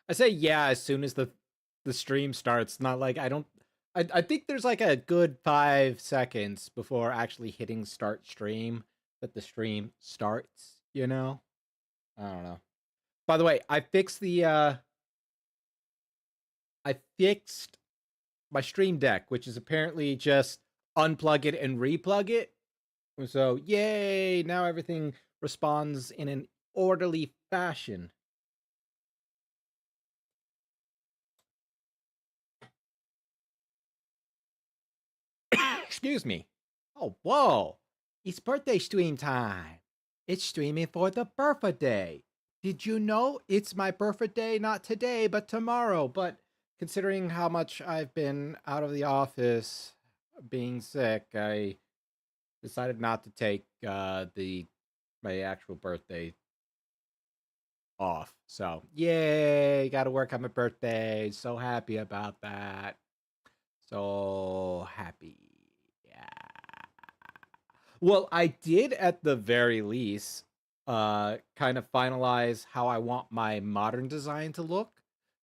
I say yeah as soon as the stream starts. Not like I don't. I think there's like a good 5 seconds before actually hitting start stream that the stream starts. You know. I don't know. By the way, I fixed my stream deck, which is apparently just unplug it and replug it. So yay! Now everything responds in an orderly fashion. Excuse me. Oh, whoa. It's birthday stream time. It's streaming for the birthday. Did you know it's my birthday not today, but tomorrow? But considering how much I've been out of the office being sick, I decided not to take my actual birthday off. So, yay, got to work on my birthday. So happy about that. So happy. Yeah. Well, I did at the very least kind of finalize how I want my modern design to look.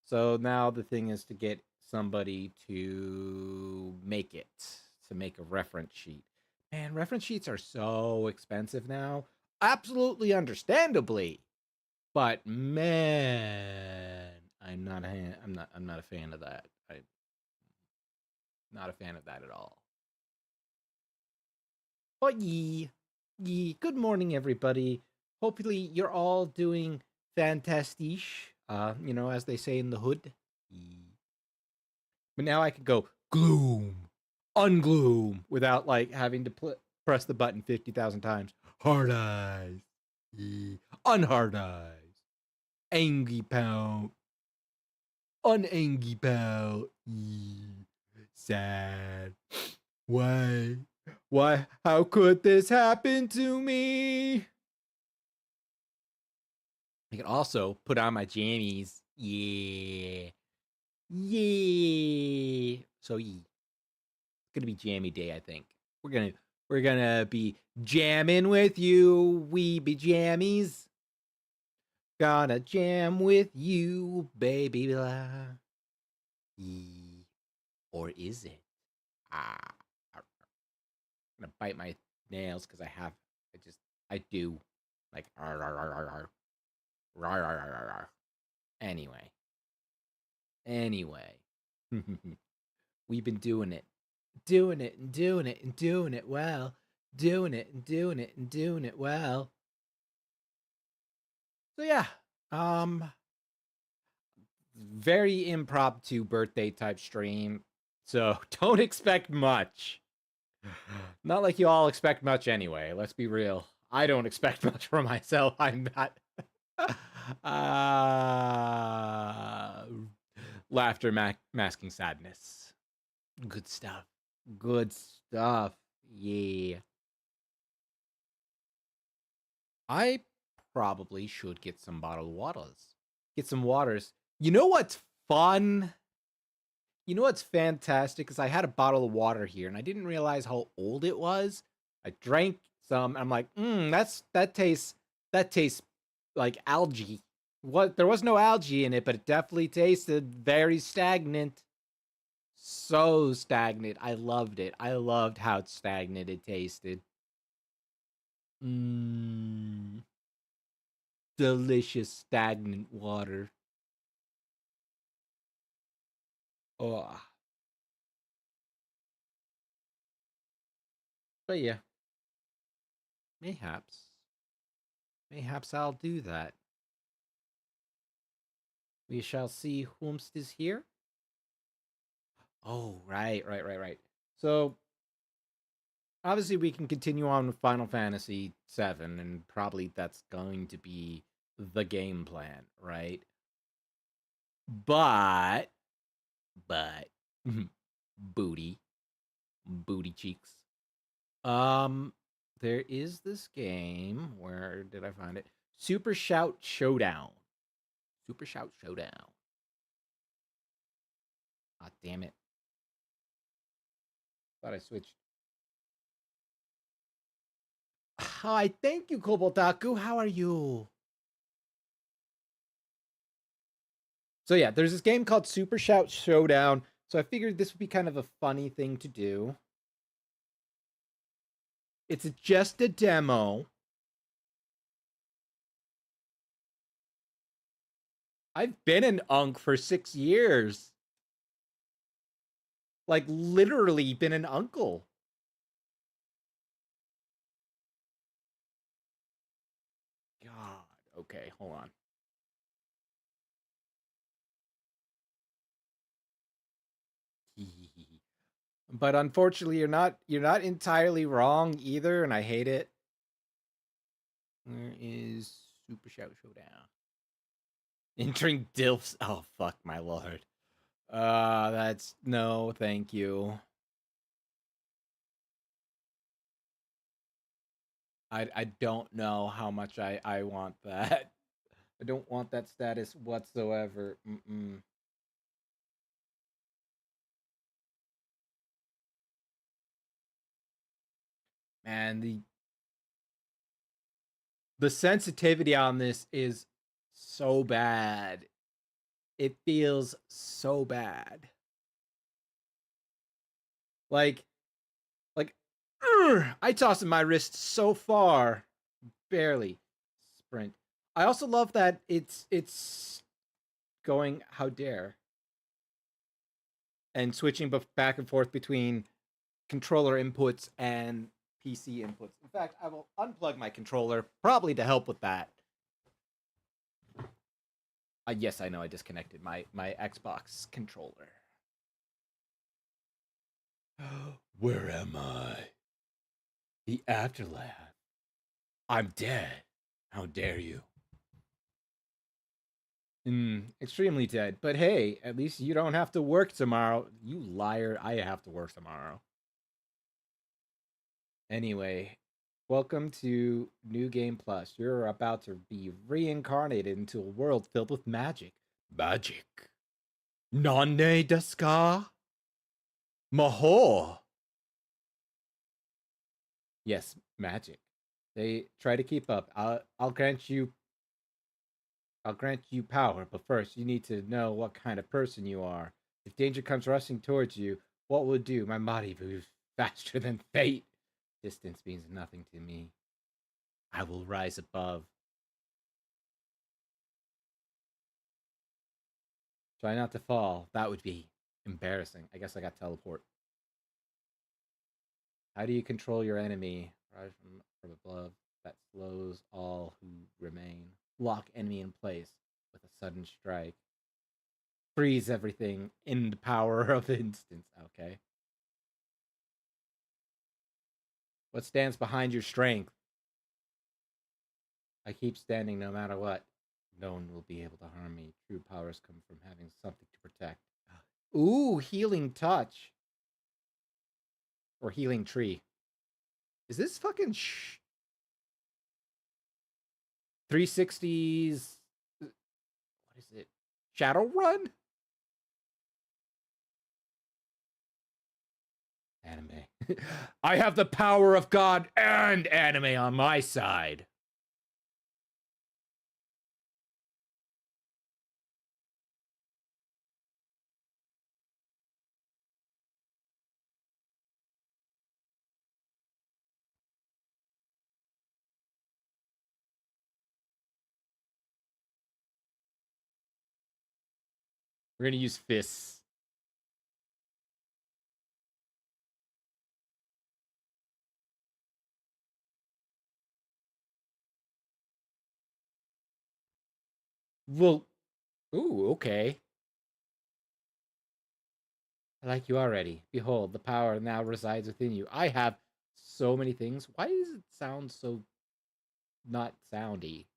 So now the thing is to get somebody to make it, to make a reference sheet. Man, reference sheets are so expensive now. Absolutely understandably. But man, I'm not a fan of that. I'm not a fan of that at all. But good morning, everybody. Hopefully, you're all doing fantastic. As they say in the hood. Yee. But now I can go gloom, ungloom without like having to press the button 50,000 times. Hard eyes, unhard eyes, angry pout, unangry pout, sad. Why? Why? How could this happen to me? I can also put on my jammies. Yeah. Yeah. So it's gonna be jammy day, I think. We're gonna be jamming with you, we be jammies. Gonna jam with you, baby. Blah. Yeah. Or is it? Ah. I'm gonna bite my nails because I do. Like, arr, arr, arr, arr, arr. Rar, rar, rar, rar, rar. Anyway, we've been doing it, doing it, and doing it, and doing it well, doing it, and doing it, and doing it well. So yeah, um, very impromptu birthday type stream. So don't expect much. Not like you all expect much anyway. Let's be real. I don't expect much for myself. I'm not. uh, Laughter masking sadness. Good stuff. Good stuff. Yeah. I probably should get some bottled waters. Get some waters. You know what's fun? You know what's fantastic? Is I had a bottle of water here and I didn't realize how old it was. I drank some. I'm like, that tastes like algae. What? There was no algae in it, but it definitely tasted very stagnant. So stagnant. I loved it. I loved how stagnant it tasted. Mmm. Delicious stagnant water. Oh. But yeah, mayhaps. Mayhaps I'll do that. We shall see whomst is here. Oh, right. So obviously we can continue on with Final Fantasy VII, and probably that's going to be the game plan, right? But booty, booty cheeks. Um, there is this game. Where did I find it? Super Shout Showdown. Super Shout Showdown. Ah, damn it. Thought I switched. Hi, thank you, Kobotaku. How are you? So yeah, there's this game called Super Shout Showdown. So I figured this would be kind of a funny thing to do. It's just a demo. I've been an Unk for 6 years. Like literally been an uncle. God. Okay, hold on. But unfortunately, you're not entirely wrong either, and I hate it. Where is Super Shout Showdown? Entering Dilfs. Oh fuck my lord. That's no, thank you. I don't know how much I want that. I don't want that status whatsoever. Mm-mm. Man, the sensitivity on this is so bad. It feels so bad. Like like I tossed my wrist so far, barely sprint. I also love that it's going how dare and switching back and forth between controller inputs and PC inputs. In fact, I will unplug my controller probably to help with that. Yes, I know I disconnected my Xbox controller. Where am I? The afterlife. I'm dead. How dare you? Extremely dead. But hey, at least you don't have to work tomorrow. You liar. I have to work tomorrow. Anyway, welcome to New Game Plus. You're about to be reincarnated into a world filled with magic. Magic. Nane desu ka? Maho. Yes, magic. They try to keep up. I'll grant you power, but first you need to know what kind of person you are. If danger comes rushing towards you, what will it do? My body moves faster than fate. Distance means nothing to me. I will rise above. Try not to fall. That would be embarrassing. I guess I got teleport. How do you control your enemy? Rise from above. That slows all who remain. Lock enemy in place with a sudden strike. Freeze everything in the power of instance. Okay. What stands behind your strength? I keep standing no matter what. No one will be able to harm me. True powers come from having something to protect. Ooh, healing touch. Or healing tree. Is this fucking 360s? What is it? Shadowrun? Anime. I have the power of God and anime on my side. We're gonna use fists. Well, ooh, okay. I like you already. Behold, the power now resides within you. I have so many things. Why does it sound so not soundy?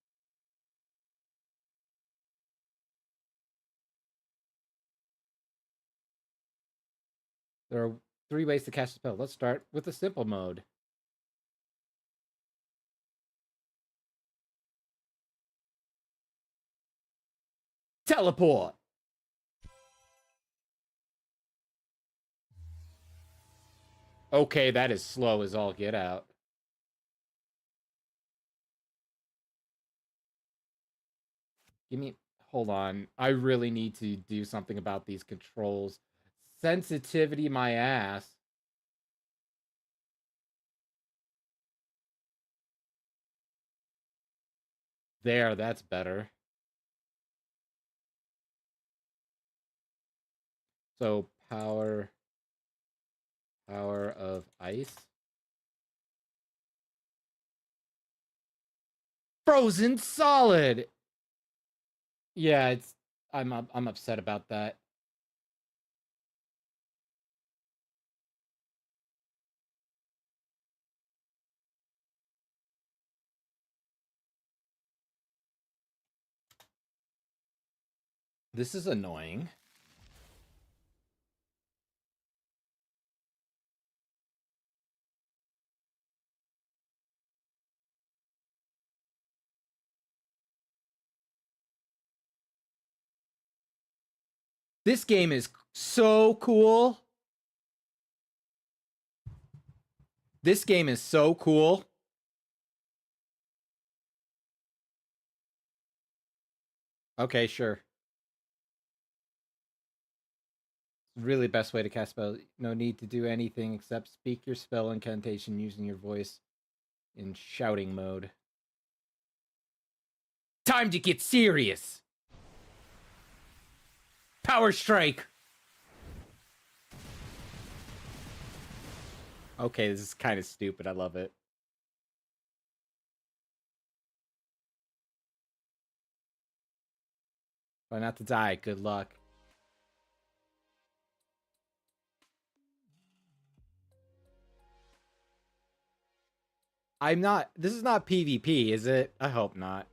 There are 3 ways to cast a spell. Let's start with the simple mode. Teleport! Okay, that is slow as all get out. Give me. Hold on. I really need to do something about these controls. Sensitivity my ass. There, that's better. So power of ice. Frozen solid. Yeah, it's I'm upset about that. This is annoying. This game is so cool. This game is so cool. Okay, sure. Really best way to cast spell. No need to do anything except speak your spell incantation using your voice in shouting mode. Time to get serious. Power strike. Okay, this is kind of stupid. I love it. Try not to die. Good luck. I'm not. This is not PvP, is it? I hope not.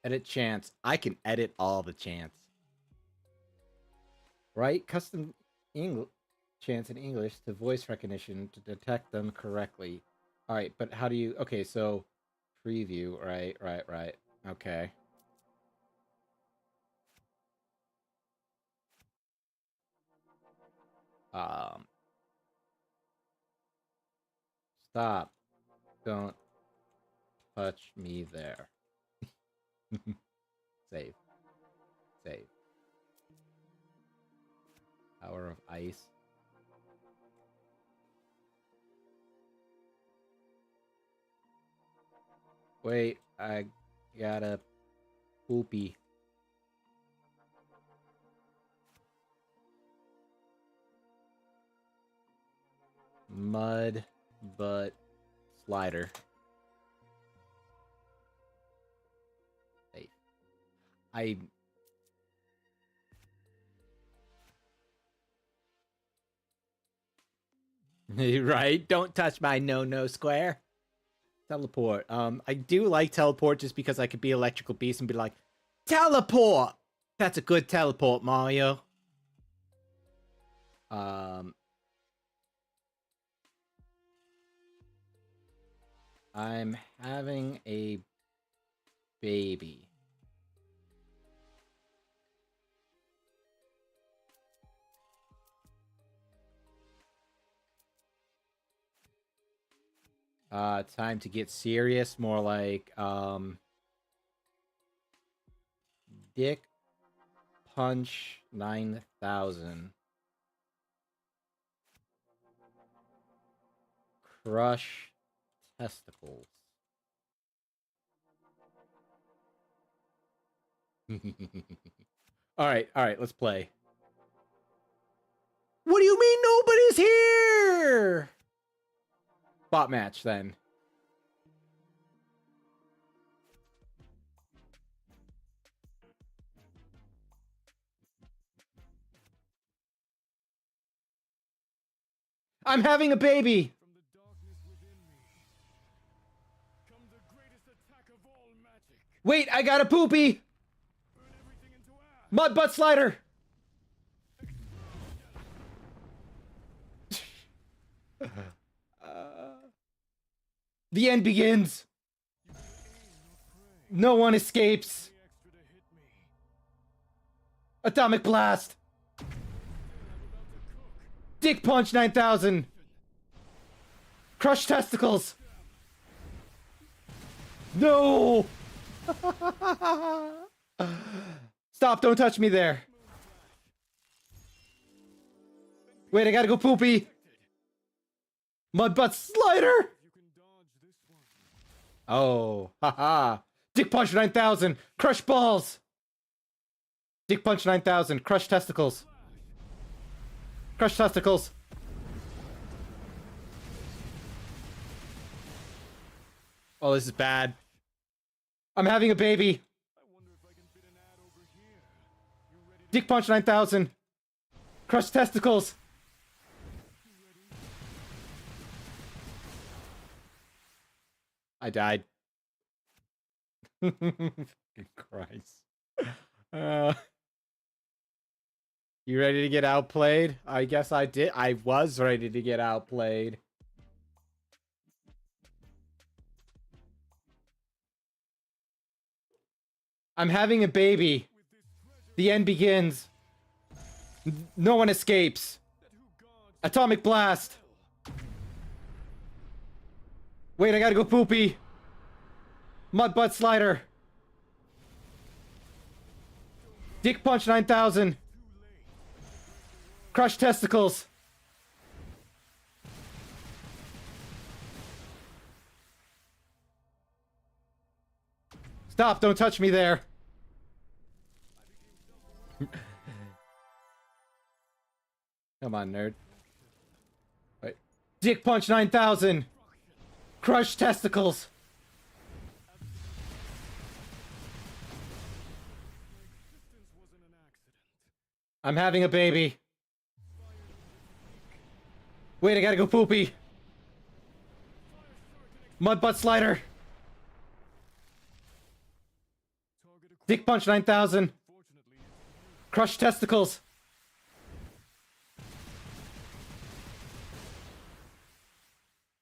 Edit chants. I can edit all the chants. Right? Custom English chants in English to voice recognition to detect them correctly. All right, but how do you? Okay, so preview. Right. Okay. Um. Stop. Don't touch me there. Save. Save. Power of ice. Wait, I gotta poopy. Mud butt slider. Safe. I right? Don't touch my no square. Teleport. I do like teleport just because I could be electrical beast and be like, teleport. That's a good teleport, Mario. I'm having a baby. Time to get serious. More like, Dick Punch 9000. Crush testicles. All right, let's play. What do you mean nobody's here? Bot match, then. I'm having a baby! From the darkness within me comes the greatest attack of all magic. Wait, I got a poopy! Burn everything into ash. Mud butt slider! The end begins! No one escapes! Atomic blast! Dick punch 9000. Crush testicles. No. Stop, don't touch me there. Wait, I gotta go poopy. Mud butt slider. You can dodge this one. Oh, haha. Dick punch 9000. Crush balls. Dick punch 9000. Crush testicles. Crush testicles. Oh, this is bad. I'm having a baby. I wonder if I can fit an ad over here. You ready? Dick punch 9000. Crush testicles. I died. Fucking Christ. You ready to get outplayed? I guess I did. I was ready to get outplayed. I'm having a baby. The end begins. No one escapes. Atomic blast. Wait, I gotta go poopy. Mud butt slider. Dick punch 9000. Crush testicles. Stop, don't touch me there. Come on, nerd. Wait. Dick punch 9000. Crush testicles. Existence wasn't an accident. I'm having a baby. Wait, I gotta go poopy. Mud butt slider. Target acquired. Dick punch 9000. Fortunately, Crush testicles.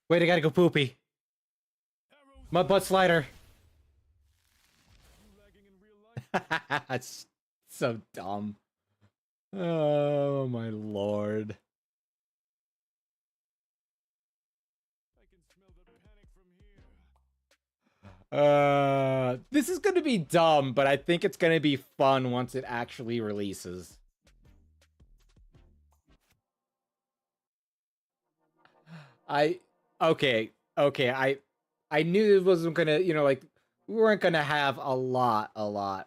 Wait, I gotta go poopy. arrows. Mud butt slider. You lagging in real life? That's so dumb. Oh my lord. I can smell the panic from here. This is gonna be dumb, but I think it's gonna be fun once it actually releases. Okay, I knew it wasn't gonna, like, we weren't gonna have a lot,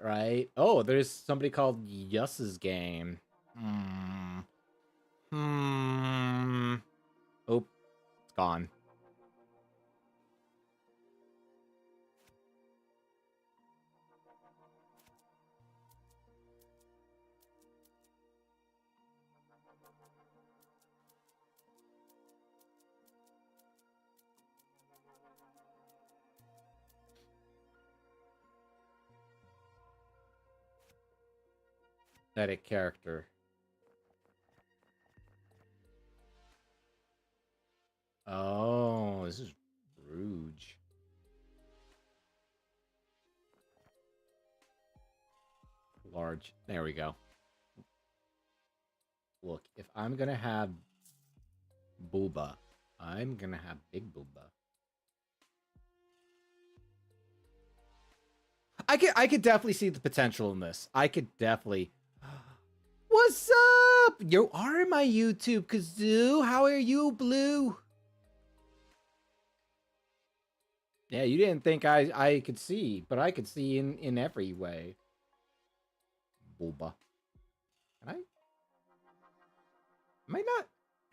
right? Oh, there's somebody called Yuss's game. Oh, it's gone. Pathetic character. Oh, this is Rouge. Large. There we go. Look, if I'm gonna have Booba, I'm gonna have Big Booba. I could definitely see the potential in this. I could definitely. What's up? You are in my YouTube, Kazoo. How are you, Blue? Yeah, you didn't think I could see, but I could see in every way. Booba. Can I?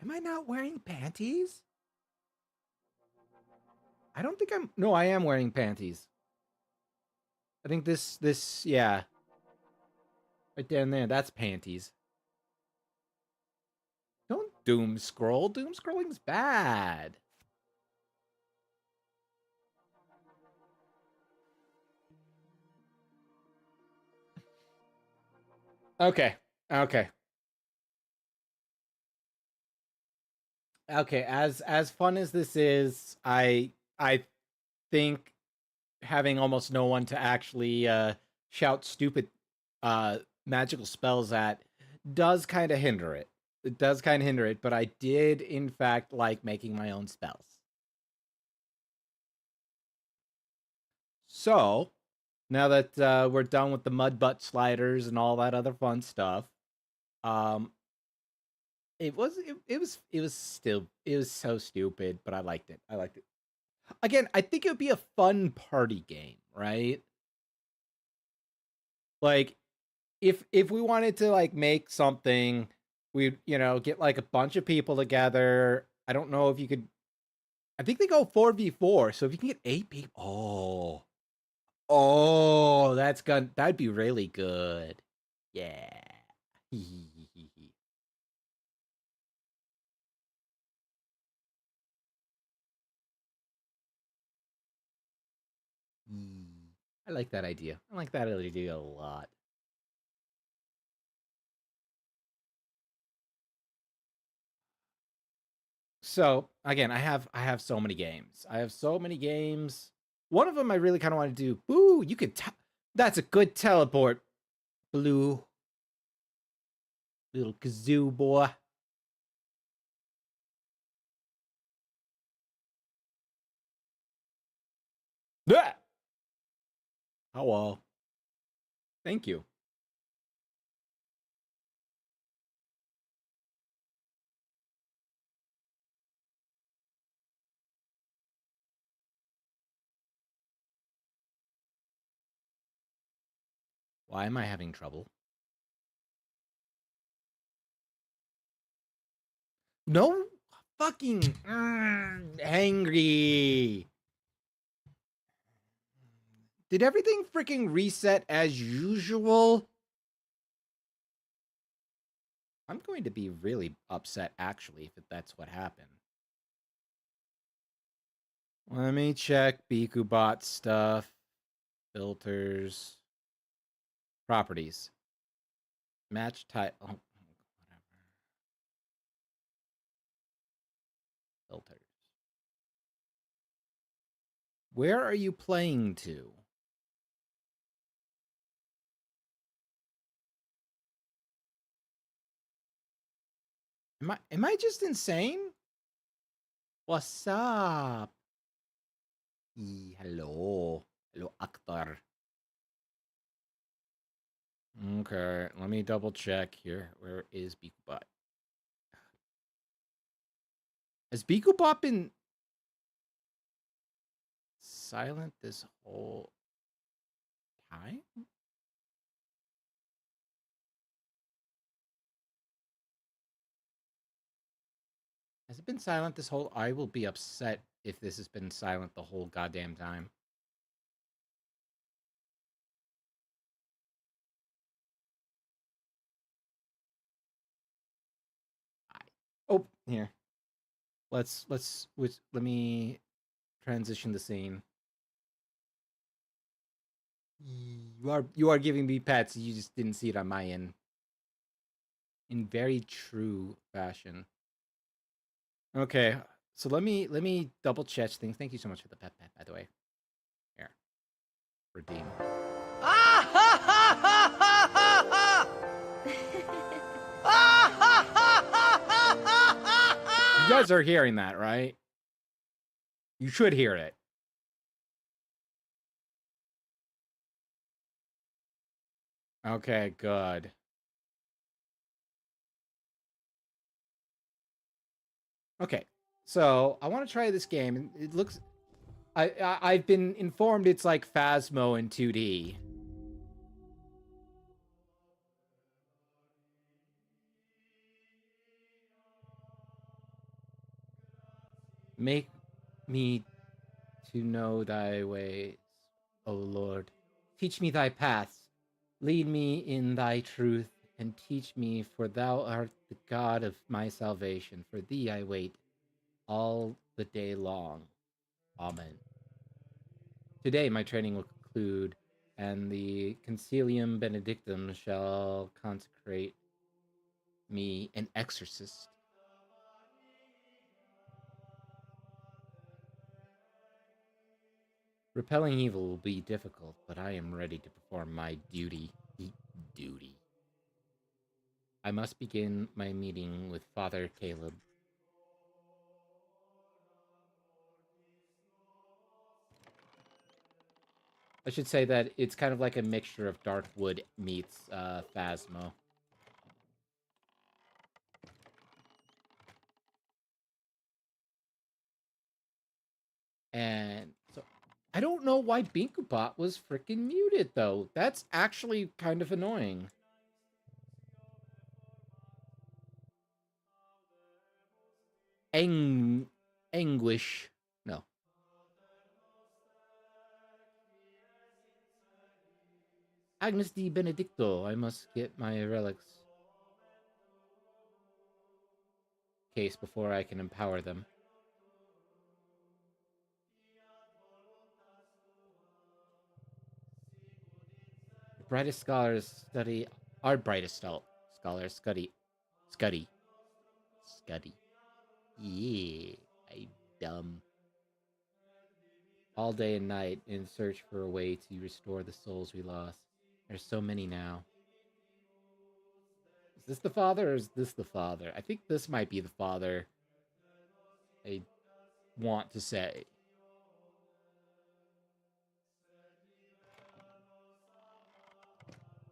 Am I not wearing panties? I don't think I'm. No, I am wearing panties. I think yeah. Right down there, that's panties. Don't doom scroll. Doom scrolling's bad. Okay. Okay. Okay, as fun as this is, I think having almost no one to actually shout stupid magical spells at does kind of hinder it. It does kind of hinder it, but I did, in fact, like making my own spells. So, now that we're done with the mud butt sliders and all that other fun stuff, um, it was so stupid, but I liked it. I liked it. Again, I think it would be a fun party game, right? Like if we wanted to like make something, we'd get like a bunch of people together. I don't know if you could. I think they go 4v4, so if you can get 8 people, that'd be really good. Yeah. I like that idea. I like that idea a lot. So again, I have so many games. I have so many games. One of them I really kind of want to do. Ooh, you could. That's a good teleport, Blue little kazoo boy. Yeah. Hello. Thank you. Why am I having trouble? No fucking angry. Did everything freaking reset as usual? I'm going to be really upset, actually, if that's what happened. Let me check BikuBot stuff, filters, properties, match type. Oh, whatever. Filters. Where are you playing to? Am I just insane? What's up? Hello. Hello, Akhtar. Okay, let me double check here. Where is BikuBot? Has BikuBot been silent this whole time? Has it been silent this whole? I will be upset if this has been silent the whole goddamn time. Oh, here. Let me transition the scene. You are giving me pets. You just didn't see it on my end. In very true fashion. Okay, so let me double check things. Thank you so much for the pet, by the way. Here, redeem. You guys are hearing that, right? You should hear it. Okay, good. Okay, so I want to try this game, and it looks. I've been informed it's like Phasmo in 2D. Make me to know thy ways, O Lord. Teach me thy paths. Lead me in thy truth, and teach me, for thou art the God of my salvation. For thee I wait all the day long. Amen. Today my training will conclude, and the Concilium Benedictum shall consecrate me an exorcist. Repelling evil will be difficult, but I am ready to perform my duty. Duty. I must begin my meeting with Father Caleb. I should say that it's kind of like a mixture of Darkwood meets Phasmo. And so I don't know why Binkubot was freaking muted though. That's actually kind of annoying. Anguish. No. Agnes Di Benedicto. I must get my relics case before I can empower them. The brightest scholars study. Our brightest scholars study. Scuddy. Scuddy. Yeah. I dumb. All day and night in search for a way to restore the souls we lost. There's so many now. Is this the father or is this the father? I think this might be the father I want to say.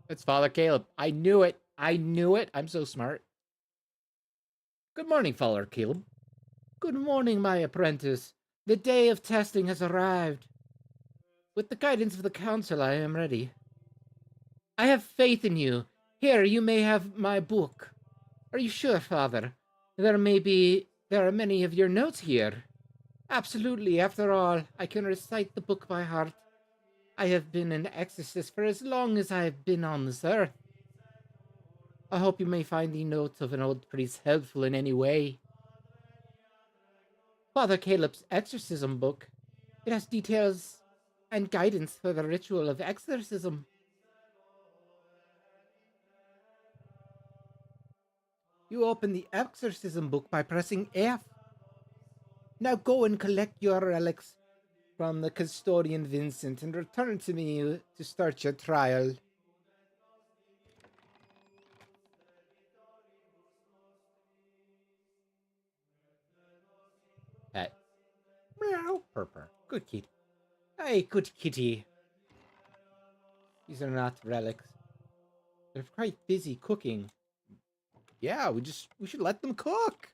It's Father Caleb. I knew it. I knew it. I'm so smart. Good morning, Father Caleb. Good morning, my apprentice. The day of testing has arrived. With the guidance of the council, I am ready. I have faith in you. Here, you may have my book. Are you sure, Father? There are many of your notes here. Absolutely. After all, I can recite the book by heart. I have been an exorcist for as long as I have been on this earth. I hope you may find the notes of an old priest helpful in any way. Father Caleb's exorcism book. It has details and guidance for the ritual of exorcism. You open the exorcism book by pressing F. Now go and collect your relics from the custodian Vincent and return to me to start your trial. Pet. Meow. Purr. Good kitty. Hey, good kitty. These are not relics. They're quite busy cooking. Yeah, we should let them cook.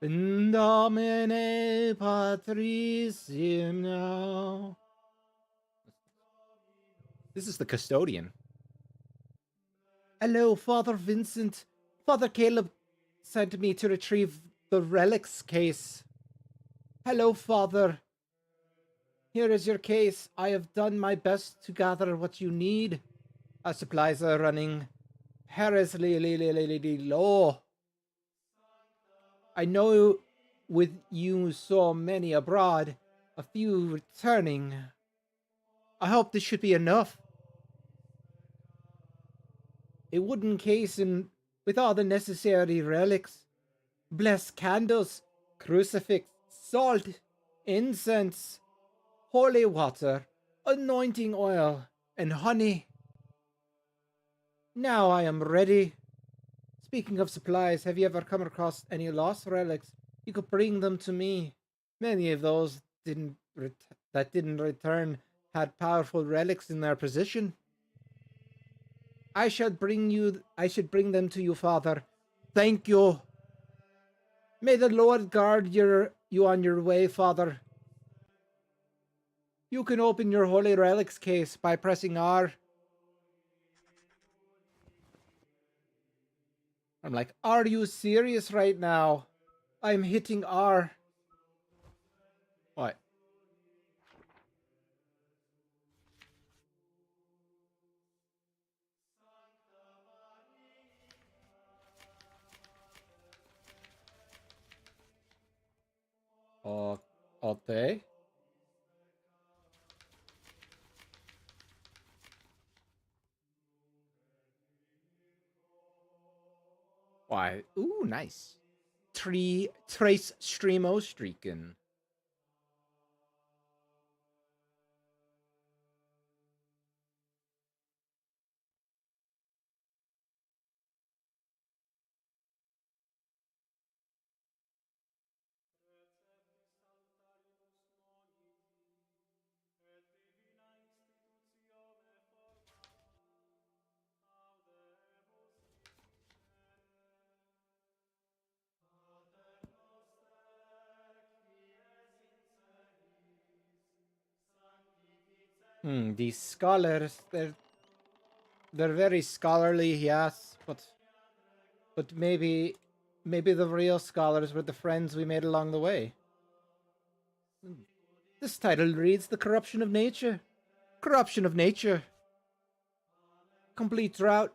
In Domine Patricium now. This is the custodian. Hello, Father Vincent. Father Caleb sent me to retrieve the relics case. Hello, Father. Here is your case. I have done my best to gather what you need. Our supplies are running perilously low. I know with you so many abroad, a few returning. I hope this should be enough. A wooden case and with all the necessary relics, blessed candles, crucifix, salt, incense, holy water, anointing oil, and honey. Now I am ready. Speaking of supplies, have you ever come across any lost relics? You could bring them to me. Many of those that didn't return had powerful relics in their possession. I should bring them to you, Father. Thank you. May the Lord guard you on your way, Father. You can open your holy relics case by pressing R. I'm like, are you serious right now? I'm hitting R. What? Oh, okay. Why? Ooh, nice. Trace Streamo Streakin. Receptis altaribus mogiti, et divina institutione formati, audemus dicere. Pater noster, qui es in celis, sanctificetur These scholars, they're very scholarly, yes, but maybe the real scholars were the friends we made along the way. This title reads The Corruption of Nature. Corruption of nature. Complete drought.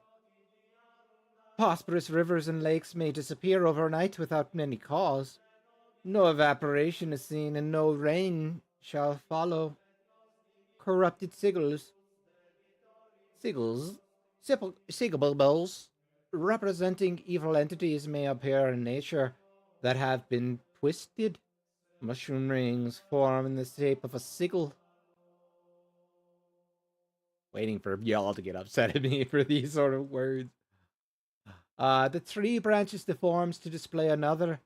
Prosperous rivers and lakes may disappear overnight without any cause. No evaporation is seen, and no rain shall follow. Corrupted sigils, representing evil entities may appear in nature that have been twisted. Mushroom rings form in the shape of a sigil. Waiting for y'all to get upset at me for these sort of words. The tree branches deforms to display another.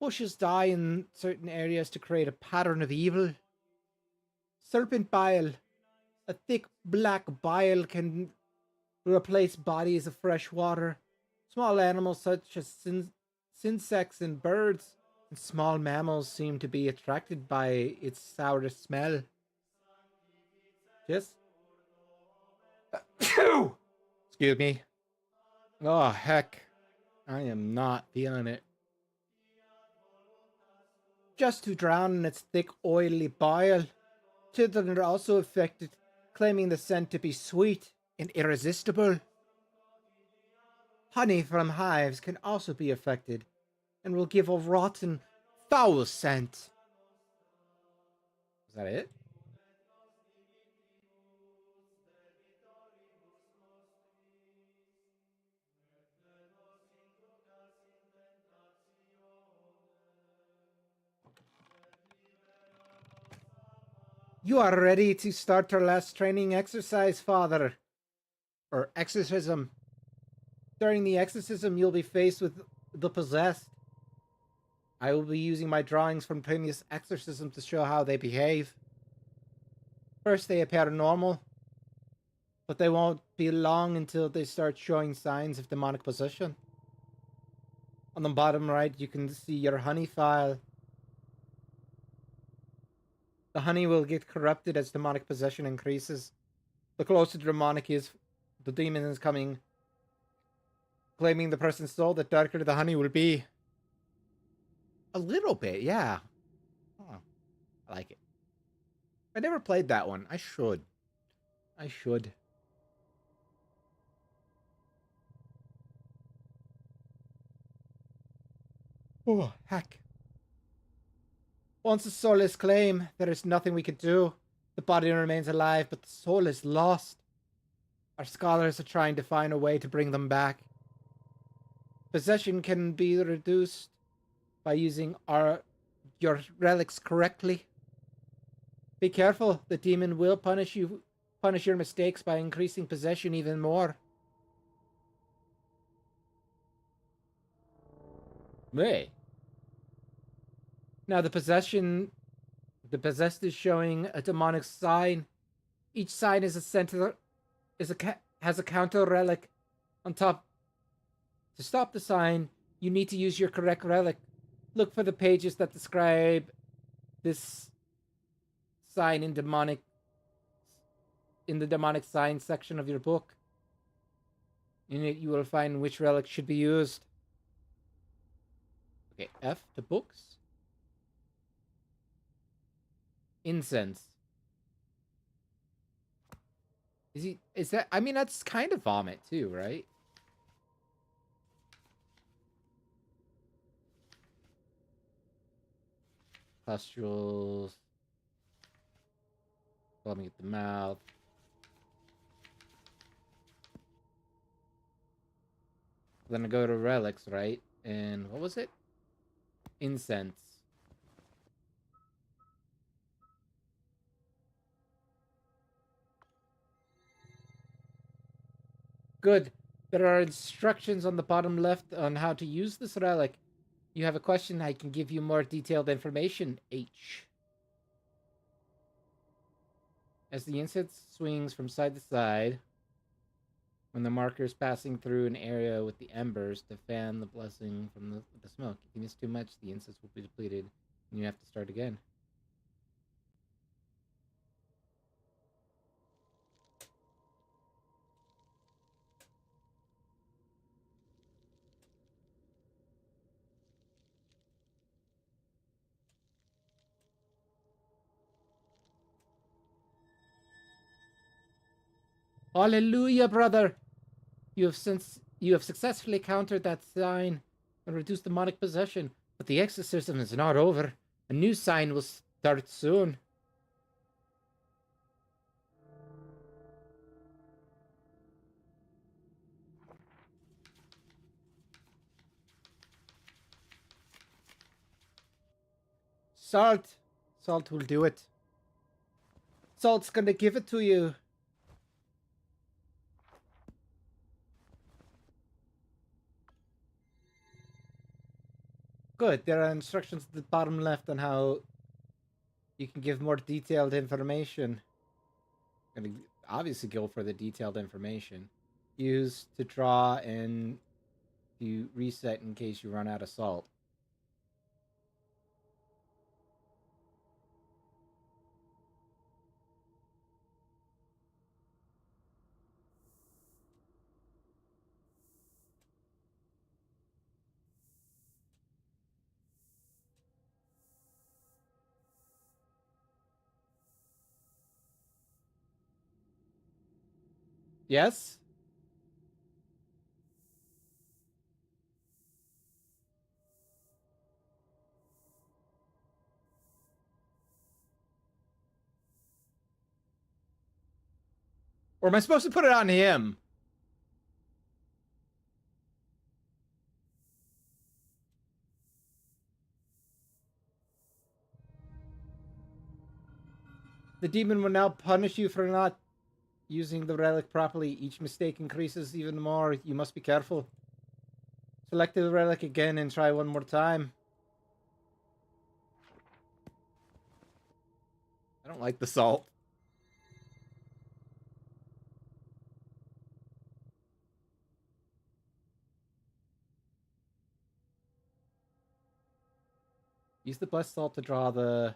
Bushes die in certain areas to create a pattern of evil. Serpent bile. A thick black bile can replace bodies of fresh water. Small animals such as insects and birds and small mammals seem to be attracted by its sour smell. Just excuse me. Oh heck. I am not feeling it. Just to drown in its thick, oily bile. Children are also affected, claiming the scent to be sweet and irresistible. Honey from hives can also be affected and will give a rotten, foul scent. Is that it? You are ready to start our last training exercise, Father. Or exorcism. During the exorcism, you'll be faced with the possessed. I will be using my drawings from previous exorcisms to show how they behave. First, they appear normal, but they won't be long until they start showing signs of demonic possession. On the bottom right, you can see your honey file. The honey will get corrupted as demonic possession increases. The closer the demonic is, the demon is coming, claiming the person's soul, the darker the honey will be. A little bit, yeah. Oh, I like it. I never played that one. I should. I should. Oh, heck. Once the soul is claimed, there is nothing we can do. The body remains alive, but the soul is lost. Our scholars are trying to find a way to bring them back. Possession can be reduced by using your relics correctly. Be careful, the demon will punish your mistakes by increasing possession even more. Hey. Now the possessed is showing a demonic sign. Each sign is a center, has a counter relic on top. To stop the sign, you need to use your correct relic. Look for the pages that describe this sign in the demonic sign section of your book. In it, you will find which relic should be used. Okay, F to books. Incense. Is that, I mean, that's kind of vomit too, right? Pustules. Foaming at the mouth. Then I go to relics, right? And what was it? incense. Good. There are instructions on the bottom left on how to use this relic. You have a question, I can give you more detailed information. H. As the incense swings from side to side, when the marker is passing through an area with the embers to fan the blessing from the smoke. If you miss too much, the incense will be depleted, and you have to start again. Hallelujah, brother! You have successfully countered that sign and reduced demonic possession, but the exorcism is not over. A new sign will start soon. Salt! Salt will do it. Salt's gonna give it to you. Good. There are instructions at the bottom left on how you can give more detailed information. I'm gonna obviously go for the detailed information. Use to draw and to reset in case you run out of salt. Yes? Or am I supposed to put it on him? The demon will now punish you for not using the relic properly. Each mistake increases even more. You must be careful. Select the relic again and try one more time. I don't like the salt. Use the blessed salt to draw the...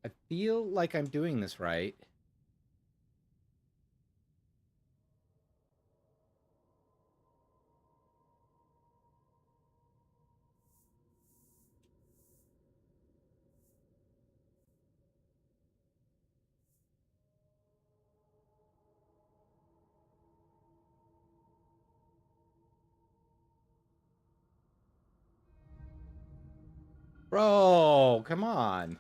I feel like I'm doing this right. Bro, come on.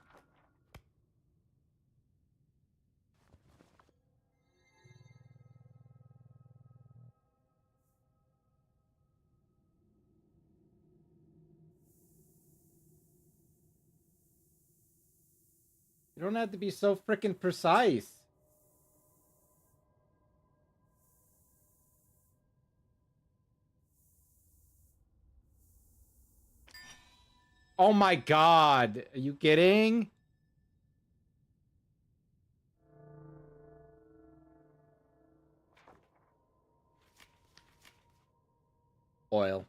You don't have to be so freaking precise. Oh my god. Are you kidding? Oil.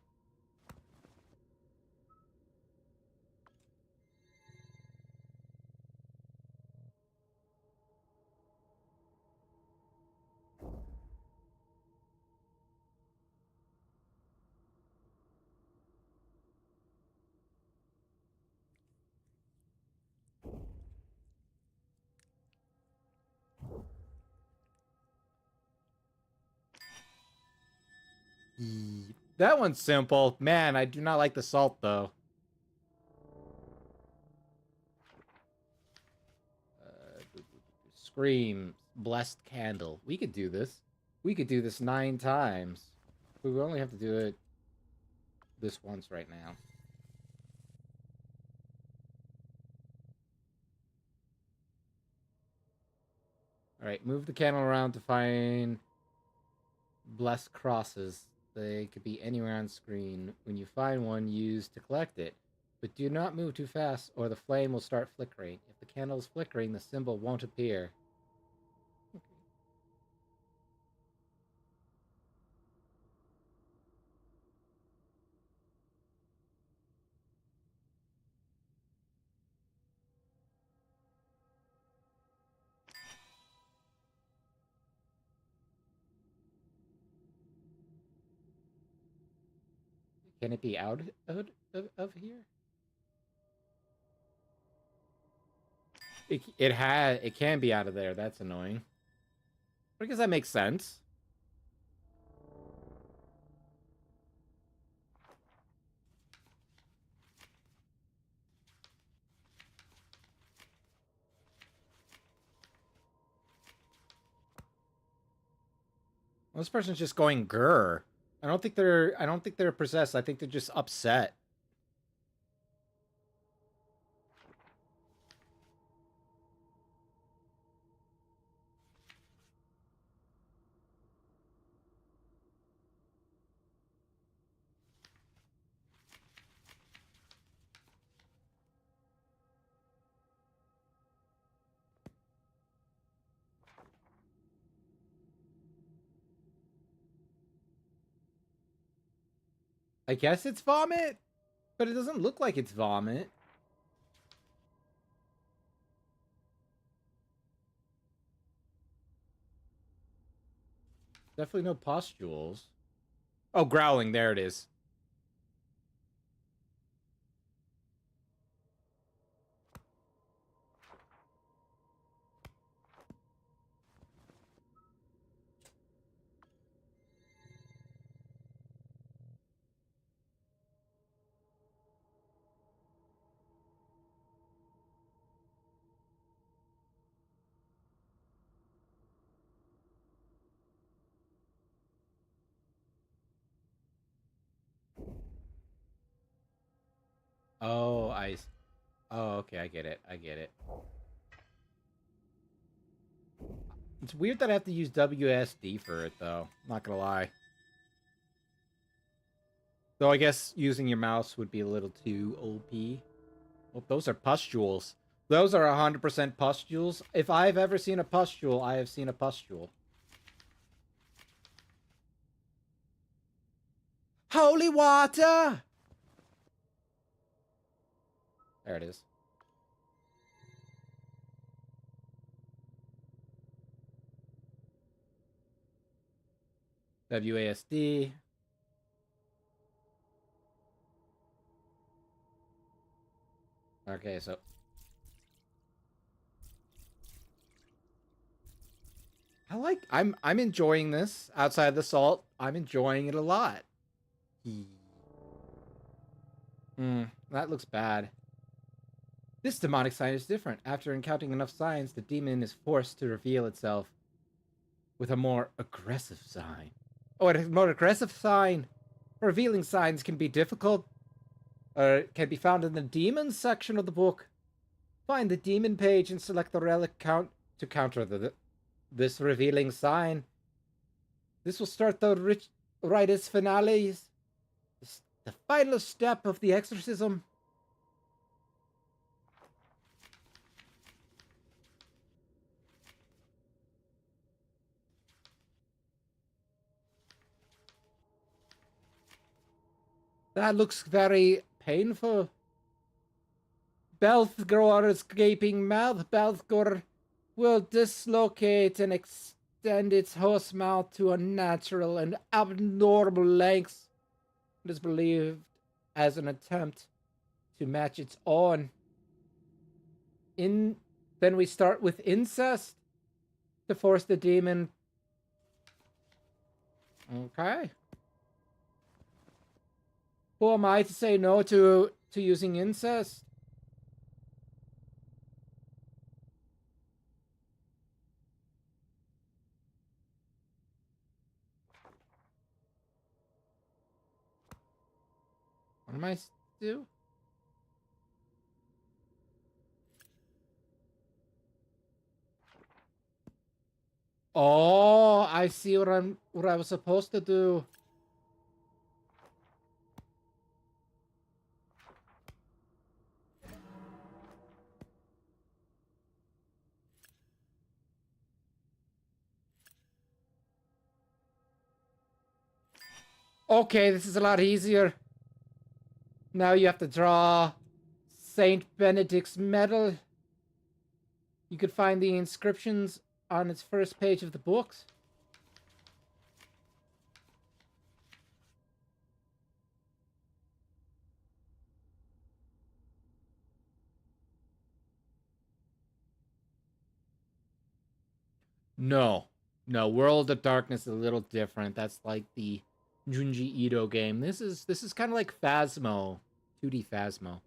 That one's simple. Man, I do not like the salt, though. Scream. Blessed candle. We could do this. We could do this 9 times. We would only have to do it this once right now. Alright, move the candle around to find blessed crosses. They could be anywhere on screen. When you find one, use to collect it. But do not move too fast or the flame will start flickering. If the candle is flickering, the symbol won't appear. Can it be out of here? It can be out of there. That's annoying. But I guess that makes sense. Well, this person's just going grr. I don't think they're possessed. I think they're just upset. I guess it's vomit, but it doesn't look like it's vomit. Definitely no pustules. Oh, growling. There it is. Oh, Oh, okay. I get it. I get it. It's weird that I have to use WSD for it, though. Not gonna lie. Though I guess using your mouse would be a little too OP. Well, those are pustules. Those are 100% pustules. If I've ever seen a pustule, I have seen a pustule. Holy water! There it is. WASD. Okay, so I'm enjoying this outside the salt. I'm enjoying it a lot. That looks bad. This demonic sign is different. After encountering enough signs, the demon is forced to reveal itself with a more aggressive sign. Oh, a more aggressive sign. Revealing signs can be difficult, or can be found in the demons section of the book. Find the demon page and select the relic count to counter this revealing sign. This will start the ritus finales, the final step of the exorcism. That looks very painful. Belthgor's gaping mouth. Belthgor will dislocate and extend its host mouth to unnatural and abnormal lengths. It is believed as an attempt to match its own. Then we start with incest to force the demon. Okay. Who am I to say no to using incest? What am I do? Oh, I see what I was supposed to do. Okay, this is a lot easier. Now you have to draw Saint Benedict's medal. You could find the inscriptions on its first page of the books. No. No, World of Darkness is a little different. That's like the Junji Ito game. This is kind of like Phasmo. 2D Phasmo.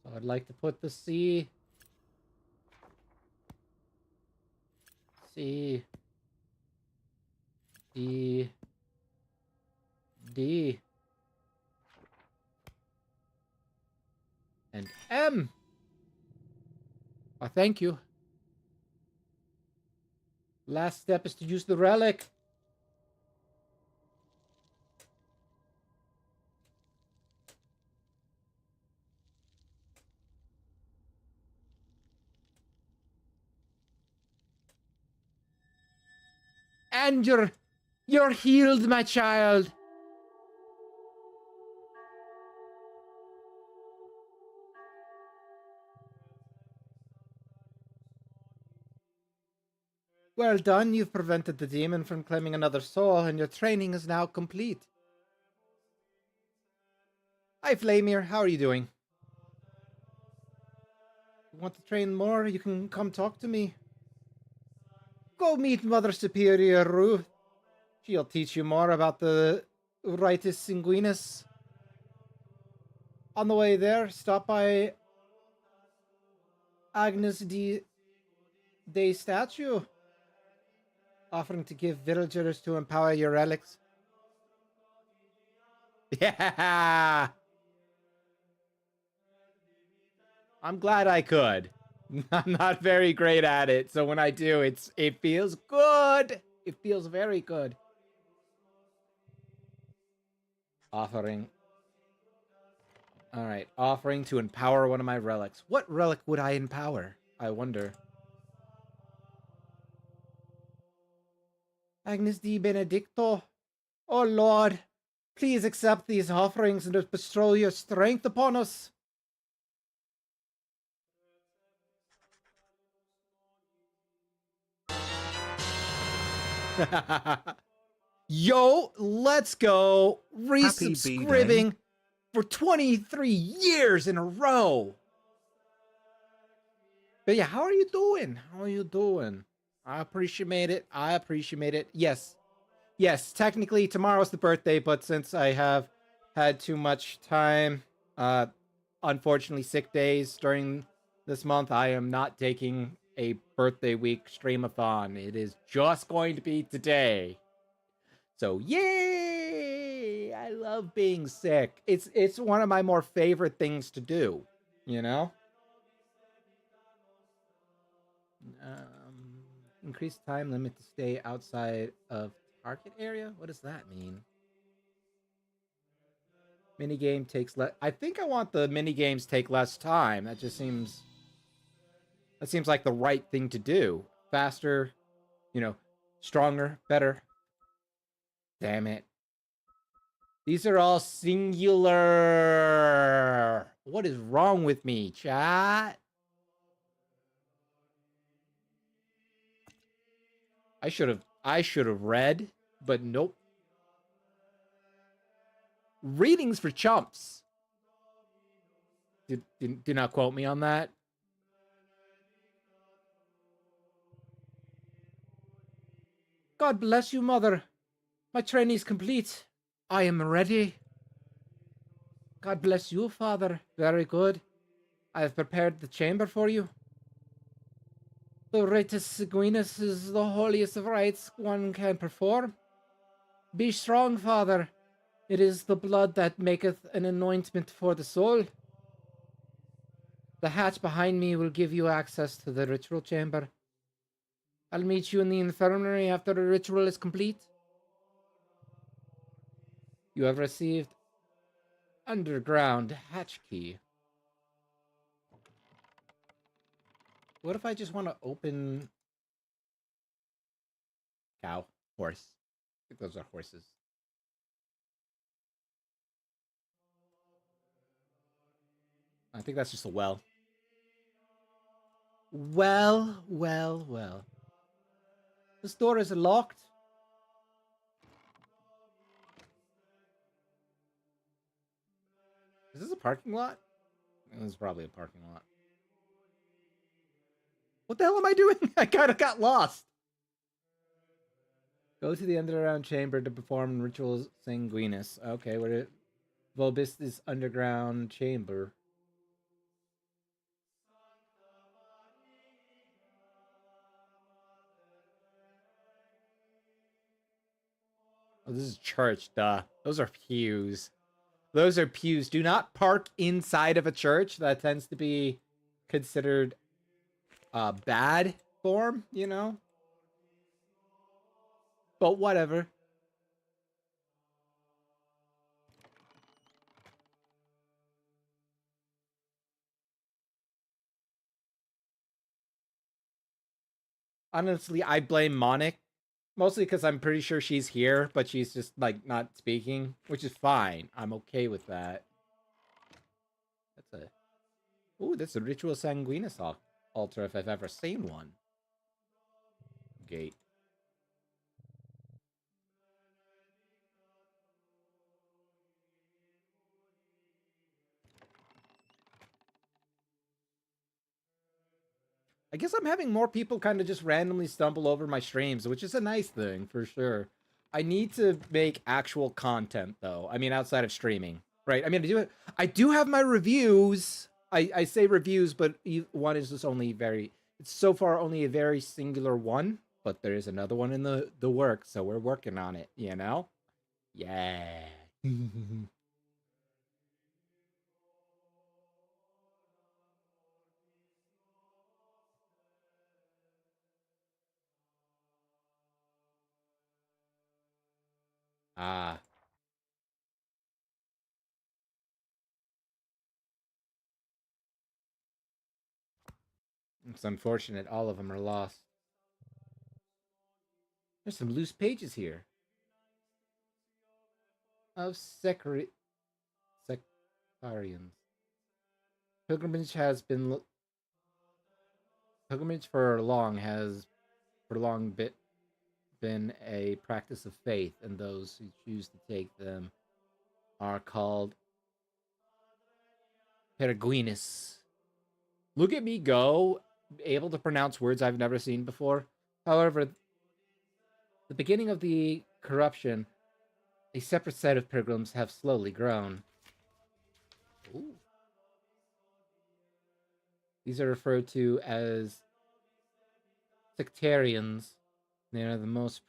So I'd like to put the C D D and M. Oh, thank you. Last step is to use the relic. And you're healed, my child. Well done, you've prevented the demon from claiming another soul, and your training is now complete. Hi, Flamir, how are you doing? You want to train more? You can come talk to me. Go meet Mother Superior Ru. She'll teach you more about the Ritus Sanguinus. On the way there, stop by Agnes Dei statue, offering to give villagers to empower your relics. Yeah! I'm glad I could. I'm not very great at it, so when I do, it feels good. It feels very good. Offering. Alright, offering to empower one of my relics. What relic would I empower? I wonder. Agnes Di Benedicto. Oh Lord, please accept these offerings and bestow your strength upon us. Yo, let's go. Happy B-Day. Resubscribing for 23 years in a row. But yeah, how are you doing? How are you doing? I appreciate it. I appreciate it. Yes. Yes, technically tomorrow's the birthday, but since I have had too much time, unfortunately sick days during this month, I am not taking a birthday week streamathon. It is just going to be today. So yay! I love being sick. It's one of my more favorite things to do, you know? Increased time limit to stay outside of target area? What does that mean? Minigame takes less. I think I want the minigames take less time. That seems like the right thing to do. Faster, stronger, better. Damn it. These are all singular. What is wrong with me, chat? I should have read, but nope. Readings for chumps. Do not quote me on that. God bless you, mother. My training is complete. I am ready. God bless you, father. Very good. I have prepared the chamber for you. The ritus sanguinis is the holiest of rites one can perform. Be strong, father. It is the blood that maketh an anointment for the soul. The hatch behind me will give you access to the ritual chamber. I'll meet you in the infirmary after the ritual is complete. You have received underground hatch key. What if I just want to open cow, horse? I think those are horses. I think that's just a well. Well. This door is locked. Is this a parking lot? This is probably a parking lot. What the hell am I doing? I kind of got lost. Go to the underground chamber to perform rituals sanguinis. Okay, where it Vobis is underground chamber. Oh, this is church, duh. Those are pews. Those are pews. Do not park inside of a church. That tends to be considered bad form, you know? But whatever. Honestly, I blame Monic. Mostly because I'm pretty sure she's here, but she's just, like, not speaking. Which is fine. I'm okay with that. That's a... Ooh, that's a Ritual Sanguinis altar if I've ever seen one. Gate. I guess I'm having more people kind of just randomly stumble over my streams, which is a nice thing for sure. I need to make actual content though. I mean, outside of streaming, right? I mean, I do have my reviews. I say reviews, but one is just only very. It's so far only a very singular one, but there is another one in the work, so we're working on it. You know? Yeah. Ah, it's unfortunate. All of them are lost. There's some loose pages here of sectarians. Pilgrimage has been pilgrimage for long has for long been a practice of faith, and those who choose to take them are called peregrinos. Look at me go, able to pronounce words I've never seen before. However, the beginning of the corruption, a separate set of pilgrims have slowly grown. Ooh. These are referred to as sectarians. They are the most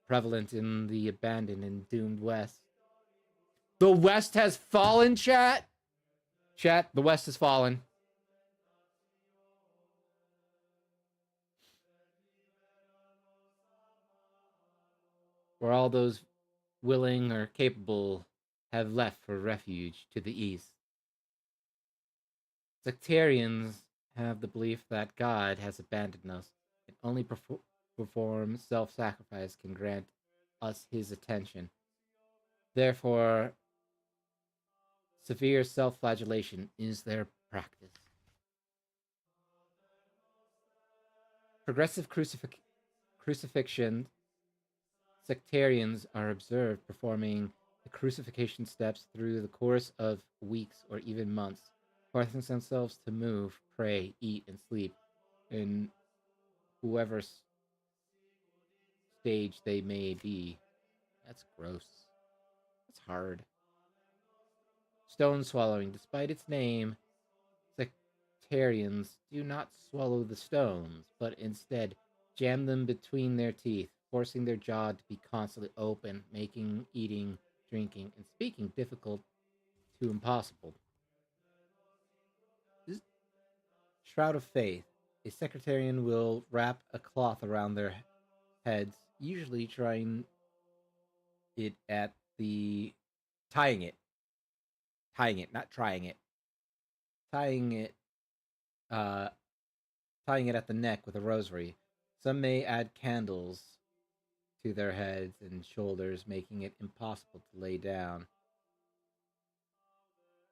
prevalent in the abandoned and doomed West. The West has fallen, chat. Chat, the West has fallen. Where all those willing or capable have left for refuge to the east. Sectarians have the belief that God has abandoned us, and only perform self sacrifice can grant us his attention. Therefore, severe self flagellation is their practice. Progressive crucifixion sectarians are observed performing the crucifixion steps through the course of weeks or even months, forcing themselves to move, pray, eat, and sleep in whoever stage they may be. That's gross. That's hard. Stone swallowing. Despite its name, sectarians do not swallow the stones, but instead jam them between their teeth, forcing their jaw to be constantly open, making eating, drinking, and speaking difficult to impossible. This shroud of faith. A sectarian will wrap a cloth around their heads, usually trying it at the tying it, not trying it, tying it, uh, tying it at the neck with a rosary. Some may add candles to their heads and shoulders, making it impossible to lay down.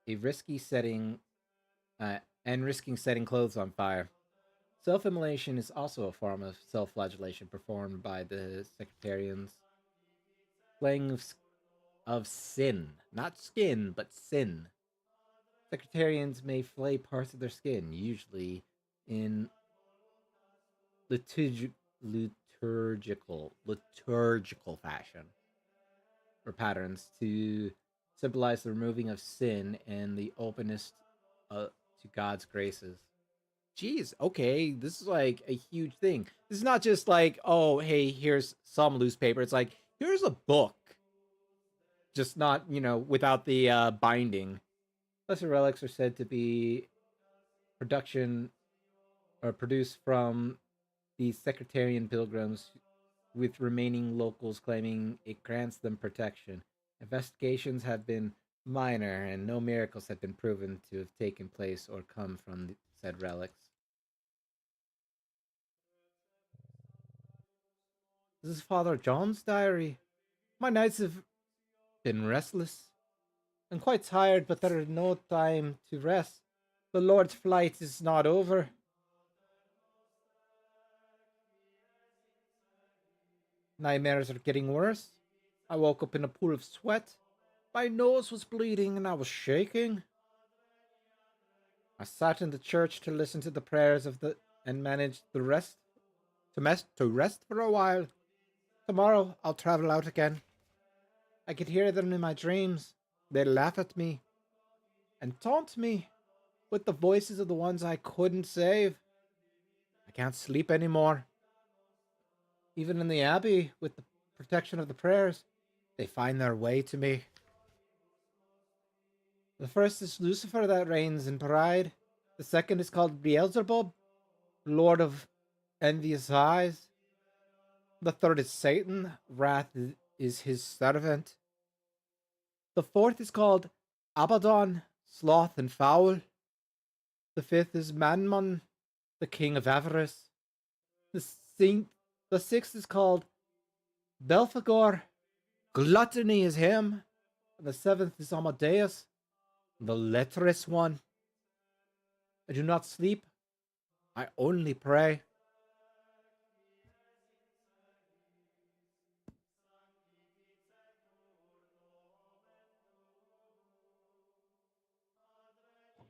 A risky setting, and risking setting clothes on fire. Self immolation is also a form of self flagellation performed by the sectarians. Slaying of sin, not skin, but sin. Sectarians may flay parts of their skin, usually in liturgical fashion or patterns to symbolize the removing of sin and the openness to God's graces. Jeez, okay, this is like a huge thing. This is not just like, oh, hey, here's some loose paper. It's like, here's a book, just not, without the binding. Lesser relics are said to be production or produced from the sectarian pilgrims, with remaining locals claiming it grants them protection. Investigations have been minor, and no miracles have been proven to have taken place or come from the said relics. This is Father John's diary. My nights have been restless. I'm quite tired, but there is no time to rest. The Lord's flight is not over. Nightmares are getting worse. I woke up in a pool of sweat. My nose was bleeding and I was shaking. I sat in the church to listen to the prayers of the and managed the rest to rest for a while. Tomorrow I'll travel out again. I could hear them in my dreams. They laugh at me and taunt me with the voices of the ones I couldn't save. I can't sleep anymore. Even in the abbey, with the protection of the prayers, they find their way to me. The first is Lucifer that reigns in pride. The second is called Beelzebub, Lord of envious eyes. The third is Satan, wrath is his servant. The fourth is called Abaddon, sloth and foul. The fifth is Mammon, the king of avarice. The sixth is called Belphegor, gluttony is him. And the seventh is Amadeus, the lecherous one. I do not sleep, I only pray.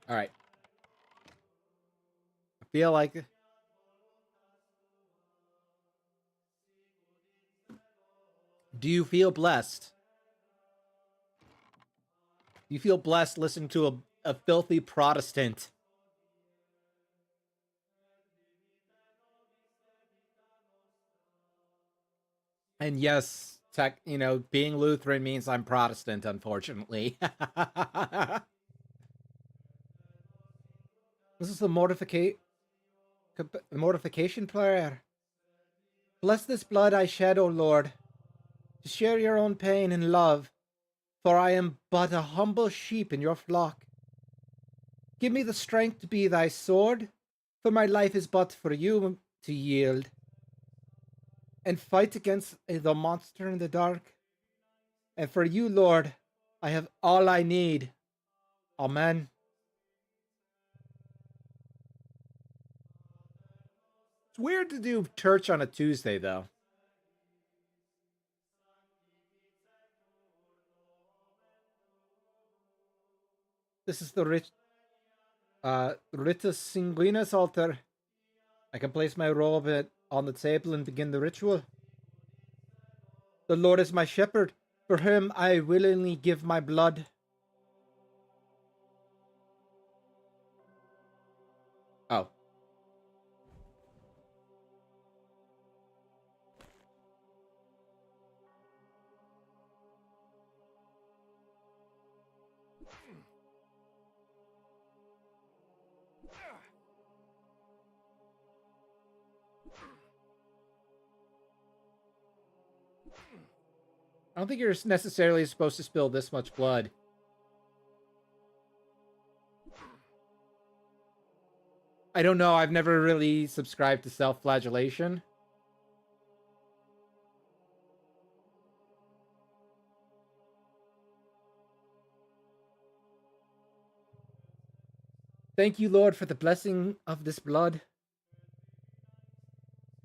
All right. I feel like. Do you feel blessed? Do you feel blessed listening to a filthy Protestant? And yes, being Lutheran means I'm Protestant, unfortunately. This is the mortification prayer. Bless this blood I shed, O Lord, to share your own pain and love, for I am but a humble sheep in your flock. Give me the strength to be thy sword, for my life is but for you to yield, and fight against the monster in the dark. And for you, Lord, I have all I need. Amen. It's weird to do church on a Tuesday, though. This is the Ritus Sanguinis altar. I can place my robe on the table and begin the ritual. The Lord is my shepherd. For him I willingly give my blood. Oh. I don't think you're necessarily supposed to spill this much blood. I don't know. I've never really subscribed to self-flagellation. Thank you, Lord, for the blessing of this blood.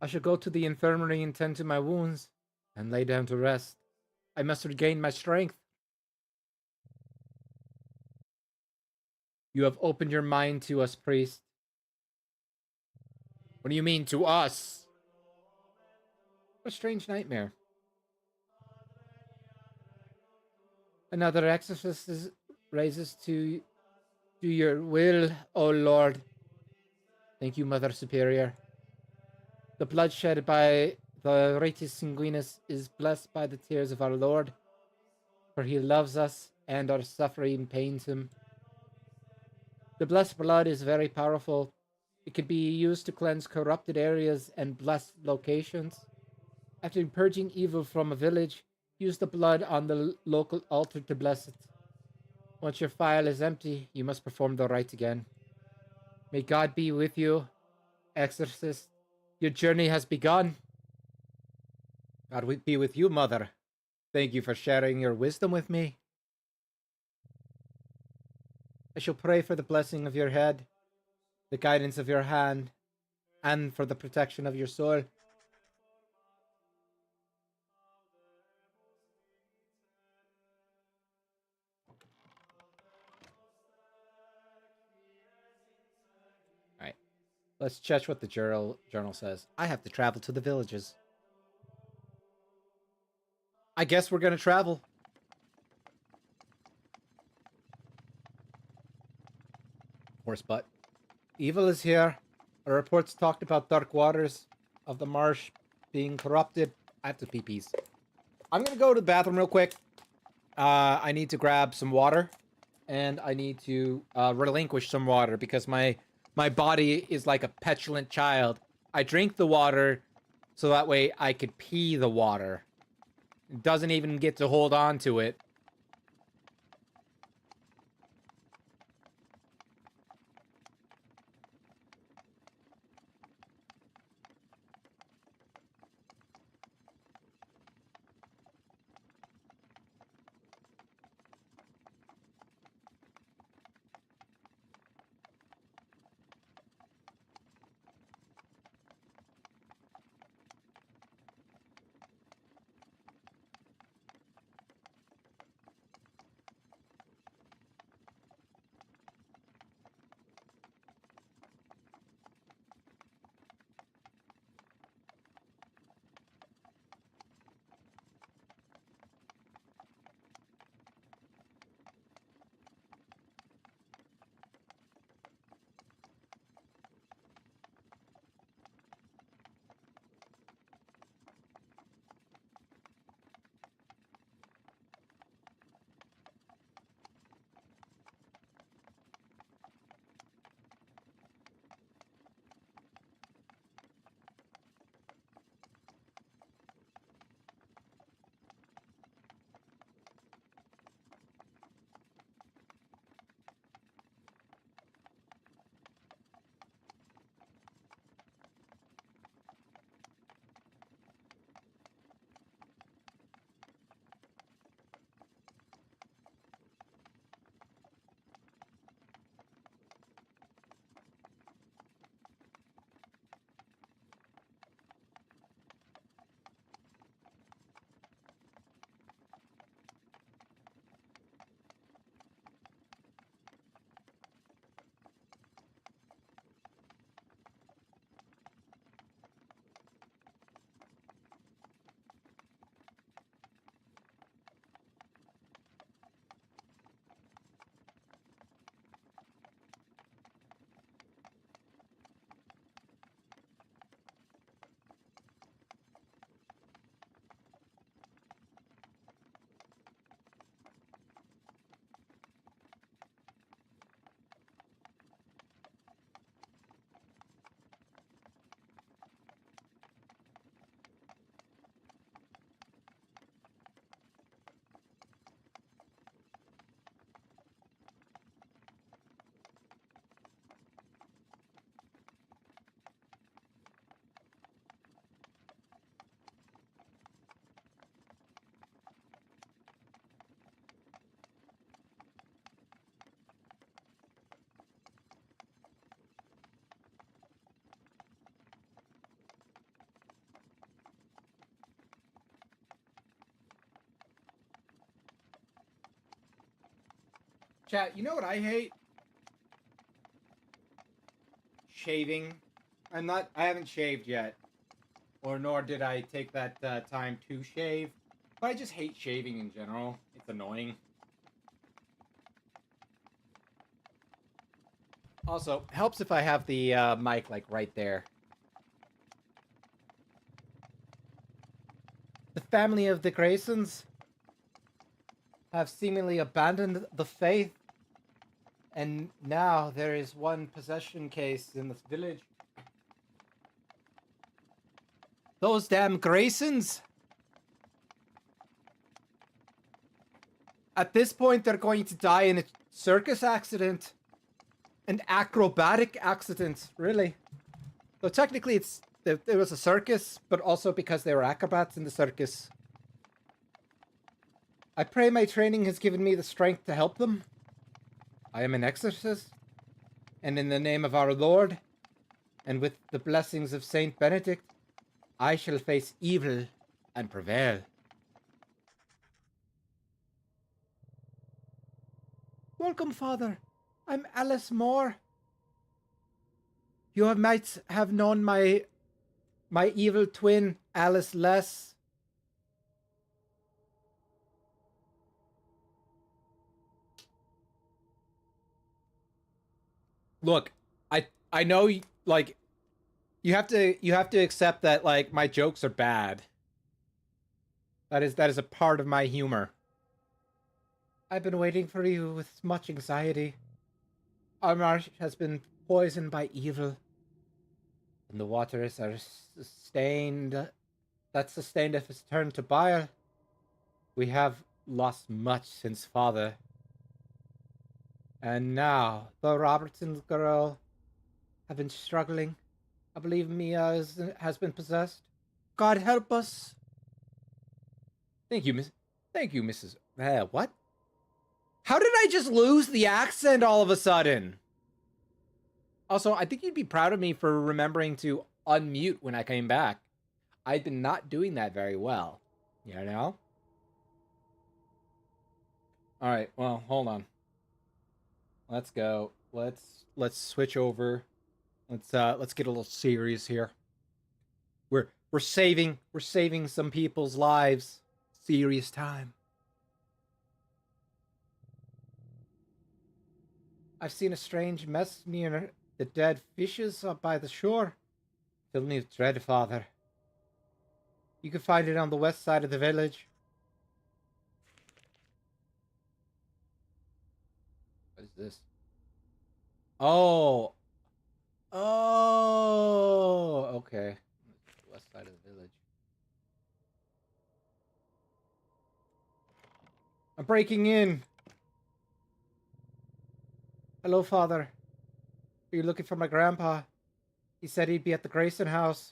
I shall go to the infirmary and tend to my wounds, and lay down to rest. I must regain my strength. You have opened your mind to us, priest. What do you mean, to us? What a strange nightmare. Another exorcist raises to do your will, O Lord. Thank you, Mother Superior. The blood shed by the Ritus Sanguinus is blessed by the tears of our Lord, for he loves us and our suffering pains him. The blessed blood is very powerful. It can be used to cleanse corrupted areas and blessed locations. After purging evil from a village, use the blood on the local altar to bless it. Once your phial is empty, you must perform the rite again. May God be with you, exorcist. Your journey has begun. God be with you, Mother. Thank you for sharing your wisdom with me. I shall pray for the blessing of your head, the guidance of your hand, and for the protection of your soul. Alright. Let's check what the journal says. I have to travel to the villages. I guess we're gonna travel. Horse butt. Evil is here. Our reports talked about dark waters of the marsh being corrupted. I have to pee-pees. I'm gonna go to the bathroom real quick. I need to grab some water. And I need to relinquish some water because my body is like a petulant child. I drink the water so that way I could pee the water. It doesn't even get to hold on to it. Chat, you know what I hate? Shaving. I haven't shaved yet. Or nor did I take that time to shave. But I just hate shaving in general. It's annoying. Also, helps if I have the mic like right there. The family of the Graysons have seemingly abandoned the faith, and now there is one possession case in this village. Those damn Graysons! At this point, they're going to die in a circus accident. An acrobatic accident, really. So technically, it was a circus, but also because they were acrobats in the circus. I pray my training has given me the strength to help them. I am an exorcist, and in the name of our Lord, and with the blessings of Saint Benedict, I shall face evil and prevail. Welcome, Father. I'm Alice Moore. You might have known my evil twin, Alice Less. Look, I know, like, you have to accept that, like, my jokes are bad. That is a part of my humor. I've been waiting for you with much anxiety. Our marsh has been poisoned by evil, and the waters are sustained. That sustained if it's turned to bile. We have lost much since father. And now the Robertson girl have been struggling. I believe Mia has been possessed. God help us. Thank you, Miss. Thank you, Mrs. What? How did I just lose the accent all of a sudden? Also, I think you'd be proud of me for remembering to unmute when I came back. I've been not doing that very well. You know? Alright, well, hold on. Let's go. Let's switch over. Let's get a little serious here. We're saving some people's lives. Serious time. I've seen a strange mess near the dead fishes up by the shore. Fill me with dread, Father. You can find it on the west side of the village. What is this? Oh. Oh. Okay. West side of the village. I'm breaking in. Hello, Father. Are you looking for my grandpa? He said he'd be at the Grayson house.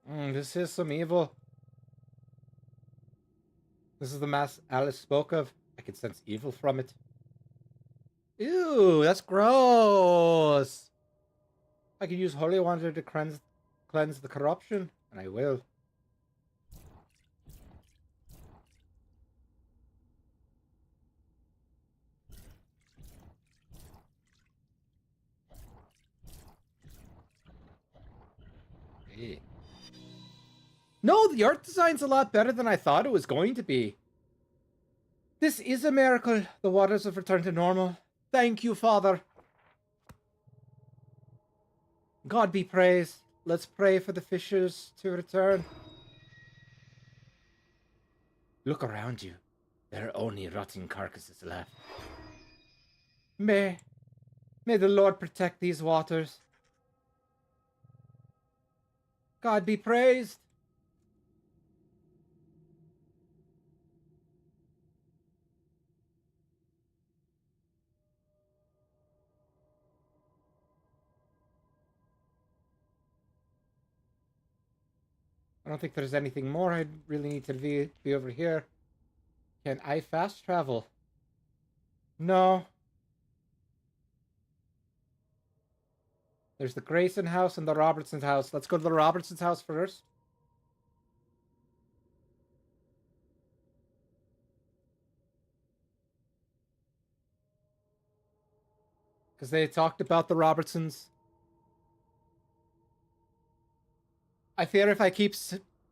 This is some evil. This is the mass Alice spoke of. I can sense evil from it. Ew, that's gross. I can use holy water to cleanse the corruption, and I will. Hey. No, the art design's a lot better than I thought it was going to be. This is a miracle. The waters have returned to normal. Thank you, Father. God be praised. Let's pray for the fishers to return. Look around you. There are only rotting carcasses left. May the Lord protect these waters. God be praised. I don't think there's anything more. I really need to be over here. Can I fast travel? No. There's the Grayson house and the Robertson's house. Let's go to the Robertson's house first. Because they talked about the Robertsons. I fear if I keep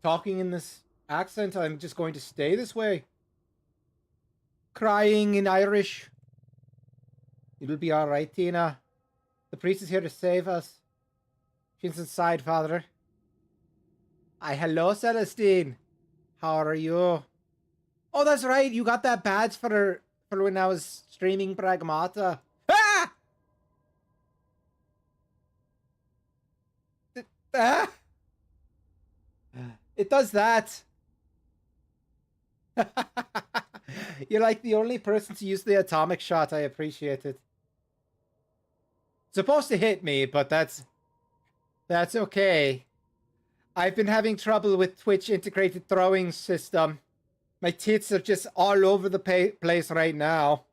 talking in this accent, I'm just going to stay this way. Crying in Irish. It'll be alright, Tina. The priest is here to save us. She's inside, Father. Hello, Celestine. How are you? Oh, that's right. You got that badge for when I was streaming Pragmata. Ah! Ah! It does that. You're like the only person to use the atomic shot. I appreciate it. It's supposed to hit me, but that's okay. I've been having trouble with Twitch integrated throwing system. My tits are just all over the place right now.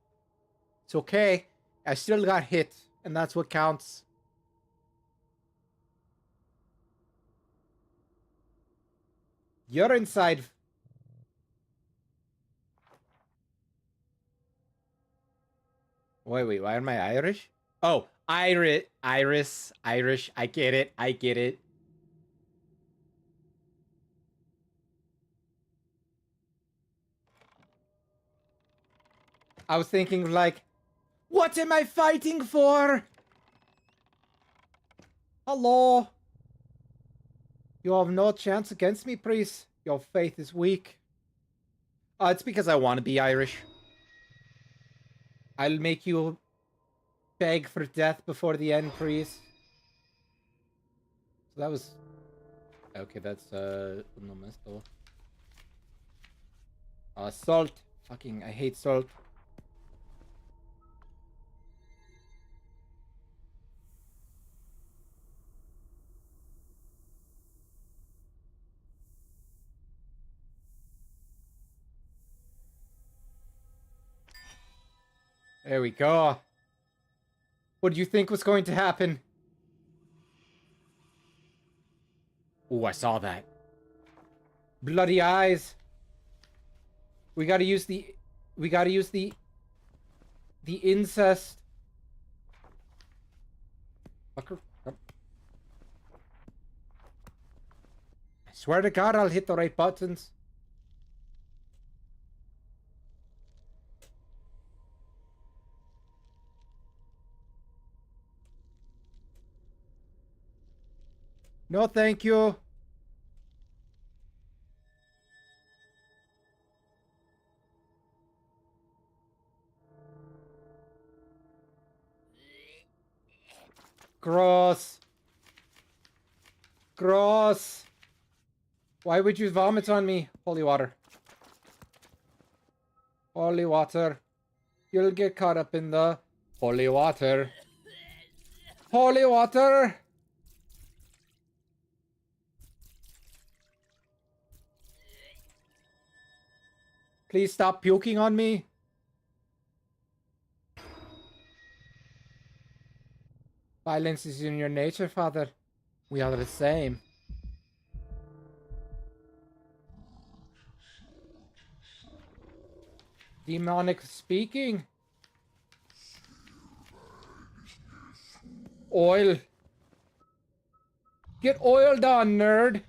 It's okay. I still got hit, and that's what counts. You're inside. Wait, why am I Irish? Oh, Irish. I get it. I was thinking, like, what am I fighting for? Hello? You have no chance against me, priest. Your faith is weak. It's because I want to be Irish. I'll make you beg for death before the end, priest. So that was... Okay, that's, no mesto. Salt. Fucking, I hate salt. There we go. What did you think was going to happen? Ooh, I saw that. Bloody eyes. We gotta use the incest. Fucker. I swear to God, I'll hit the right buttons. No, thank you. Gross. Gross. Why would you vomit on me? Holy water. Holy water. You'll get caught up in the holy water. Holy water. Please stop puking on me. Violence is in your nature, Father. We are the same. Demonic speaking. Oil. Get oiled on, nerd.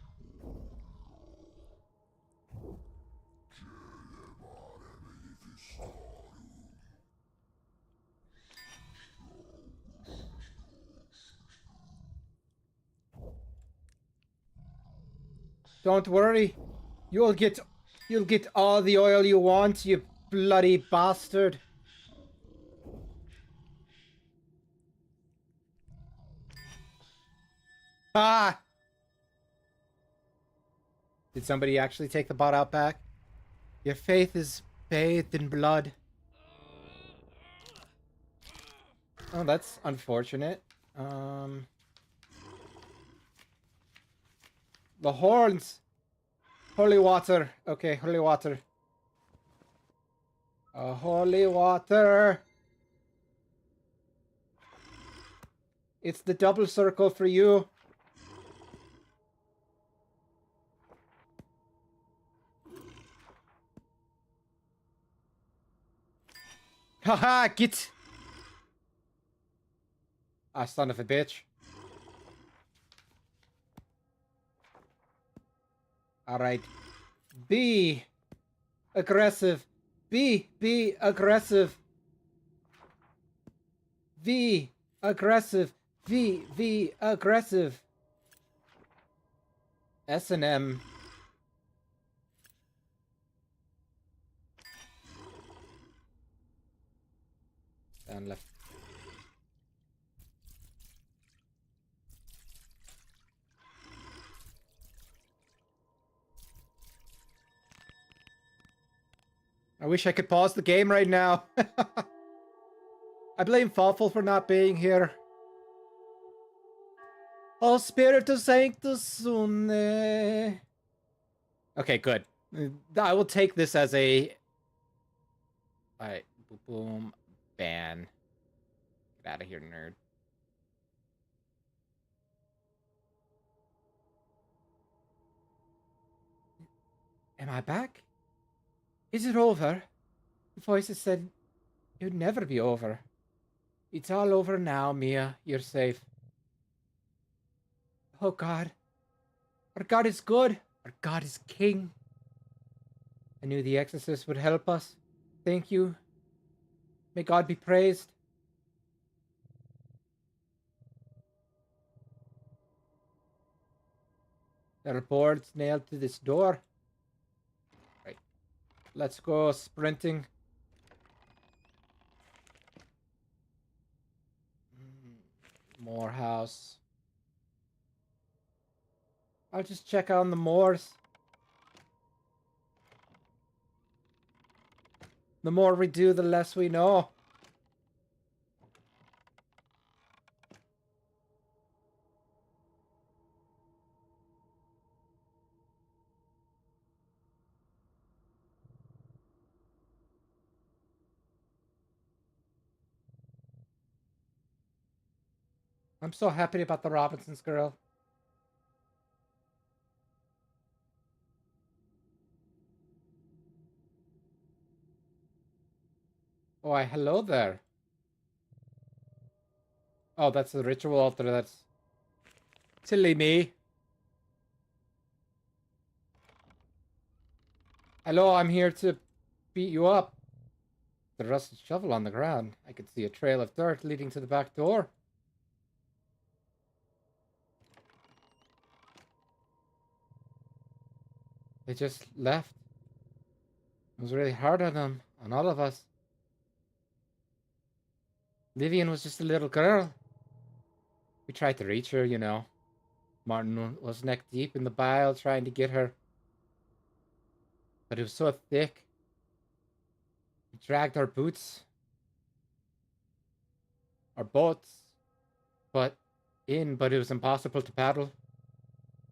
Don't worry. You'll get all the oil you want, you bloody bastard. Ah! Did somebody actually take the bot out back? Your faith is bathed in blood. Oh, that's unfortunate. The horns! Holy water. Okay, holy water. Holy water. It's the double circle for you. Haha, get. Ah, son of a bitch. Alright. Be aggressive. Be aggressive. V aggressive. V aggressive. S&M. And left. I wish I could pause the game right now. I blame Fawful for not being here. Oh, Spiritus Sanctus Sune. Okay, good. I will take this as a... Alright, boom, ban. Get out of here, nerd. Am I back? Is it over? The voices said it would never be over. It's all over now, Mia. You're safe. Oh, God. Our God is good. Our God is king. I knew the exorcist would help us. Thank you. May God be praised. There are boards nailed to this door. Right. Let's go sprinting. More house. I'll just check on the moors. The more we do, the less we know. I'm so happy about the Robinsons girl. Why, hello there. Oh, that's the ritual altar. That's silly me. Hello, I'm here to beat you up. The rusted shovel on the ground. I could see a trail of dirt leading to the back door. They just left. It was really hard on them, on all of us. Vivian was just a little girl. We tried to reach her, you know. Martin was neck deep in the bile trying to get her. But it was so thick. We dragged our boots. Our boats. But it was impossible to paddle.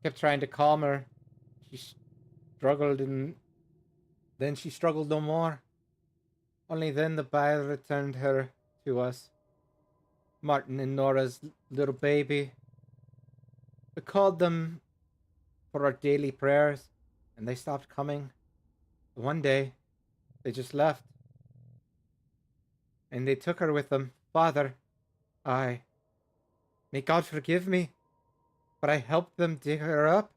Kept trying to calm her. She struggled and then she struggled no more. Only then the bile returned her to us. Martin and Nora's little baby. We called them for our daily prayers, and they stopped coming. One day, they just left. And they took her with them. Father, may God forgive me, but I helped them dig her up.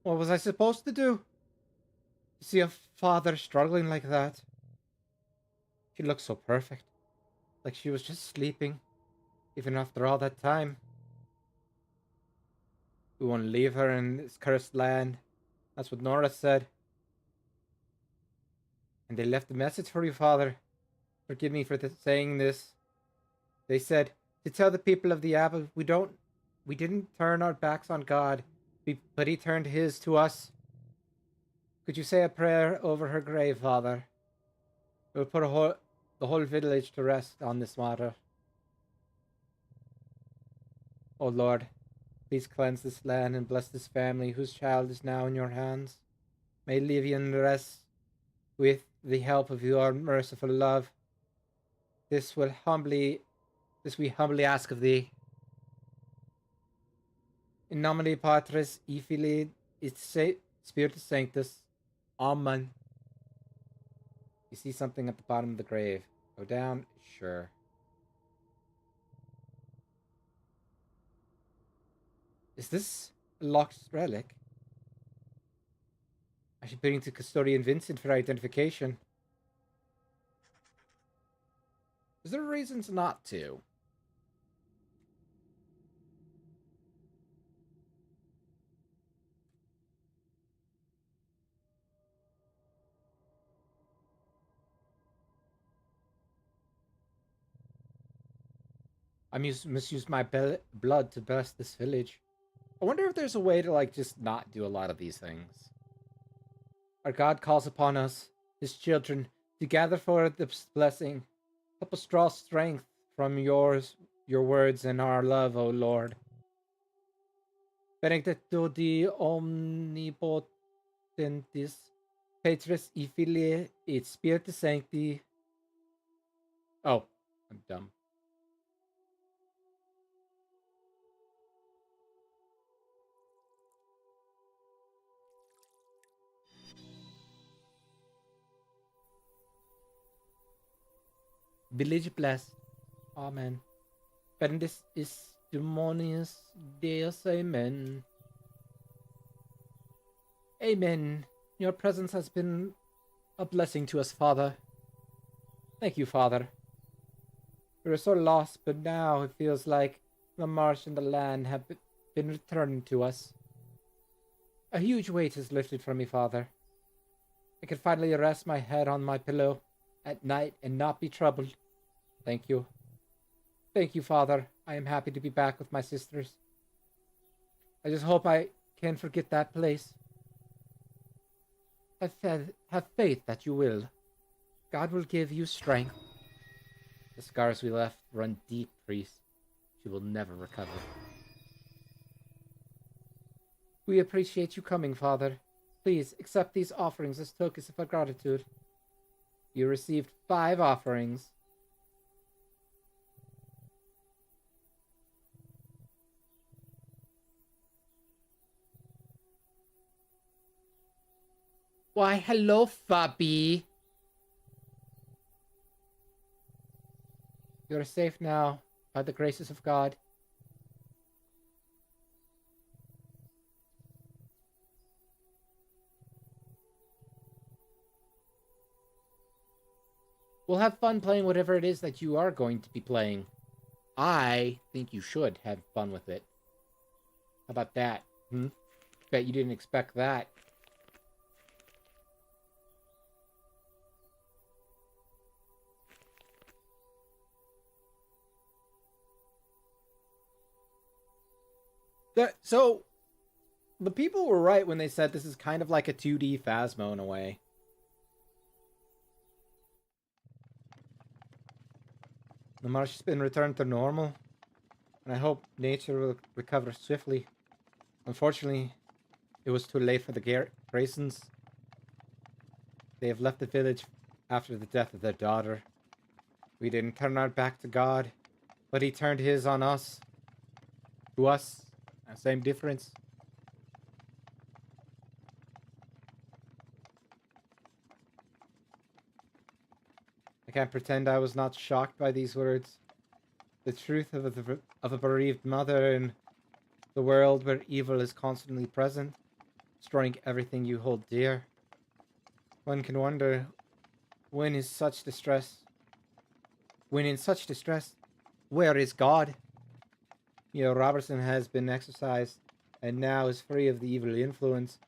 What was I supposed to do? To see a father struggling like that. She looked so perfect, like she was just sleeping, even after all that time. We won't leave her in this cursed land. That's what Nora said. And they left a message for you, Father. Forgive me for saying this. They said to tell the people of the Abbey we didn't turn our backs on God, but He turned His to us. Could you say a prayer over her grave, Father? We'll put the whole village to rest on this matter. O Lord, please cleanse this land and bless this family whose child is now in your hands. May Livian rest with the help of your merciful love. This will humbly, this we humbly ask of thee. In nomine Patris, et Filii, et Spiritus Sanctus. Amen. You see something at the bottom of the grave. Go down? Sure. Is this a locked relic? I should bring it to Custodian Vincent for identification. Is there reasons not to? I misused my blood to bless this village. I wonder if there's a way to, like, just not do a lot of these things. Our God calls upon us, his children, to gather for this blessing. Help us draw strength from your words and our love, O Lord. Benedicto di omnipotentis, Patris et Filii et Spiritus Sancti. Oh, I'm dumb. Village blessed. Amen. Benedis is demonius Deus. Amen. Amen. Your presence has been a blessing to us, Father. Thank you, Father. We were so lost, but now it feels like the marsh and the land have been returned to us. A huge weight is lifted from me, Father. I can finally rest my head on my pillow at night and not be troubled. Thank you. Thank you, Father. I am happy to be back with my sisters. I just hope I can forget that place. Have faith that you will. God will give you strength. The scars we left run deep, priest. She will never recover. We appreciate you coming, Father. Please accept these offerings as tokens of our gratitude. You received 5 offerings. Why, hello, Fabi. You are safe now, by the graces of God. We'll have fun playing whatever it is that you are going to be playing. I think you should have fun with it. How about that? Bet you didn't expect that. So, the people were right when they said this is kind of like a 2D Phasmo in a way. The marsh has been returned to normal, and I hope nature will recover swiftly. Unfortunately, it was too late for the Graysons. They have left the village after the death of their daughter. We didn't turn our back to God, but he turned his on us. To us. Same difference. I can't pretend I was not shocked by these words. The truth of a bereaved mother in the world where evil is constantly present, destroying everything you hold dear. One can wonder, when in such distress, where is God? Robertson has been exorcised, and now is free of the evil influence.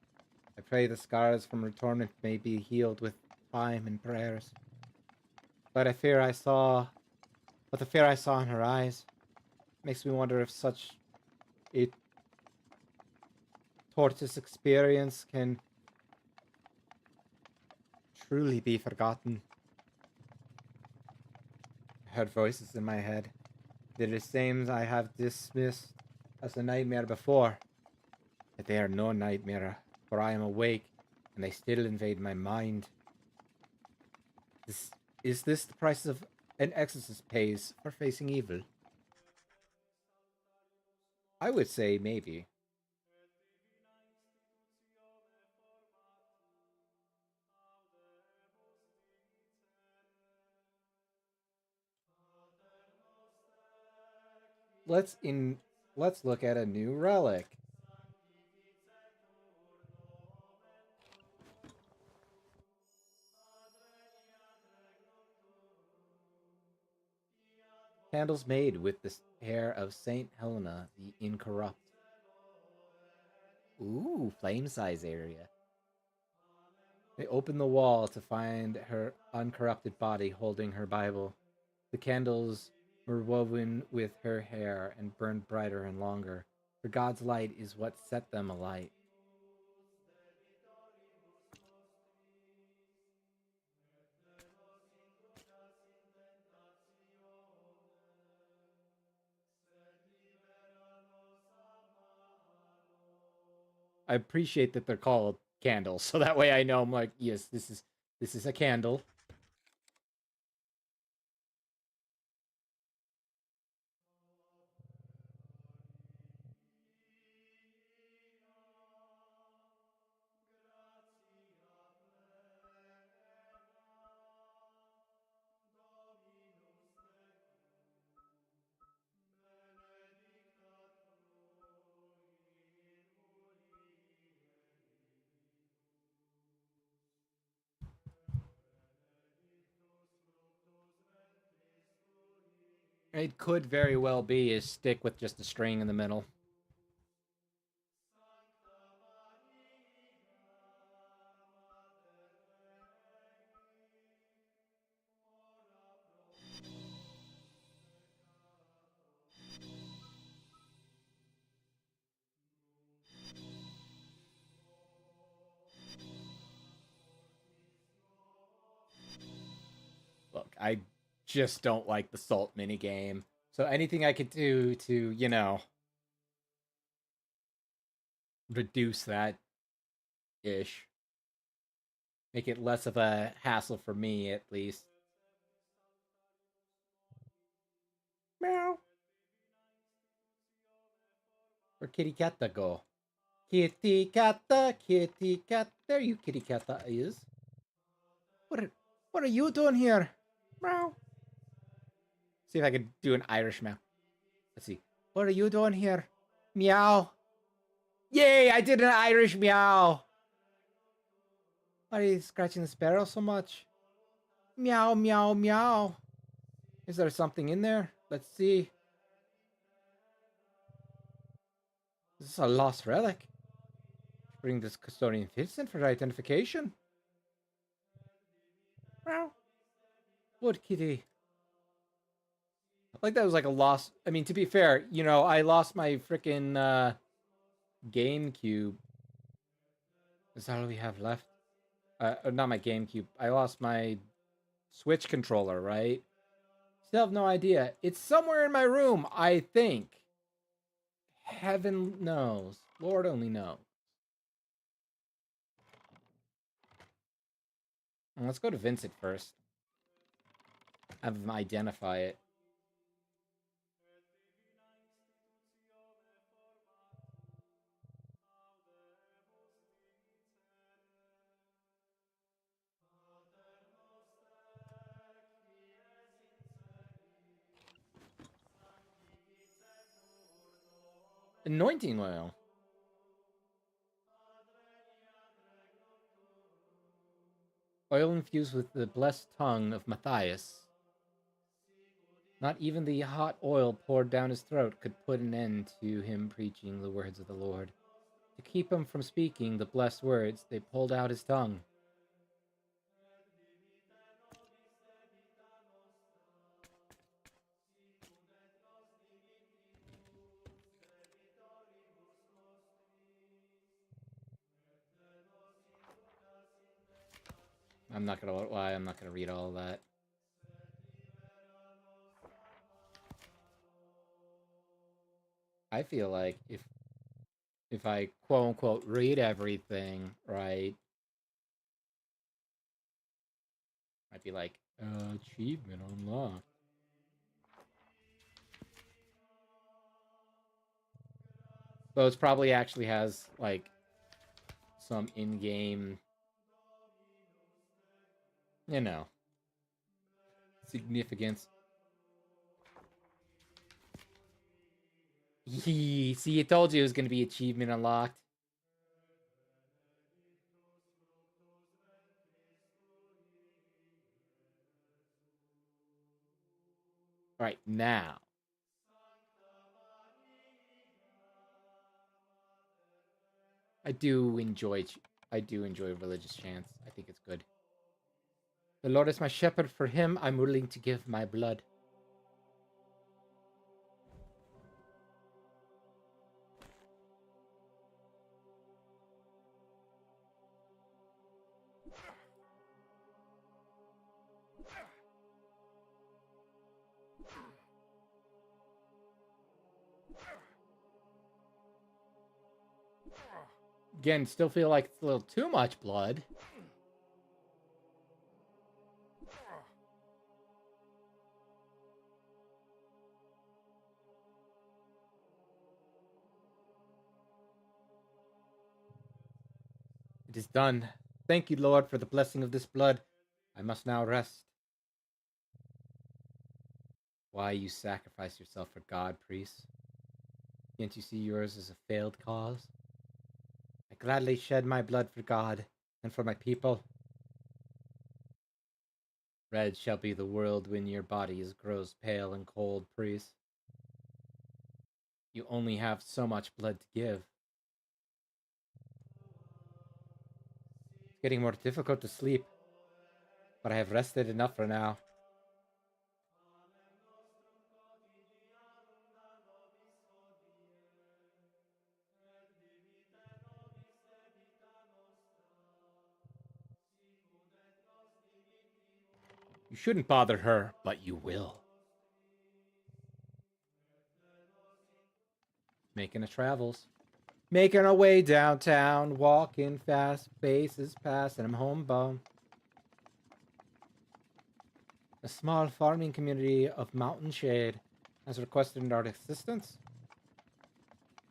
I pray the scars from her torment may be healed with time and prayers. But the fear I saw in her eyes makes me wonder if such a torturous experience can truly be forgotten. I heard voices in my head. They're the same I have dismissed as a nightmare before. But they are no nightmare, for I am awake, and they still invade my mind. This is this the price of an exorcist pays for facing evil? I would say maybe. Let's in let's look at a new relic. Candles made with the hair of Saint Helena the Incorrupt. Ooh, flame size area. They open the wall to find her uncorrupted body holding her Bible. The candles were woven with her hair and burned brighter and longer, for God's light is what set them alight. I appreciate that they're called candles, so that way I know I'm like, yes, this is a candle. It could very well be a stick with just a string in the middle. Look, I just don't like the salt minigame. So anything I could do to, reduce that ish, make it less of a hassle for me at least. Meow. Where kitty cat go? Kitty cat, kitty cat. There you kitty cat is. What are, what are you doing here? Meow. See if I can do an Irish meow. Let's see. What are you doing here? Meow. Yay, I did an Irish meow. Why are you scratching the sparrow so much? Meow, meow, meow. Is there something in there? Let's see. Is this a lost relic? Bring this custodian Vincent for identification. Meow. Wood kitty. Like that was like a lost. I mean, to be fair, I lost my freaking GameCube. Is that all we have left? Not my GameCube. I lost my Switch controller, right? Still have no idea. It's somewhere in my room, I think. Heaven knows. Lord only knows. Let's go to Vincent first. Have him identify it. Anointing oil. Oil infused with the blessed tongue of Matthias. Not even the hot oil poured down his throat could put an end to him preaching the words of the Lord. To keep him from speaking the blessed words, they pulled out his tongue. I'm not gonna lie, I'm not gonna read all that. I feel like if I quote unquote read everything, right? I'd be like, achievement unlocked. Though it probably actually has, like, some in-game, you know, significance. See, I told you it was going to be achievement unlocked. All right, now. I do enjoy religious chants. I think it's good. The Lord is my shepherd. For him, I'm willing to give my blood. Again, still feel like it's a little too much blood. It is done. Thank you, Lord, for the blessing of this blood. I must now rest. Why you sacrifice yourself for God, priest? Can't you see yours as a failed cause? I gladly shed my blood for God and for my people. Red shall be the world when your body grows pale and cold, priest. You only have so much blood to give. It's getting more difficult to sleep, but I have rested enough for now. You shouldn't bother her, but you will. Making the travels. Making our way downtown, walking fast, faces past, and I'm homebound. A small farming community of Mountain Shade has requested our assistance.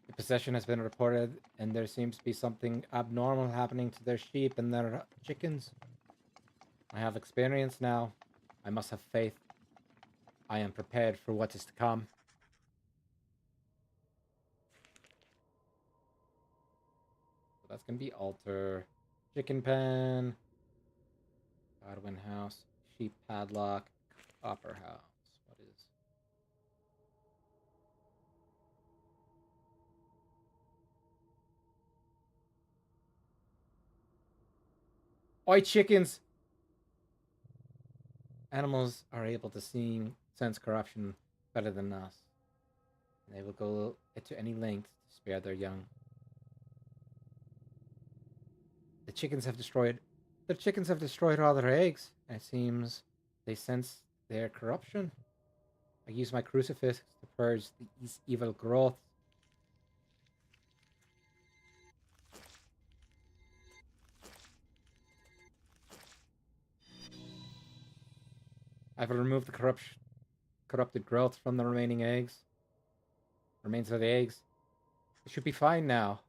The possession has been reported, and there seems to be something abnormal happening to their sheep and their chickens. I have experience now. I must have faith. I am prepared for what is to come. So that's going to be altar. Chicken pen. Godwin house. Sheep padlock. Copper house. What is... Oi, chickens! Animals are able to sense corruption better than us. And they will go to any length to spare their young. The chickens have destroyed all their eggs, and it seems they sense their corruption. I use my crucifix to purge these evil growths. I will remove the corrupted growth from the remaining eggs. Remains of the eggs. It should be fine now.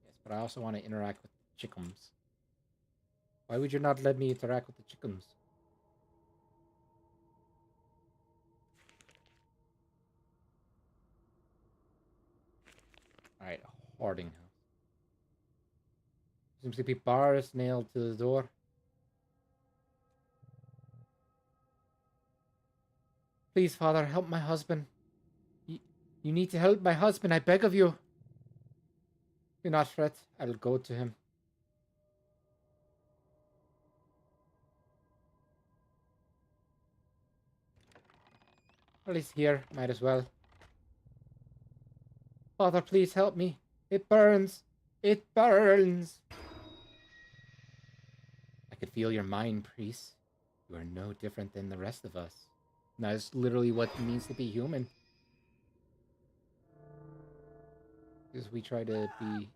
Yes, but I also want to interact with the chickens. Why would you not let me interact with the chickens? Alright, hoarding house. Seems to be bars nailed to the door. Please, Father, help my husband. You need to help my husband, I beg of you. Do not fret, I'll go to him. Well, he's here, might as well. Father, please help me. It burns. It burns. I could feel your mind, priest. You are no different than the rest of us. And that is literally what it means to be human. Because we try to be...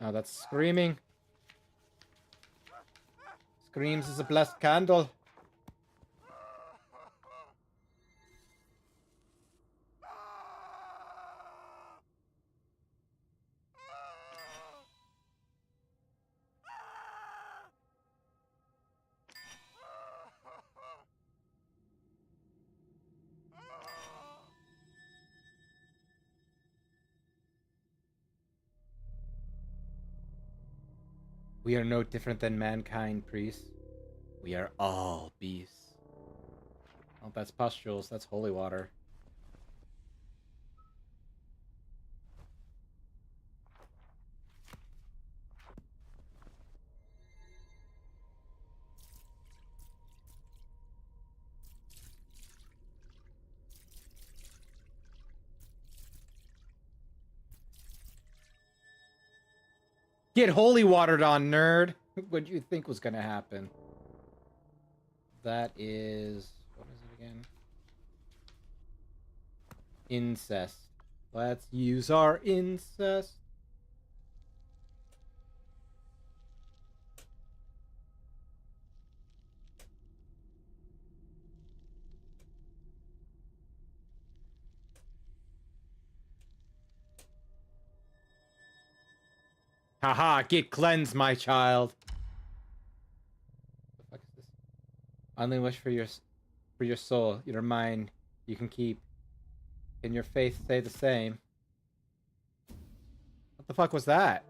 Oh, that's screaming. screams is a blessed candle. We are no different than mankind, priest. We are all beasts. Oh, that's pustules. That's holy water. Get holy watered on, nerd. What do you think was gonna happen? That is... what is it again? Incest. Let's use our incest. Haha, get cleansed, my child. What the fuck is this? Only wish for your soul, your mind, you can keep. Can your faith stay the same? What the fuck was that?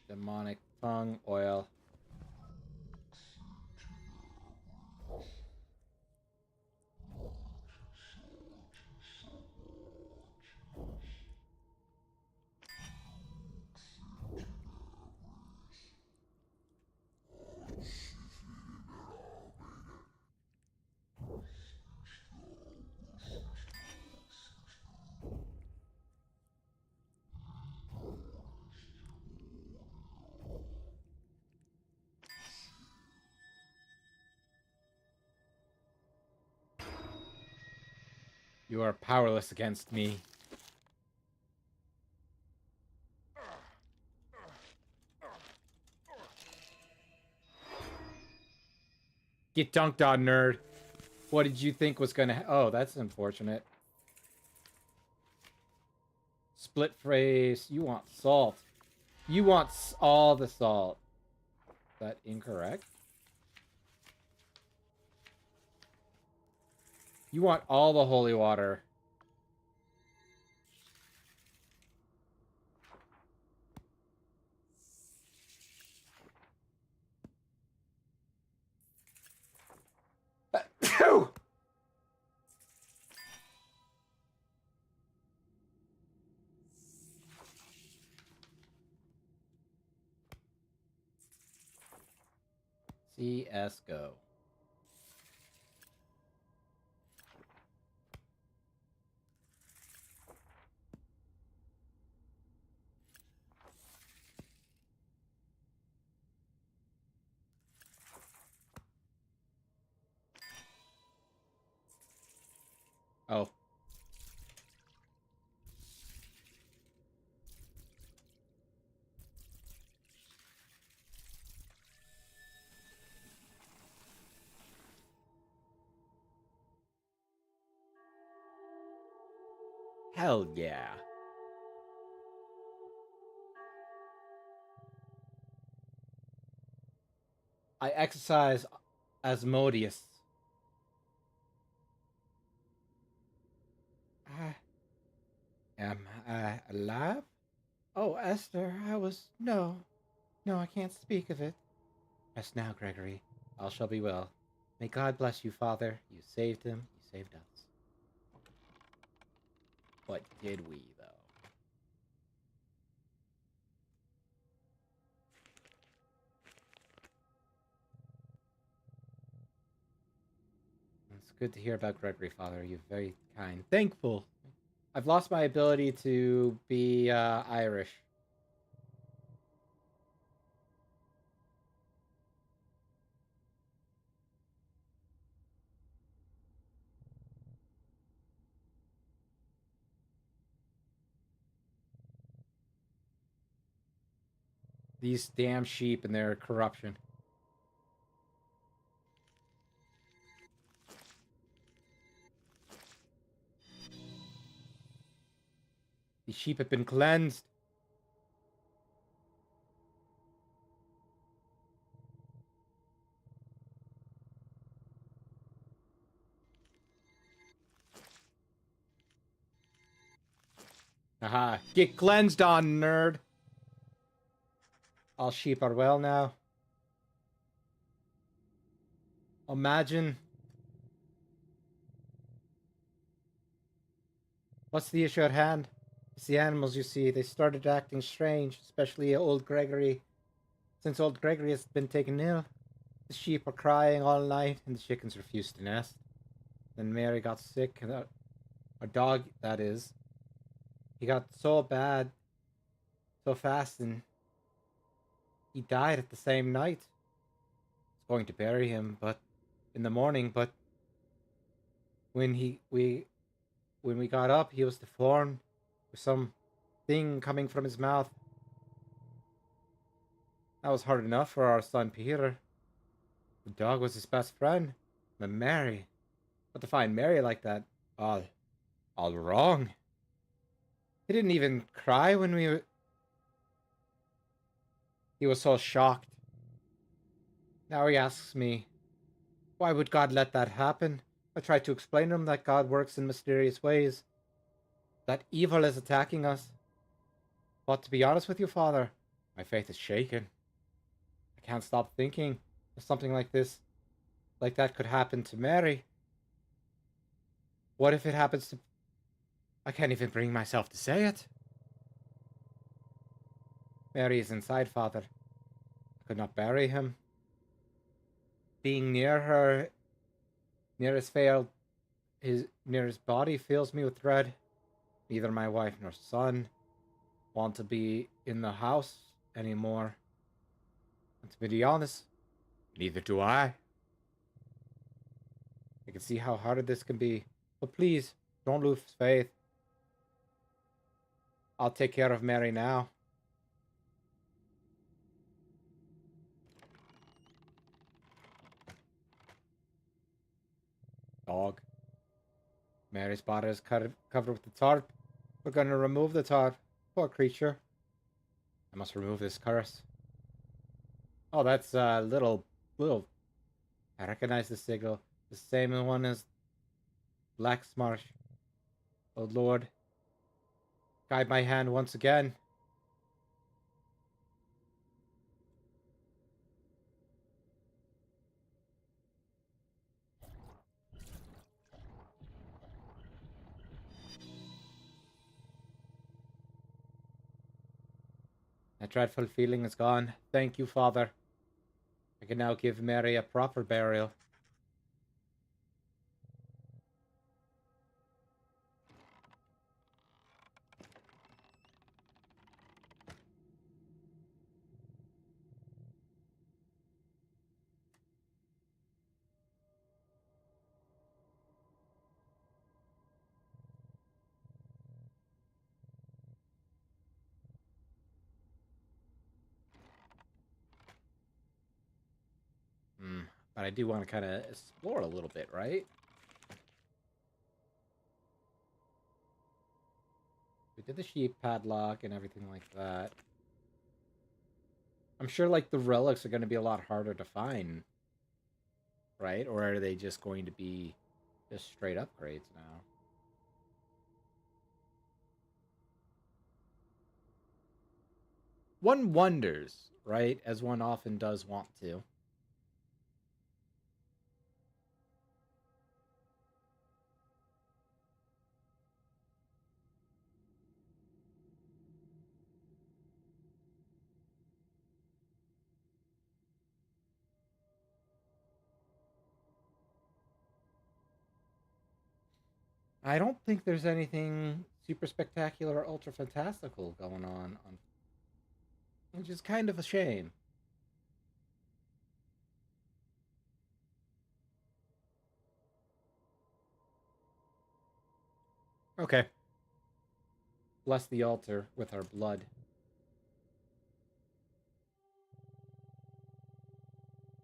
Demonic tongue oil. You are powerless against me. Get dunked on, nerd. What did you think was gonna... oh, that's unfortunate. Split phrase. You want salt. You want all the salt. Is that incorrect? You want all the holy water. CSGO. Oh. Hell yeah. I exercise Asmodeus. I am I alive? Oh, Esther, I was... no. No, I can't speak of it. Rest now, Gregory. All shall be well. May God bless you, Father. You saved him. You saved us. But did we, though? It's good to hear about Gregory, Father. You're very kind. Thankful. I've lost my ability to be Irish. These damn sheep and their corruption. These sheep have been cleansed. Aha. Get cleansed on, nerd. All sheep are well now. Imagine. What's the issue at hand? It's the animals, you see. They started acting strange, especially old Gregory. Since old Gregory has been taken ill, the sheep are crying all night and the chickens refuse to nest. Then Mary got sick, and our dog, that is. He got so bad, so fast, and he died at the same night. I was going to bury him, but in the morning, but when we got up, he was deformed with some thing coming from his mouth. That was hard enough for our son Peter. The dog was his best friend. But Mary, but to find Mary like that, all, all wrong. He didn't even cry when we. He was so shocked. Now he asks me, why would God let that happen? I try to explain to him that God works in mysterious ways, that evil is attacking us. But to be honest with you, Father, my faith is shaken. I can't stop thinking if something like this, like that could happen to Mary. What if it happens to... I can't even bring myself to say it. Mary is inside, Father. I could not bury him. Being near her, near near his body fills me with dread. Neither my wife nor son want to be in the house anymore. And to be honest, neither do I. I can see how hard this can be. But please, don't lose faith. I'll take care of Mary now. Dog. Mary's body is covered with the tarp. We're gonna remove the tarp. Poor creature. I must remove this curse. Oh, that's little. I recognize the signal. The same one as Black's Marsh. Oh Lord, guide my hand once again. That dreadful feeling is gone. Thank you, Father. I can now give Mary a proper burial. Hmm. But I do want to kind of explore a little bit, right? We did the sheep padlock and everything like that. I'm sure like the relics are going to be a lot harder to find, right? Or are they just going to be just straight upgrades now? One wonders, right? As one often does want to. I don't think there's anything super spectacular or ultra fantastical going on, which is kind of a shame. Okay. Bless the altar with our blood.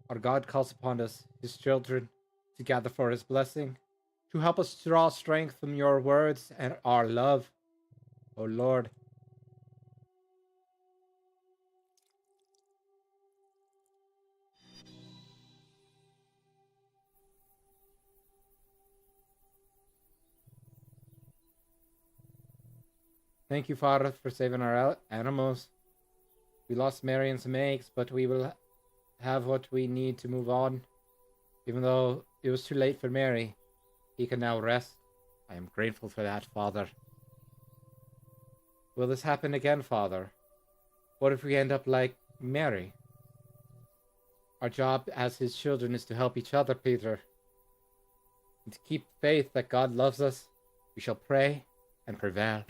Our God calls upon us, his children, to gather for his blessing, to help us draw strength from your words and our love. O Lord, thank you, Father, for saving our animals. We lost Mary and some eggs, but we will have what we need to move on. Even though it was too late for Mary, he can now rest. I am grateful for that, Father. Will this happen again, Father? What if we end up like Mary? Our job as his children is to help each other, Peter, and to keep faith that God loves us. We shall pray and prevail.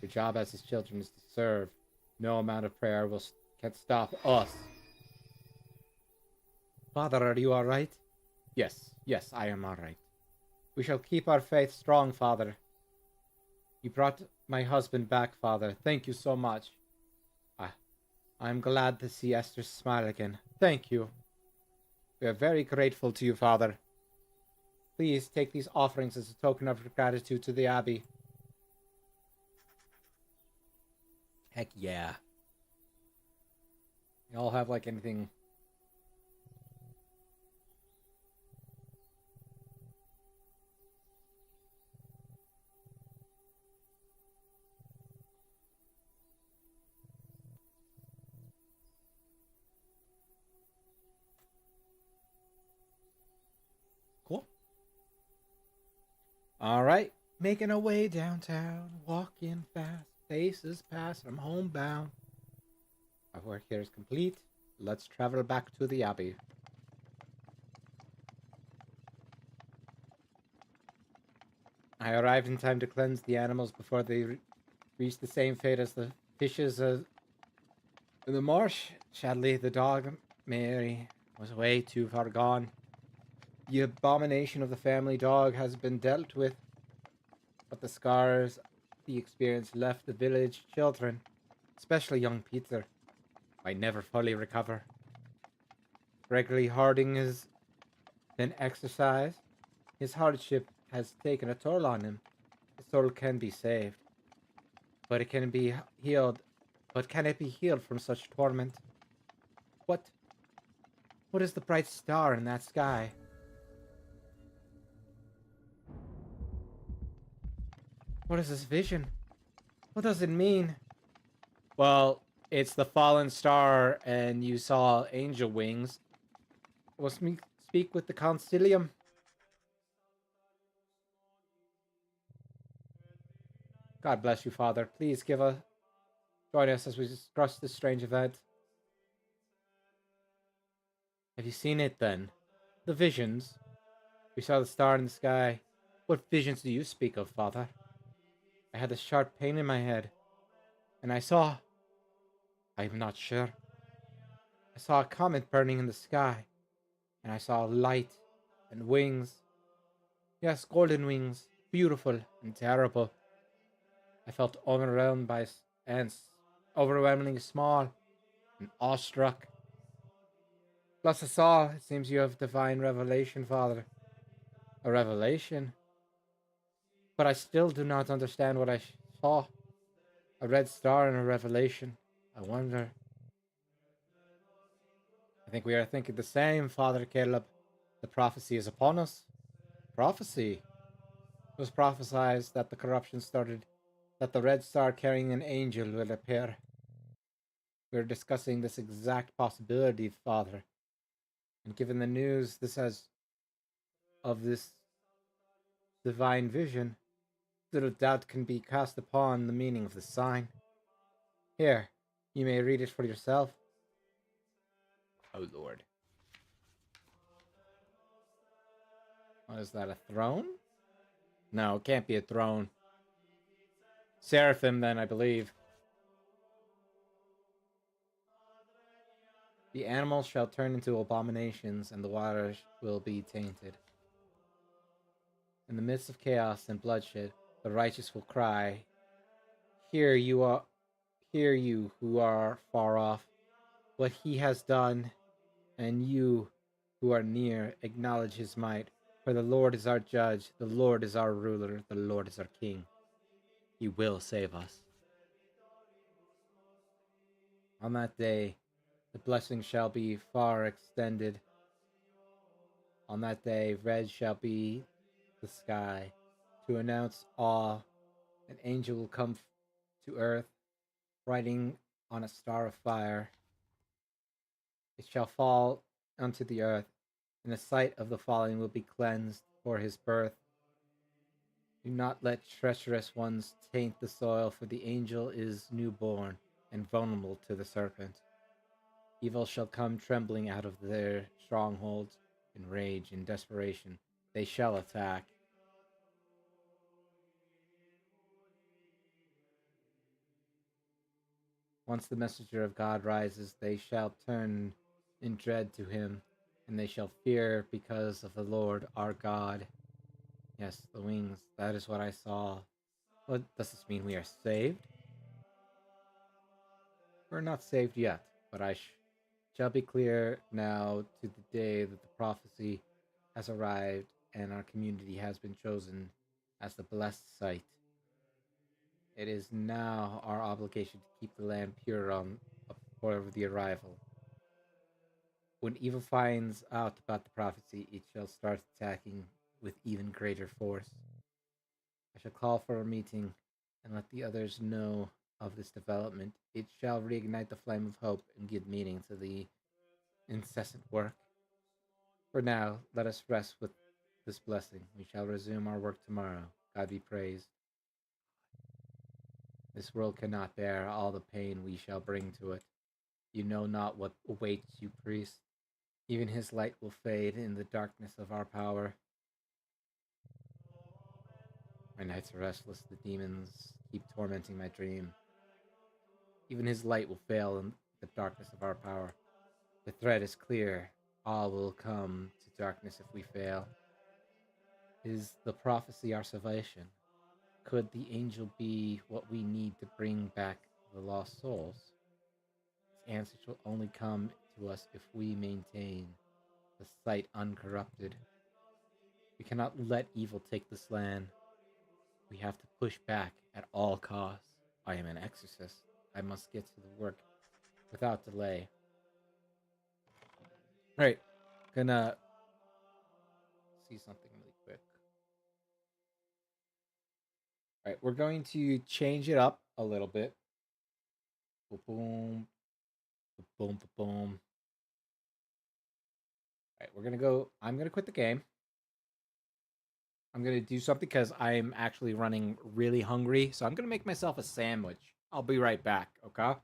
Your job as his children is to serve. No amount of prayer can stop us. Father, are you all right? Yes, I am all right. We shall keep our faith strong, Father. You brought my husband back, Father. Thank you so much. I'm glad to see Esther smile again. Thank you. We are very grateful to you, Father. Please take these offerings as a token of gratitude to the Abbey. Heck yeah. Y'all have like anything. Cool. All right. Making our way downtown, walking fast, faces past, I'm homebound. Our work here is complete. Let's travel back to the Abbey. I arrived in time to cleanse the animals before they reach the same fate as the fishes in the marsh. Sadly, the dog, Mary, was way too far gone. The abomination of the family dog has been dealt with, but the scars the experience left the village children, especially young Peter, might never fully recover. Regularly Harding has been exercised. His hardship has taken a toll on him. His soul can be saved, but it can be healed. But can it be healed from such torment? What is the bright star in that sky? What is this vision? What does it mean? Well, it's the fallen star, and you saw angel wings. Was me speak with the concilium? God bless you, Father. Please join us as we discuss this strange event. Have you seen it then? The visions? We saw the star in the sky. What visions do you speak of, Father? I had a sharp pain in my head, and I saw. I'm not sure. I saw a comet burning in the sky, and I saw light and wings. Yes, golden wings, beautiful and terrible. I felt overwhelmed by ants, overwhelmingly small and awestruck. Plus, I saw, it seems you have divine revelation, Father. A revelation? But I still do not understand what I saw. A red star and a revelation. I wonder. I think we are thinking the same, Father Caleb. The prophecy is upon us. Prophecy? It was prophesied that the corruption started, that the red star carrying an angel will appear. We're discussing this exact possibility, Father. And given the news of this divine vision, little doubt can be cast upon the meaning of the sign. Here, you may read it for yourself. Oh Lord. What is that, a throne? No, it can't be a throne. Seraphim, then, I believe. The animals shall turn into abominations, and the waters will be tainted. In the midst of chaos and bloodshed, the righteous will cry, Hear you who are far off, what he has done, and you who are near acknowledge his might. For the Lord is our judge, the Lord is our ruler, the Lord is our king. He will save us. On that day, the blessing shall be far extended. On that day, red shall be the sky. To announce awe, an angel will come to earth, riding on a star of fire. It shall fall unto the earth, and the sight of the falling will be cleansed for his birth. Do not let treacherous ones taint the soil, for the angel is newborn and vulnerable to the serpent. Evil shall come trembling out of their strongholds. In rage and desperation, they shall attack. Once the messenger of God rises, they shall turn in dread to him, and they shall fear because of the Lord our God. Yes, the wings, that is what I saw. What does this mean? We are saved? We're not saved yet, but shall be clear now to the day that the prophecy has arrived and our community has been chosen as the blessed site. It is now our obligation to keep the land pure for the arrival. When evil finds out about the prophecy, it shall start attacking with even greater force. I shall call for a meeting and let the others know of this development. It shall reignite the flame of hope and give meaning to the incessant work. For now, let us rest with this blessing. We shall resume our work tomorrow. God be praised. This world cannot bear all the pain we shall bring to it. You know not what awaits you, priest. Even his light will fade in the darkness of our power. My nights are restless, the demons keep tormenting my dream. Even his light will fail in the darkness of our power. The thread is clear. All will come to darkness if we fail. Is the prophecy our salvation? Could the angel be what we need to bring back the lost souls? Its answers will only come to us if we maintain the sight uncorrupted. We cannot let evil take this land. We have to push back at all costs. I am an exorcist. I must get to the work without delay. All right, gonna see something really quick. All right, we're going to change it up a little bit. Boom, boom, boom, boom. All right, we're gonna go. I'm gonna quit the game. I'm gonna do something because I'm actually running really hungry. So I'm gonna make myself a sandwich. I'll be right back. Okay.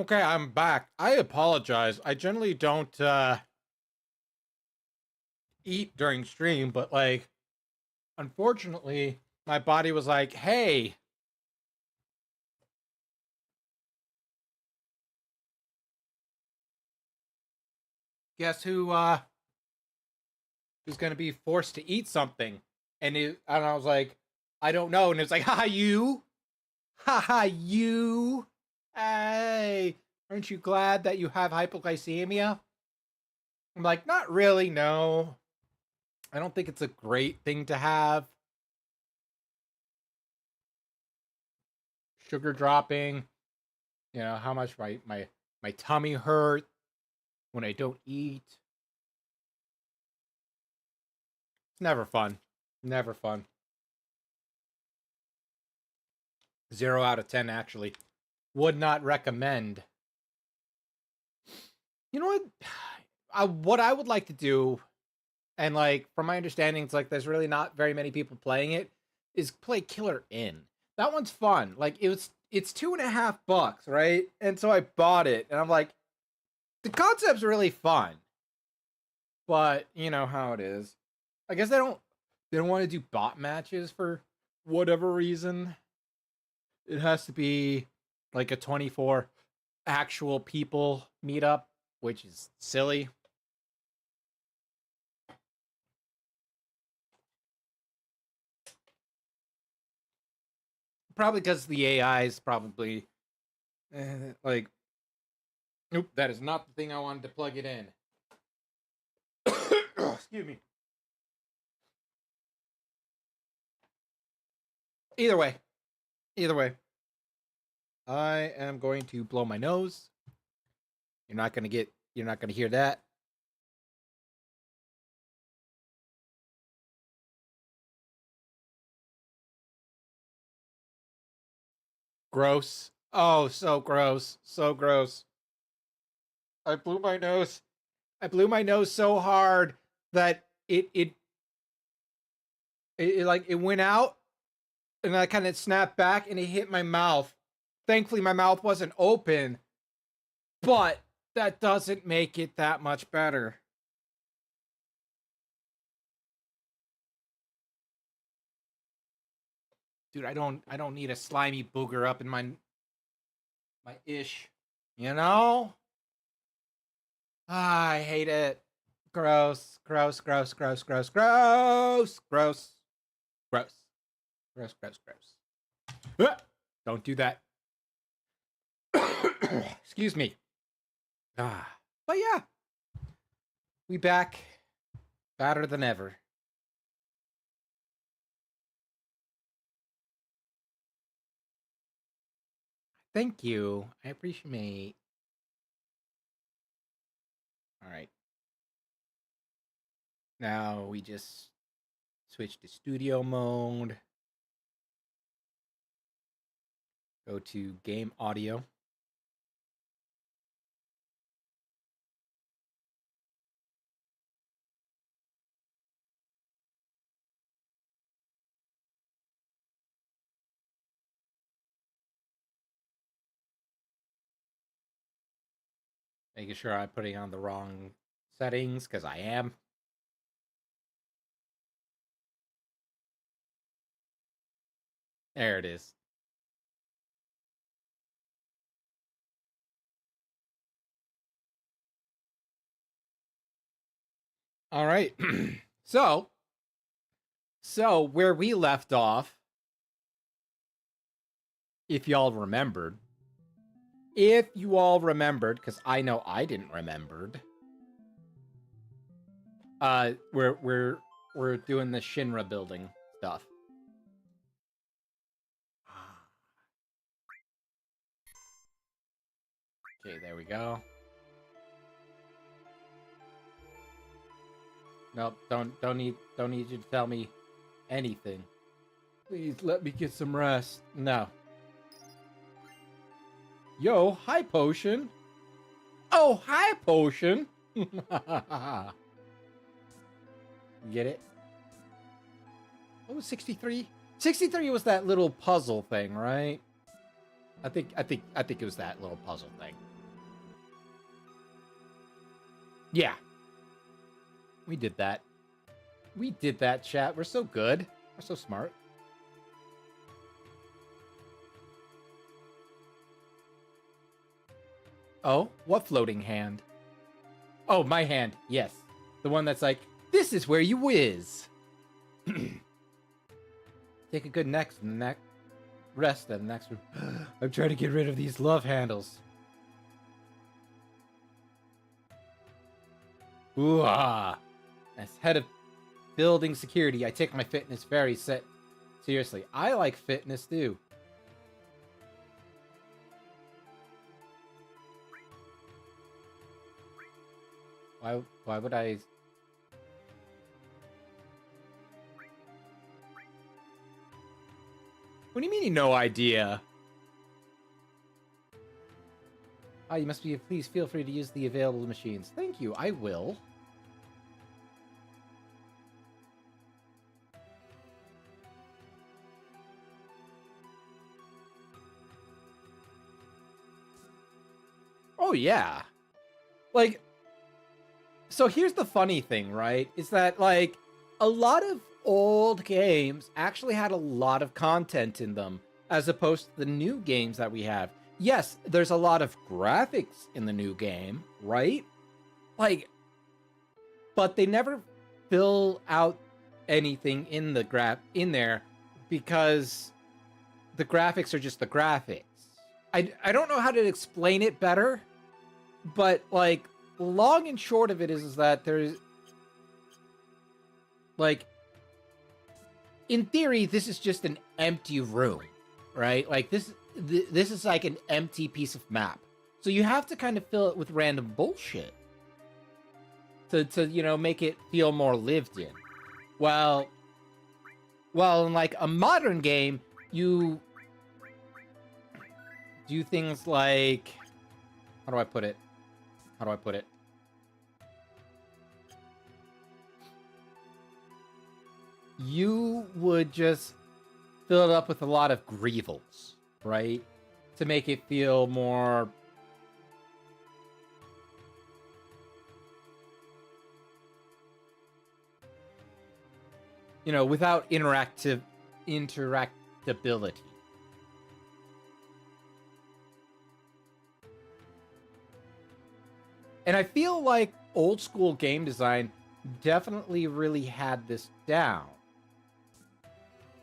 Okay, I'm back. I apologize. I generally don't eat during stream, but like unfortunately, my body was like, "Hey, guess who's going to be forced to eat something?" And I was like, "I don't know." And it's like, "Ha, you. Ha, you. Hey, aren't you glad that you have hypoglycemia?" I'm like, "Not really, no. I don't think it's a great thing to have. Sugar dropping, how much my tummy hurt when I don't eat. It's never fun. Never fun. 0 out of 10 actually. Would not recommend. You know what? What I would like to do, and like from my understanding, it's like there's really not very many people playing it, is play Killer Inn. That one's fun. Like it's $2.50, right? And so I bought it, and I'm like, the concept's really fun. But you know how it is. I guess they don't want to do bot matches for whatever reason. It has to be like a 24 actual people meetup, which is silly. Probably because the AI is probably like, nope, that is not the thing I wanted to plug it in. Excuse me. Either way, either way, I am going to blow my nose. You're not gonna hear that. Gross. Oh, so gross. So gross. I blew my nose. I blew my nose so hard that it went out and I kind of snapped back and it hit my mouth. Thankfully my mouth wasn't open, but that doesn't make it that much better. Dude, I don't need a slimy booger up in my ish. You know? Ah, I hate it. Gross, gross, gross, gross, gross, gross, gross, gross, gross, gross, gross. Ah, don't do that. Excuse me. But yeah, we back badder than ever. Thank you. I appreciate. All right. Now we just switch to studio mode. Go to game audio. Making sure I'm putting on the wrong settings because I am. There it is. All right. so where we left off, if y'all remembered, because I know I didn't remembered, we're doing the Shinra building stuff. Okay, there we go. Nope, don't need you to tell me anything. Please let me get some rest. No. Yo, hi potion. Oh, hi potion. Get it? What was 63? 63 was that little puzzle thing, right? I think it was that little puzzle thing. Yeah, we did that. We did that, chat. We're so good. We're so smart. Oh, what floating hand? Oh, my hand. Yes. The one that's like, this is where you whiz. Take a good rest in the next room. I'm trying to get rid of these love handles. Ooh ah. As head of building security, I take my fitness very seriously. I like fitness too. Why would I? What do you mean, no idea? Ah, you must be. Please feel free to use the available machines. Thank you. I will. Oh yeah. Like, so here's the funny thing, right? Is that like a lot of old games actually had a lot of content in them as opposed to the new games that we have. Yes, there's a lot of graphics in the new game, right? Like, but they never fill out anything in in there because the graphics are just the graphics. I don't know how to explain it better, but like long and short of it is that there's like in theory this is just an empty room, right? Like this is like an empty piece of map. So you have to kind of fill it with random bullshit to you know make it feel more lived in. Well, in like a modern game, you do things like how do I put it? How do I put it? You would just fill it up with a lot of greevils, right? To make it feel more you know, without interactability. And I feel like old school game design definitely really had this down.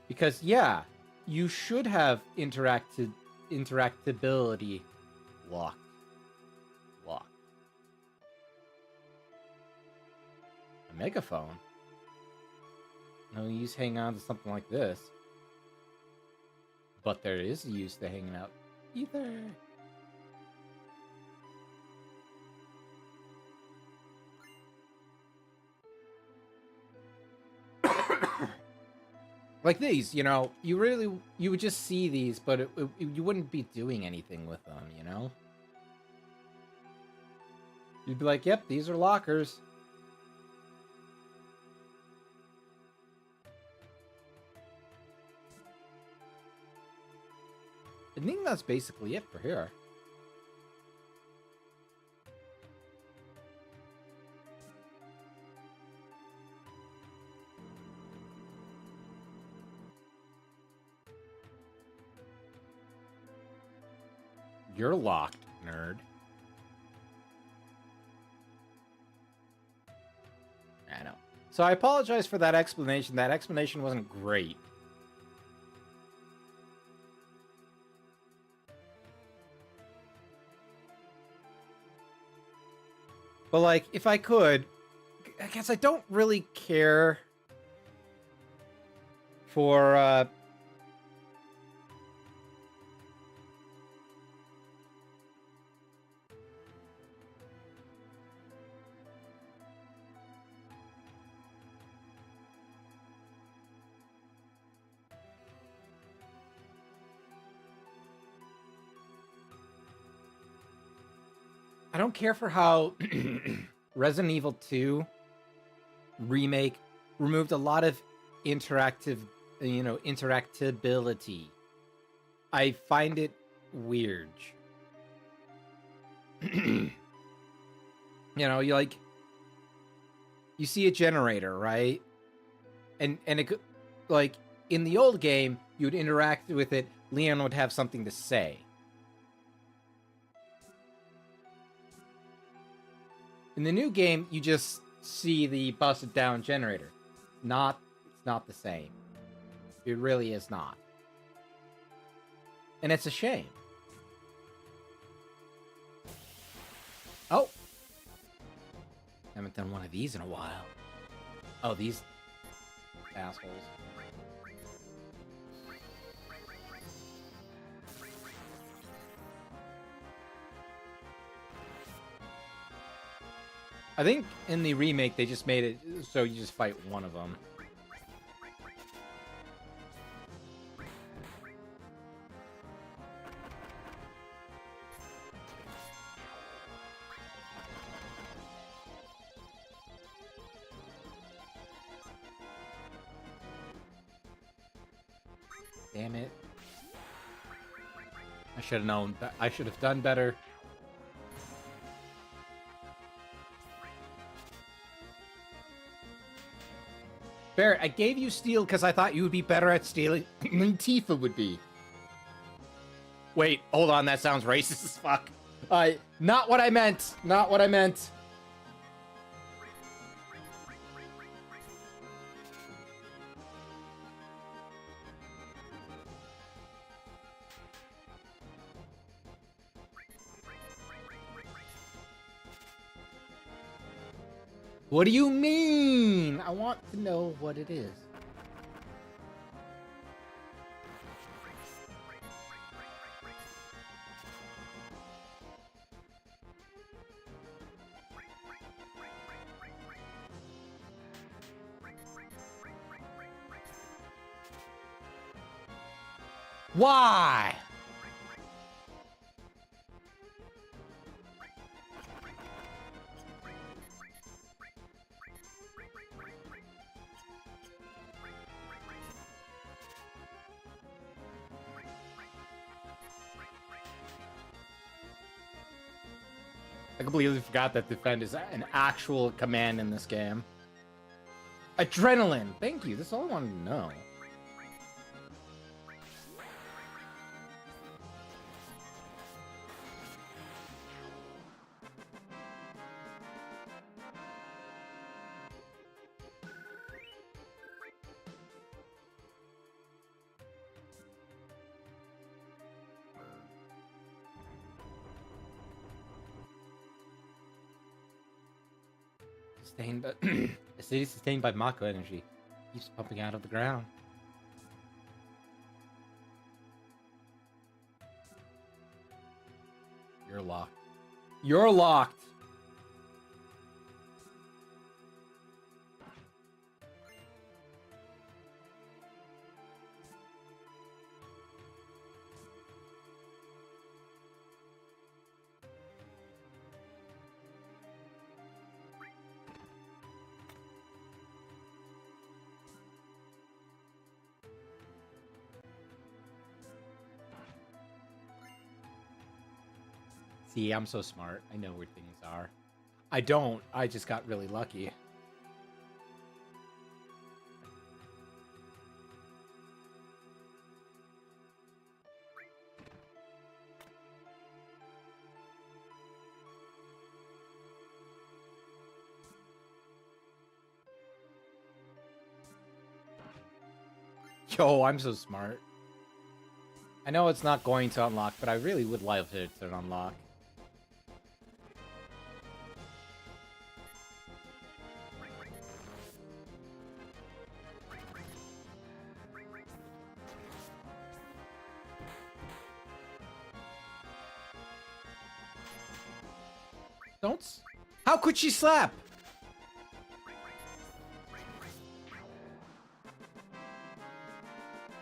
Because yeah, you should have interactability locked. A megaphone? No use hanging on to something like this. But there is a use to hanging out either. Like these, you know, you would just see these, but you wouldn't be doing anything with them, you know? You'd be like, yep, these are lockers. I think that's basically it for here. You're locked, nerd. I know. So I apologize for that explanation. That explanation wasn't great. But like, if I could, I guess I don't really care for I don't care for how Resident Evil 2 remake removed a lot of interactability. I find it weird. You know, you like you see a generator, right? And it like in the old game, you would interact with it. Leon would have something to say. In the new game, you just see the busted down generator. It's not the same. It really is not. And it's a shame. Oh! Haven't done one of these in a while. Oh, these assholes. I think in the remake, they just made it so you just fight one of them. Damn it. I should have known. I should have done better. Barrett, I gave you steel because I thought you would be better at stealing than Tifa would be. Wait, hold on. That sounds racist as fuck. Not what I meant. Not what I meant. What do you mean? I want to know what it is. Why? I completely forgot that defend is an actual command in this game. Adrenaline. Thank you. That's all I wanted to know. Sustained, but a city sustained by Mako energy keeps pumping out of the ground. You're locked. You're locked. See, I'm so smart. I know where things are. I don't. I just got really lucky. Yo, I'm so smart. I know it's not going to unlock, but I really would love it to unlock. Don't. How could she slap?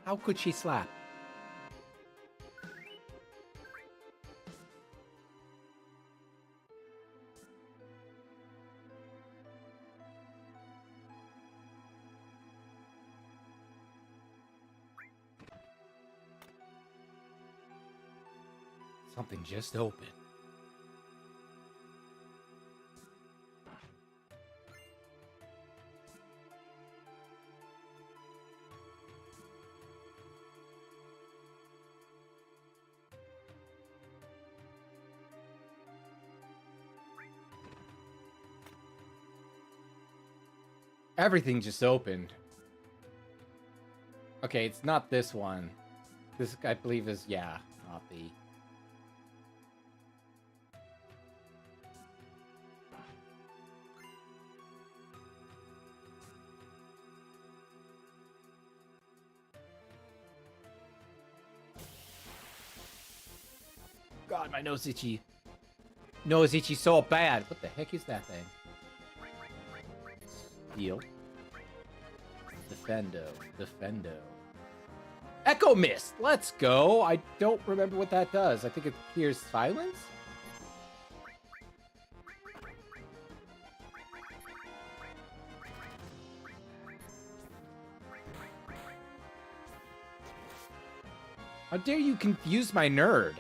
How could she slap? Something just opened. Everything just opened. Okay, it's not this one. This, I believe, is, yeah, not the... God, my nose itchy. Nose itchy so bad. What the heck is that thing? Heal. Defendo. Defendo. Echo Mist! Let's go! I don't remember what that does. I think it hears silence? How dare you confuse my nerd?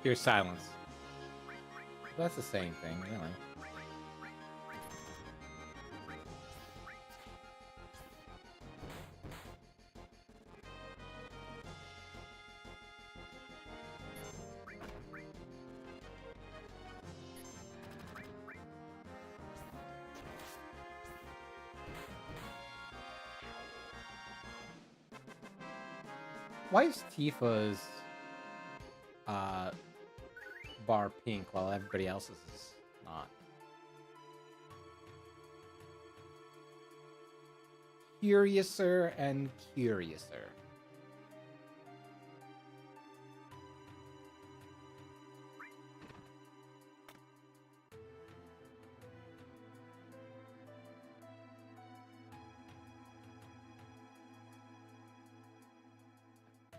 Here's silence. That's the same thing, really. Why is Tifa's bar pink while everybody else's is not? Curiouser and curiouser.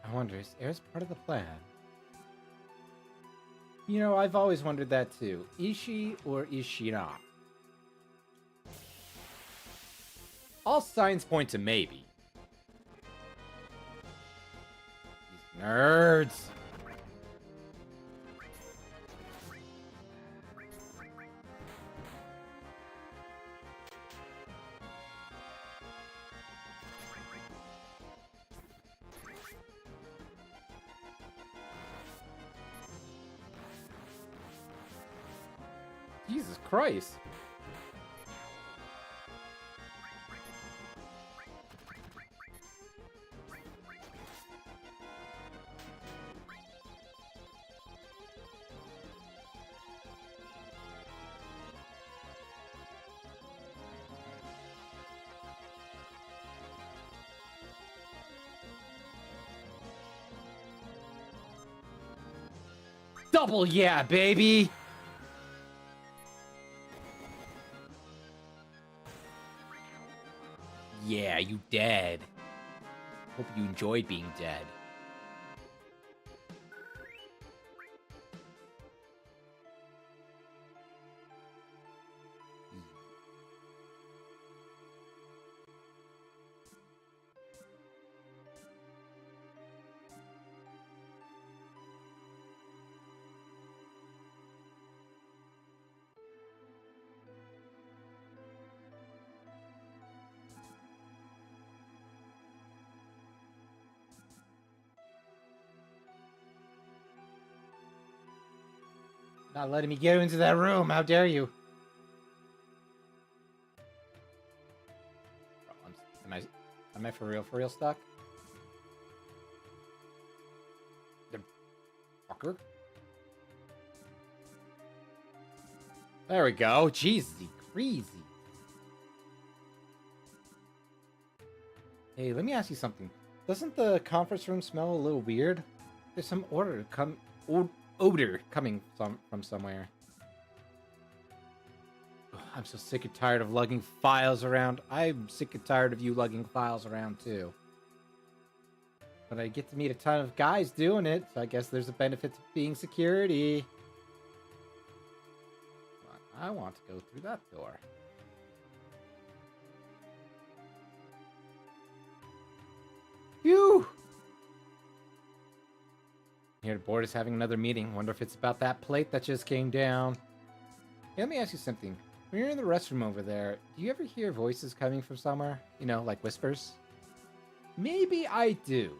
I wonder, is Air's part of the plan? You know, I've always wondered that too. Is she or is she not? All signs point to maybe. These nerds. Jesus Christ. Double yeah, baby! Yeah, you dead. Hope you enjoyed being dead. Not letting me get into that room. How dare you? Oh, am I for real stuck? The fucker. There we go. Jeez, crazy. Hey, let me ask you something. Doesn't the conference room smell a little weird? There's some odor coming from somewhere. Ugh, I'm so sick and tired of lugging files around. I'm sick and tired of you lugging files around too. But I get to meet a ton of guys doing it, so I guess there's a benefit to being security. I want to go through that door. Phew! Here, the board is having another meeting. Wonder if it's about that plate that just came down. Hey, let me ask you something. When you're in the restroom over there, do you ever hear voices coming from somewhere? You know, like whispers? Maybe I do.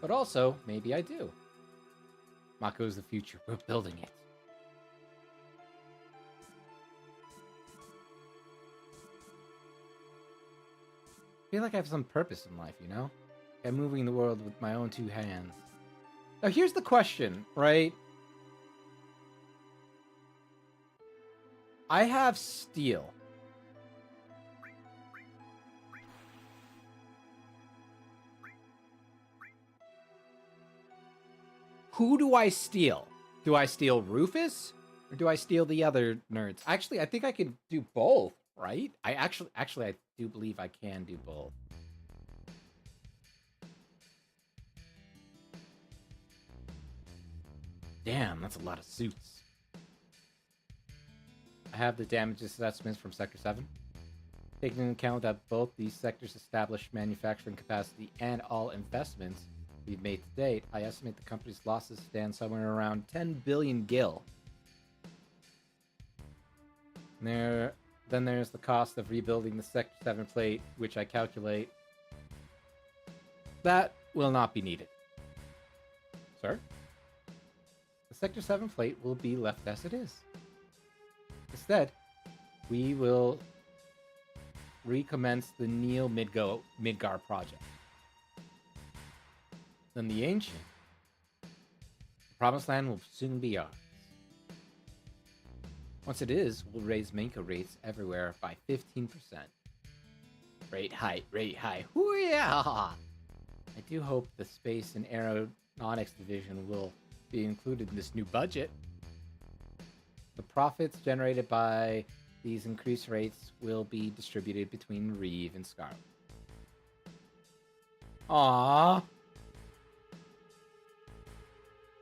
But also, maybe I do. Mako's the future. We're building it. I feel like I have some purpose in life, you know? I'm moving the world with my own two hands. Now, here's the question, right? I have steel. Who do I steal? Do I steal Rufus? Or do I steal the other nerds? Actually, I think I can do both, right? Actually, I do believe I can do both. Damn, that's a lot of suits. I have the damage assessments from Sector 7. Taking into account that both these sectors establish manufacturing capacity and all investments we've made to date, I estimate the company's losses stand somewhere around 10 billion gil. Then there's the cost of rebuilding the Sector 7 plate, which I calculate that will not be needed. Sir? The Sector 7 plate will be left as it is. Instead, we will recommence the Neo Midgar project. Then the Ancient, the Promised Land will soon be ours. Once it is, we'll raise Minka rates everywhere by 15%. Rate high. Hoo-yah! I do hope the Space and Aeronautics Division will be included in this new budget. The profits generated by these increased rates will be distributed between Reeve and Scarlet. Aww.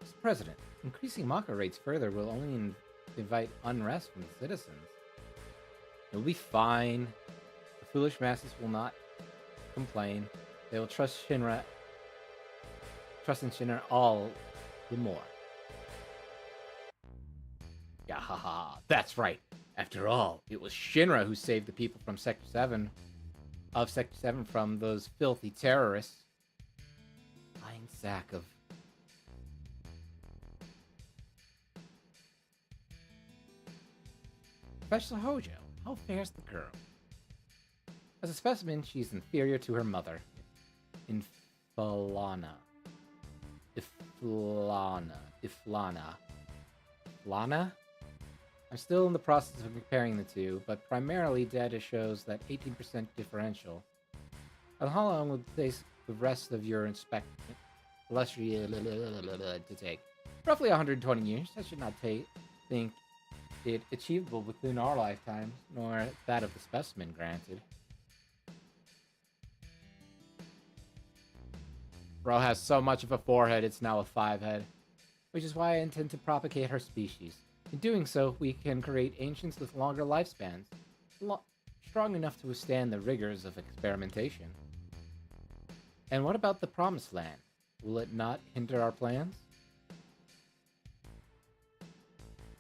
Mr. President, increasing Maka rates further will only invite unrest from the citizens. It will be fine. The foolish masses will not complain. They will trust in Shinra all the more. Yahaha, that's right. After all, it was Shinra who saved the people from Sector 7 from those filthy terrorists. Lying sack of... Professor Hojo, how fares the girl? As a specimen, she's inferior to her mother, Iflana. I'm still in the process of comparing the two, but primarily data shows that 18% differential. And how long would it take the rest of your inspection to take? Roughly 120 years. I should not think it achievable within our lifetimes, nor that of the specimen granted. Bro has so much of a forehead, it's now a 5-head. Which is why I intend to propagate her species. In doing so, we can create ancients with longer lifespans, strong enough to withstand the rigors of experimentation. And what about the Promised Land? Will it not hinder our plans?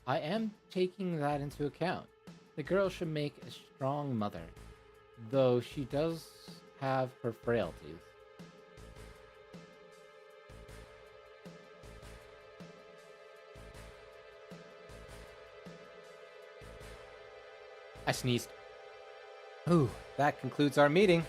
I am taking that into account. The girl should make a strong mother, though she does have her frailties. I sneezed. Ooh, that concludes our meeting.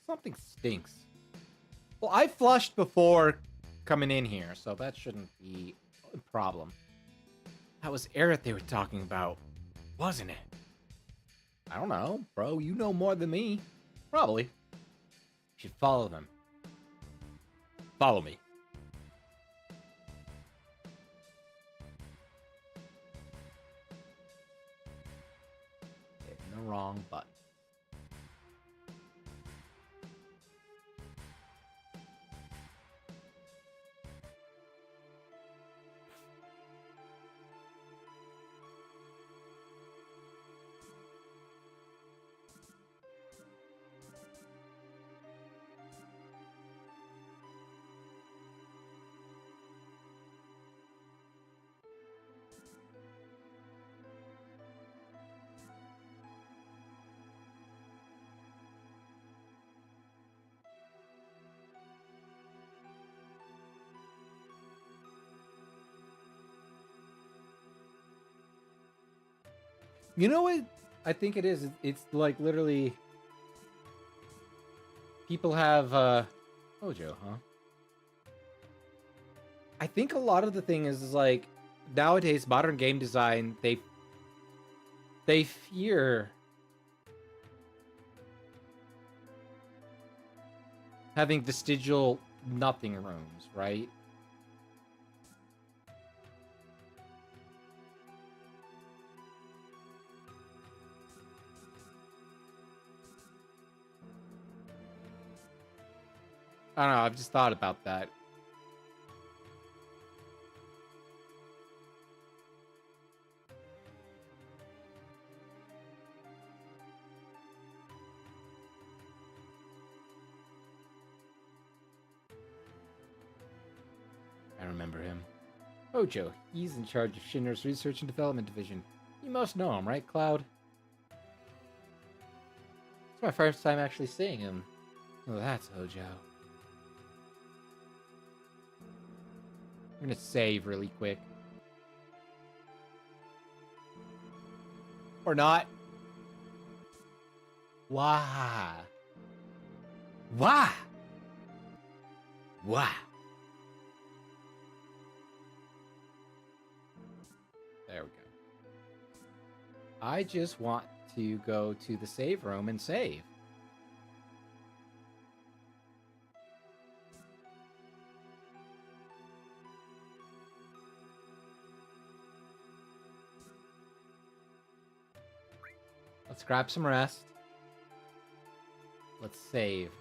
Something stinks. Well, I flushed before coming in here, so that shouldn't be a problem. That was Aerith they were talking about, wasn't it? I don't know, bro. You know more than me. Probably. You should follow them. Follow me. Hitting the wrong button. You know what? I think it is. It's like literally people have Hojo, huh? I think a lot of the thing is like nowadays modern game design they fear having vestigial nothing rooms, right? I don't know, I've just thought about that. I remember him. Hojo, he's in charge of Shinra's research and development division. You must know him, right, Cloud? It's my first time actually seeing him. Oh, that's Hojo. I'm gonna save really quick. Or not. Why? Why? Why? There we go. I just want to go to the save room and save. Let's grab some rest. Let's save.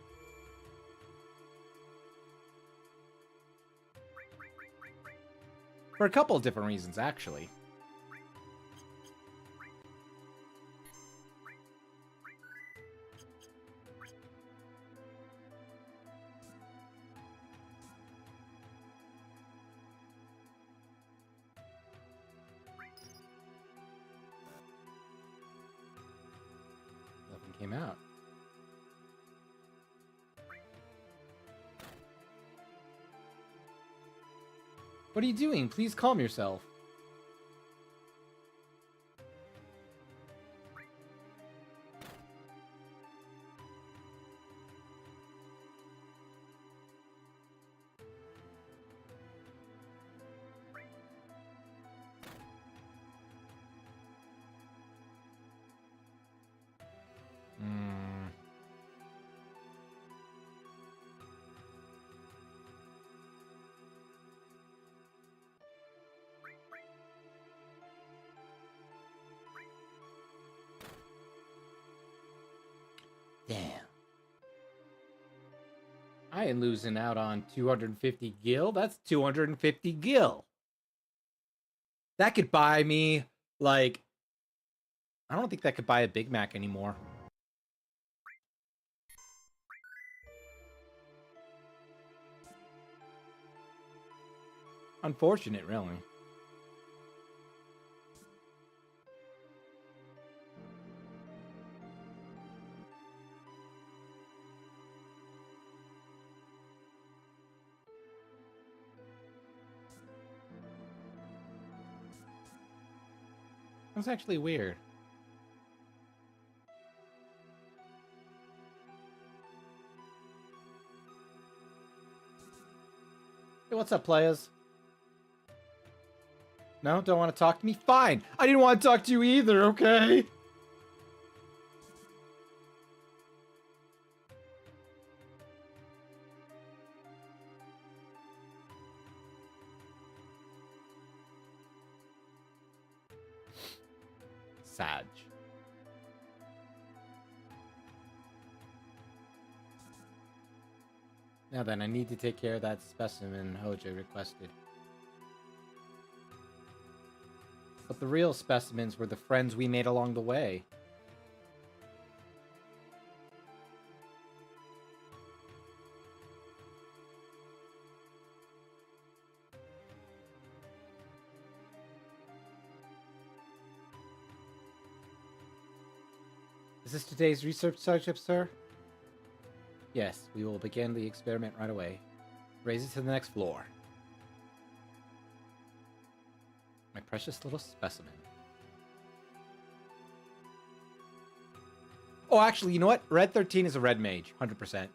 For a couple of different reasons, actually. Nothing came out. What are you doing? Please calm yourself. Hmm. Damn. I ain't losing out on 250 gil. That's 250 gil. That could buy me, like... I don't think that could buy a Big Mac anymore. Unfortunate, really. That's actually weird. Hey, what's up, players? No, don't want to talk to me? Fine! I didn't want to talk to you either, okay? Sag. Now then, I need to take care of that specimen Hojo requested. But the real specimens were the friends we made along the way. Is this today's research subject, sir? Yes, we will begin the experiment right away. Raise it to the next floor. My precious little specimen. Oh, actually, you know what? Red 13 is a red mage, 100%.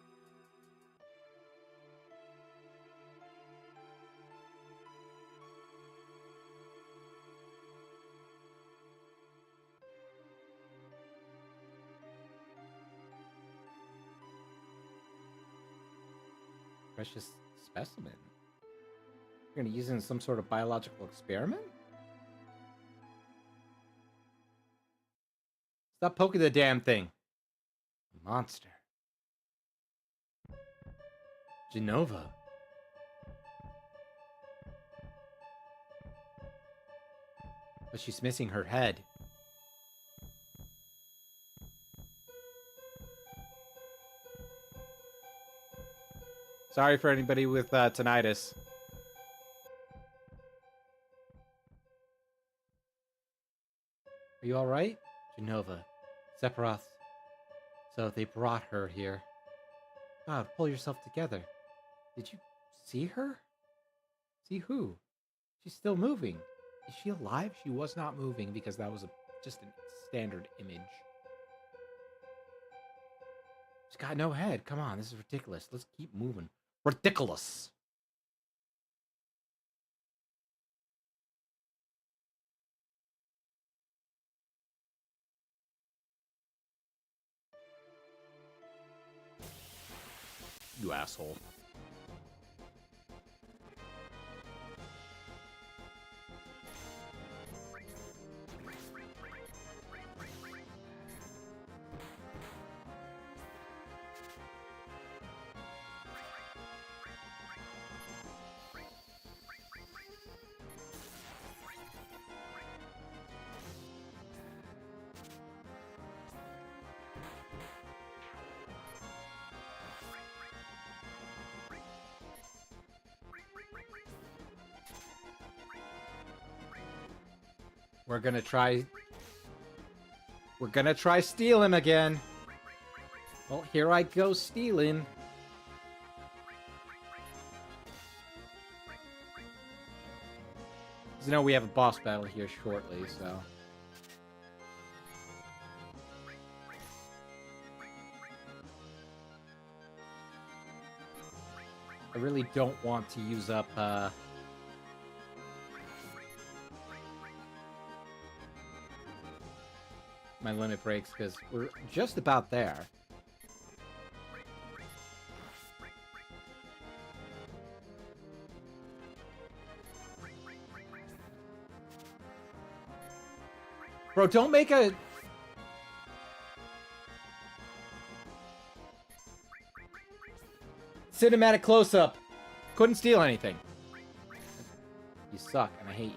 Precious specimen. You're gonna use it in some sort of biological experiment? Stop poking the damn thing. Monster. Genova. But she's missing her head. Sorry for anybody with tinnitus. Are you alright? Genova. Sephiroth. So they brought her here. God, pull yourself together. Did you see her? See who? She's still moving. Is she alive? She was not moving because that was just a standard image. She's got no head. Come on, this is ridiculous. Let's keep moving. Ridiculous. You asshole. We're gonna try stealing again. Well, here I go stealing. You know we have a boss battle here shortly, so. I really don't want to use up, my limit breaks, because we're just about there. Bro, don't make a... cinematic close-up. Couldn't steal anything. You suck, and I hate you.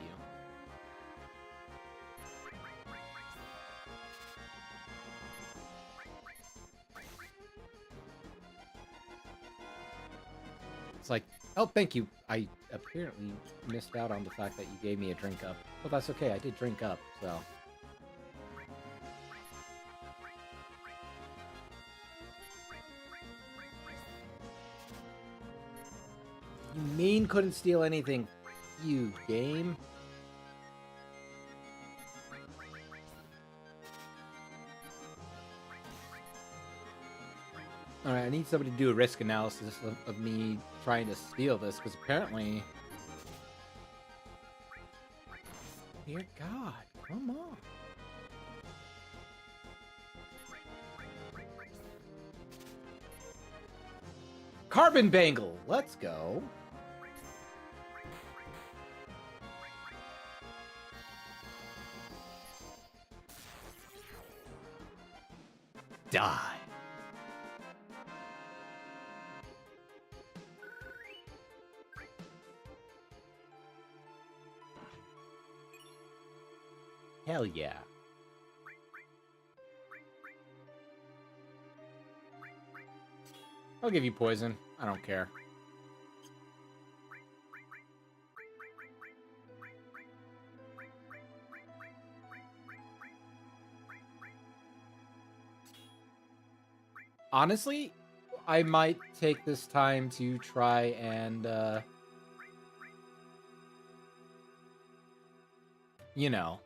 It's like, oh, thank you. I apparently missed out on the fact that you gave me a drink up. But that's okay, I did drink up, so... You mean couldn't steal anything, you game? Alright, I need somebody to do a risk analysis of me trying to steal this, because apparently... Dear God, come on. Carbon Bangle, let's go. Die. Hell yeah. I'll give you poison. I don't care. Honestly, I might take this time to try and, you know.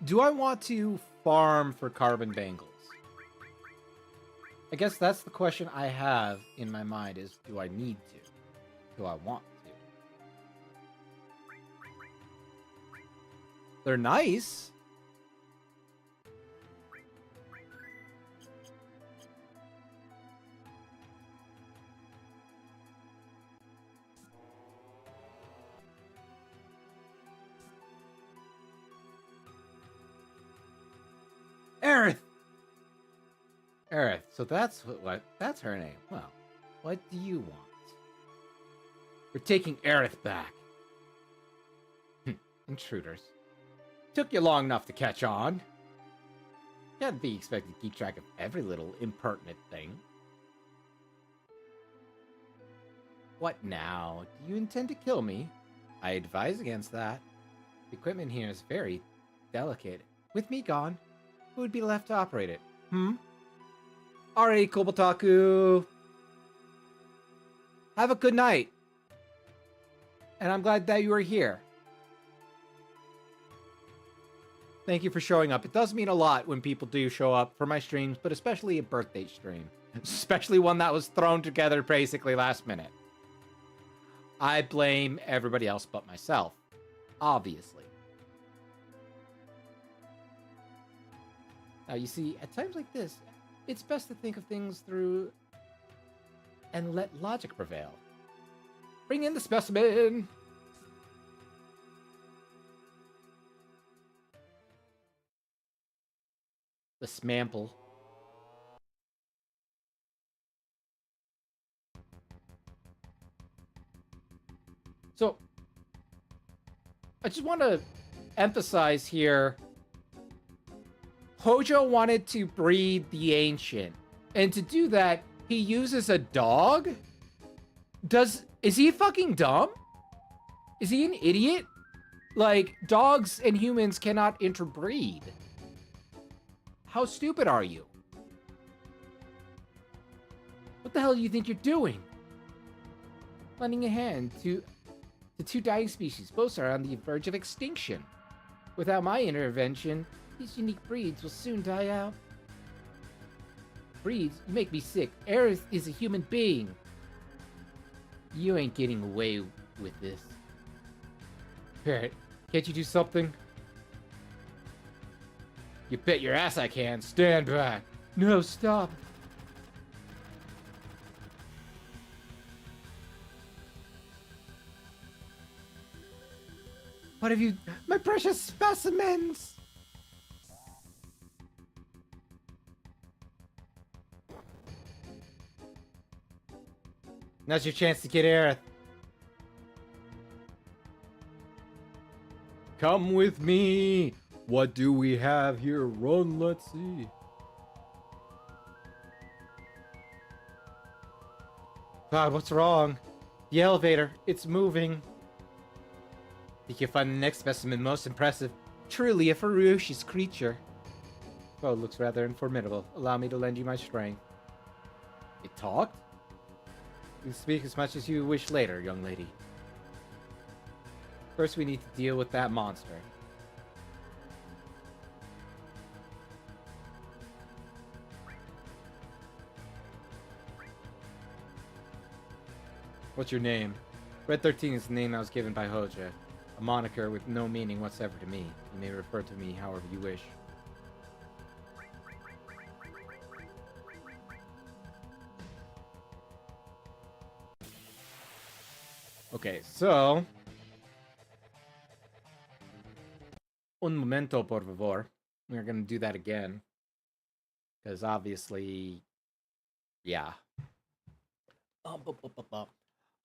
Do I want to farm for carbon bangles? I guess that's the question I have in my mind is, do I need to? Do I want to? They're nice. Aerith! Aerith, so that's that's her name. Well, what do you want? We're taking Aerith back. Intruders. Took you long enough to catch on. Can't be expected to keep track of every little impertinent thing. What now? Do you intend to kill me? I advise against that. The equipment here is very delicate. With me gone, who would be left to operate it? Alright, Kobotaku. Have a good night. And I'm glad that you are here. Thank you for showing up. It does mean a lot when people do show up for my streams, but especially a birthday stream. Especially one that was thrown together basically last minute. I blame everybody else but myself. Obviously. Now, you see, at times like this, it's best to think of things through and let logic prevail. Bring in the specimen! The smample. So, I just want to emphasize here, Hojo wanted to breed the Ancient. And to do that, he uses a dog? Is he fucking dumb? Is he an idiot? Like, dogs and humans cannot interbreed. How stupid are you? What the hell do you think you're doing? Lending a hand to two dying species. Both are on the verge of extinction. Without my intervention, these unique breeds will soon die out. Breeds? You make me sick. Aerith is a human being. You ain't getting away with this. Parrot, can't you do something? You bet your ass I can. Stand back. No, stop. What have you... My precious specimens! Now's your chance to get Aerith. Come with me! What do we have here? Run, let's see. God, what's wrong? The elevator, it's moving. Think you'll find the next specimen most impressive. Truly a ferocious creature. Well, it looks rather formidable. Allow me to lend you my strength. It talked? You can speak as much as you wish later, young lady. First, we need to deal with that monster. What's your name? Red 13 is the name I was given by Hoja. A moniker with no meaning whatsoever to me. You may refer to me however you wish. Okay, so... Un momento, por favor. We're gonna do that again. Because obviously... Yeah.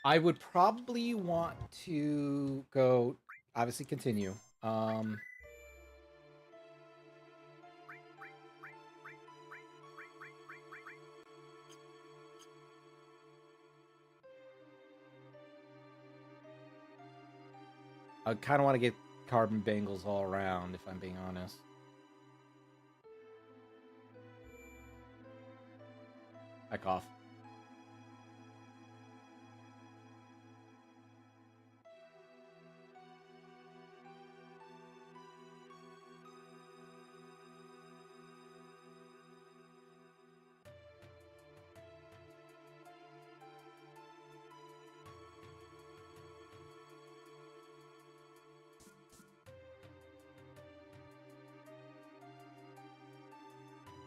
I would probably want to go... Obviously continue. I'm I kind of want to get carbon bangles all around, if I'm being honest. I cough.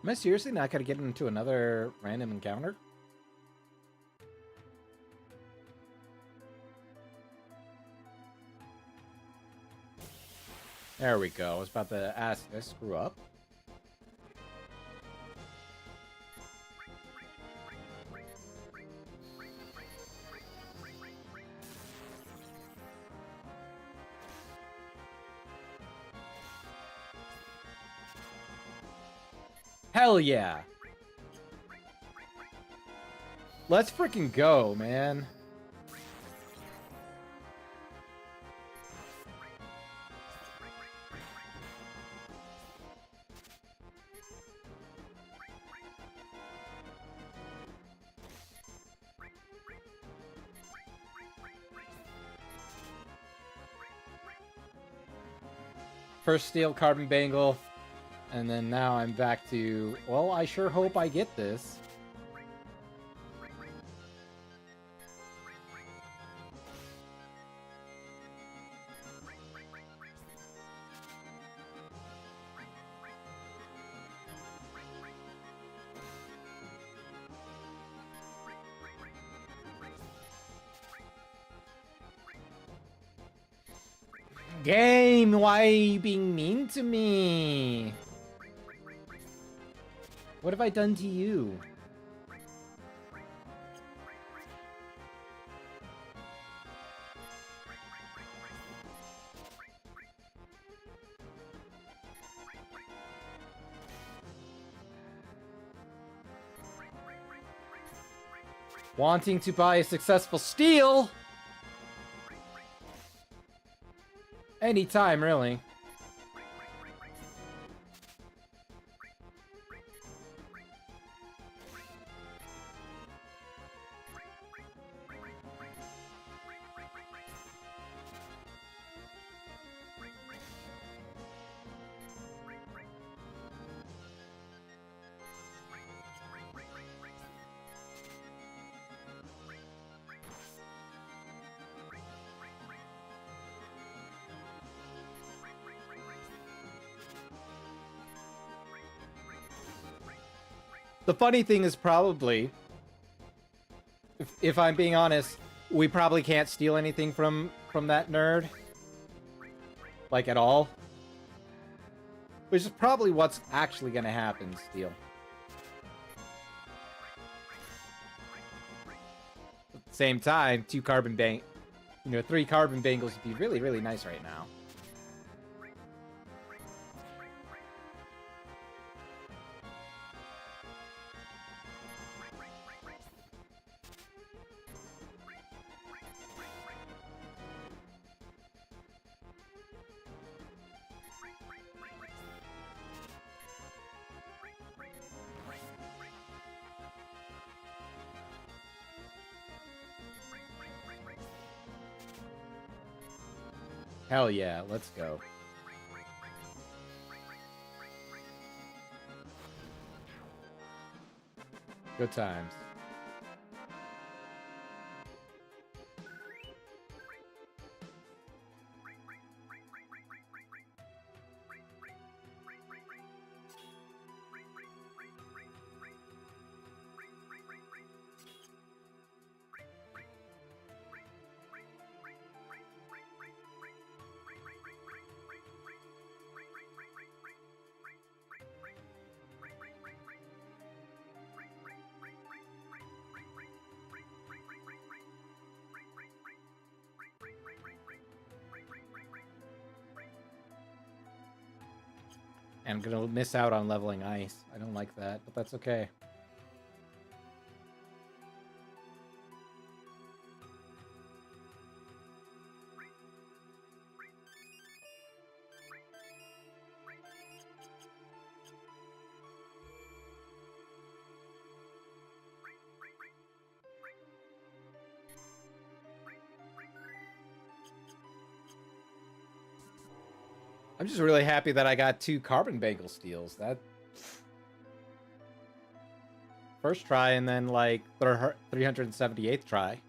Am I seriously not gonna get into another random encounter? There we go. I was about to ask, did I screw up? Hell yeah! Let's freaking go, man. First steel carbon bangle, and then now I'm back to, well, I sure hope I get this. Game, why are you being mean to me? What have I done to you? Wanting to buy a successful steal? Anytime, really. The funny thing is probably, if I'm being honest, we probably can't steal anything from that nerd. Like, at all. Which is probably what's actually gonna happen, Steel. At the same time, 3 carbon bangles would be really, really nice right now. Hell yeah, let's go. Good times. And I'm gonna miss out on leveling ice. I don't like that, but that's okay. I'm just really happy that I got 2 carbon bangle steals. That first try and then like 378th try.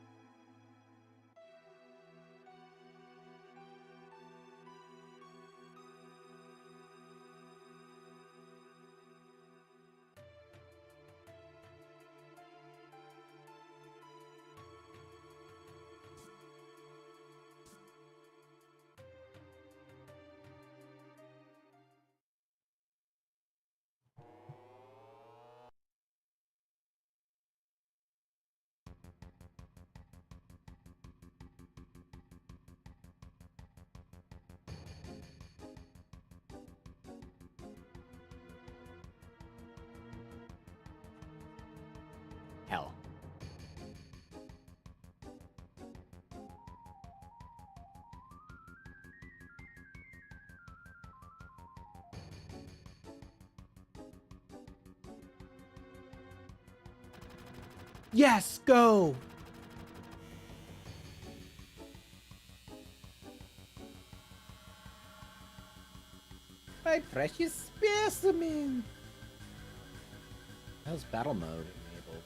Yes, go! My precious specimen! How's battle mode enabled?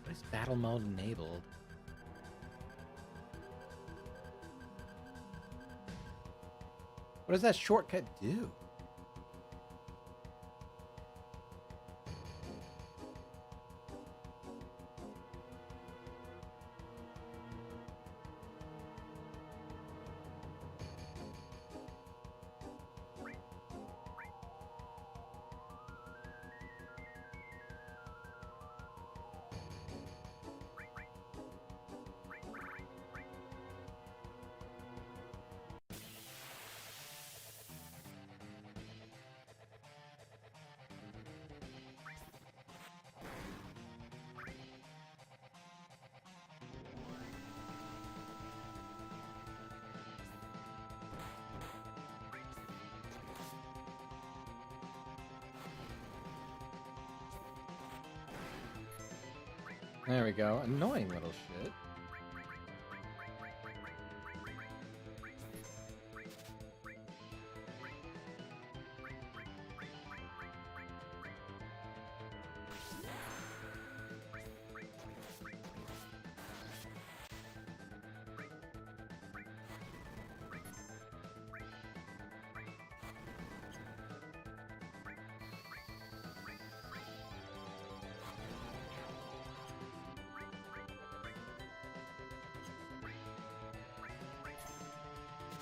What is battle mode enabled? What does that shortcut do? There we go. Annoying little shit.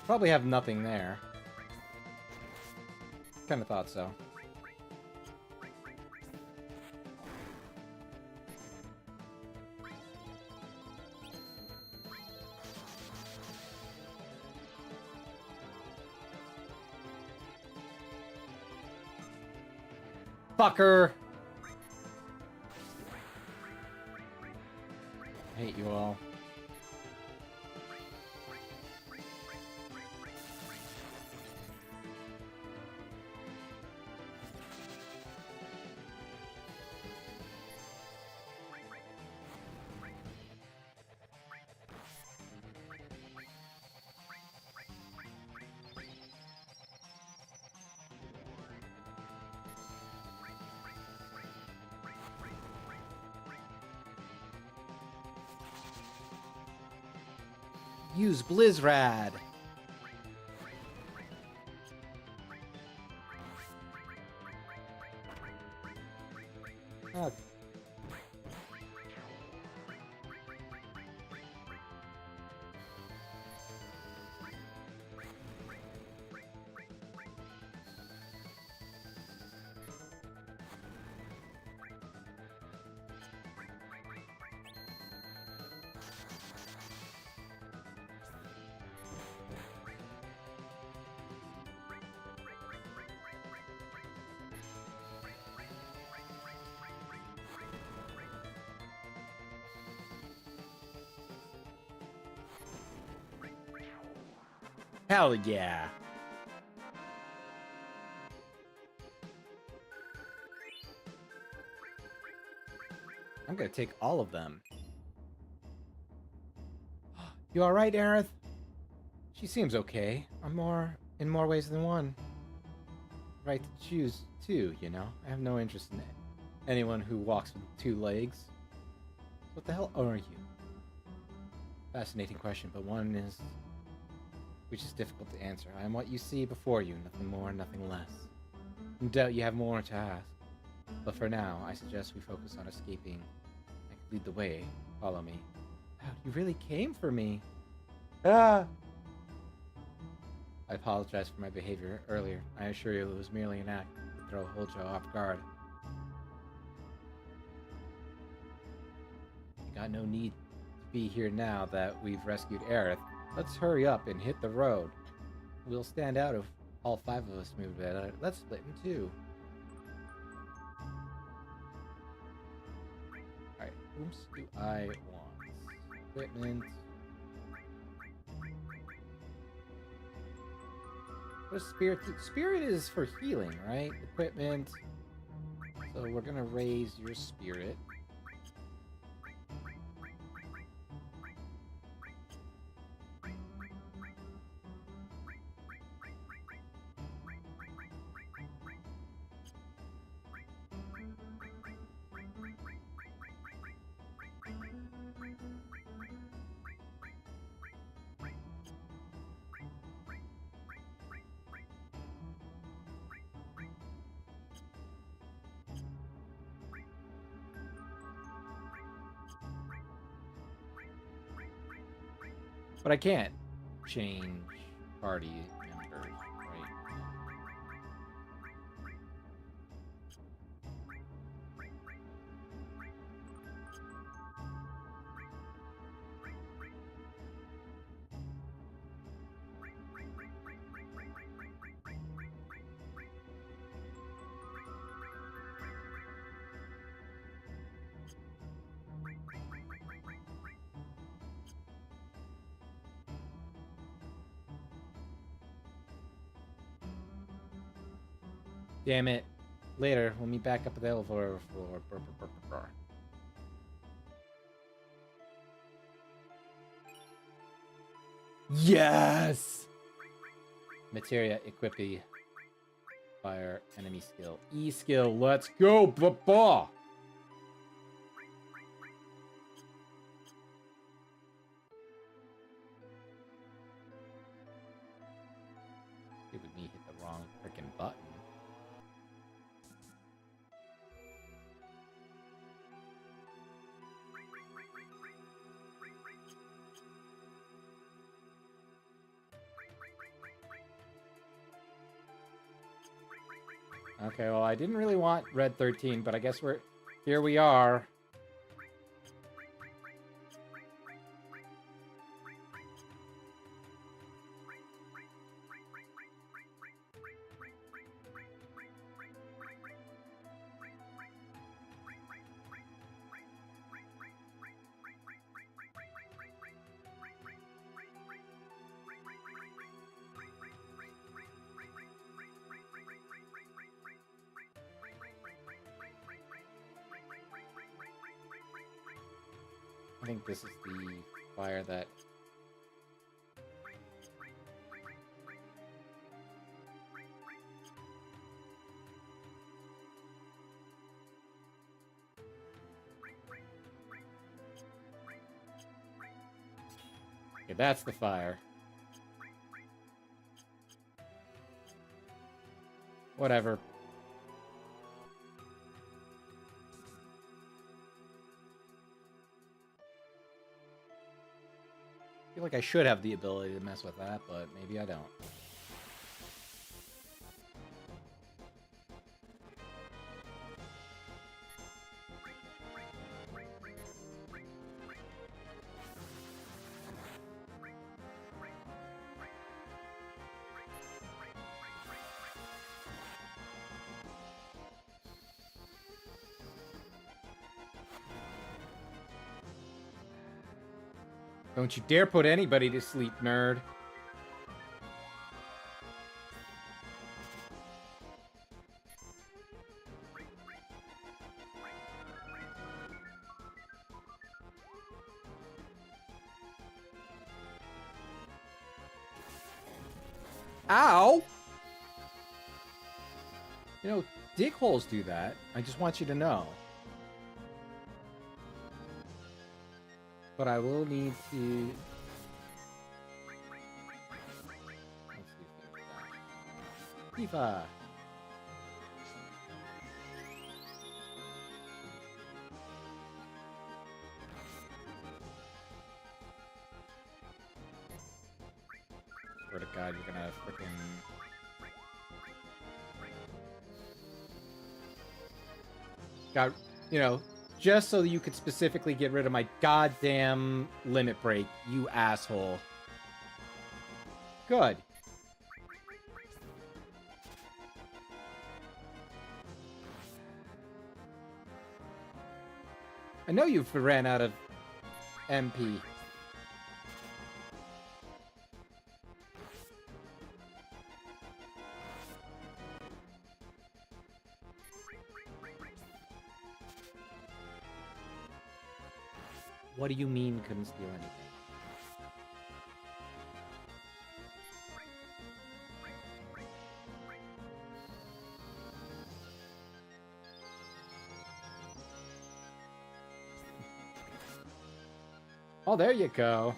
Probably have nothing there. Kind of thought so. Fucker! I hate you all. Use Blizzrad. Oh. Hell yeah. I'm gonna take all of them. You alright, Aerith? She seems okay. In more ways than one. Right to choose, too, you know? I have no interest in anyone who walks with two legs. What the hell are you? Fascinating question, but one which is difficult to answer. I am what you see before you, nothing more, nothing less. No doubt you have more to ask. But for now, I suggest we focus on escaping. I could lead the way. Follow me. Wow, you really came for me. Ah! I apologize for my behavior earlier. I assure you it was merely an act to throw Hojo off guard. You got no need to be here now that we've rescued Aerith. Let's hurry up and hit the road. We'll stand out if all five of us move better. Let's split in two. Oops, do I want? Equipment. What is spirit? Spirit is for healing, right? Equipment. So we're gonna raise your spirit. But I can't change party members, right? Damn it. Later, we'll meet back up at the elevator floor. Yes! Materia equippy. Fire enemy skill. E skill. Let's go, baba! Stupid me hit the wrong freaking button. Okay, well, I didn't really want red 13, but I guess here we are. I think this is the fire that... Okay, that's the fire. Whatever. I feel like I should have the ability to mess with that, but maybe I don't. Don't you dare put anybody to sleep, nerd. Ow! You know, dig holes do that. I just want you to know. But I will need to... Let's see if there's that. Tifa! Swear to God, you're gonna frickin'... Got, you know, just so you could specifically get rid of my goddamn limit break, you asshole. Good. I know you ran out of MP. What do you mean couldn't steal anything? Oh, there you go.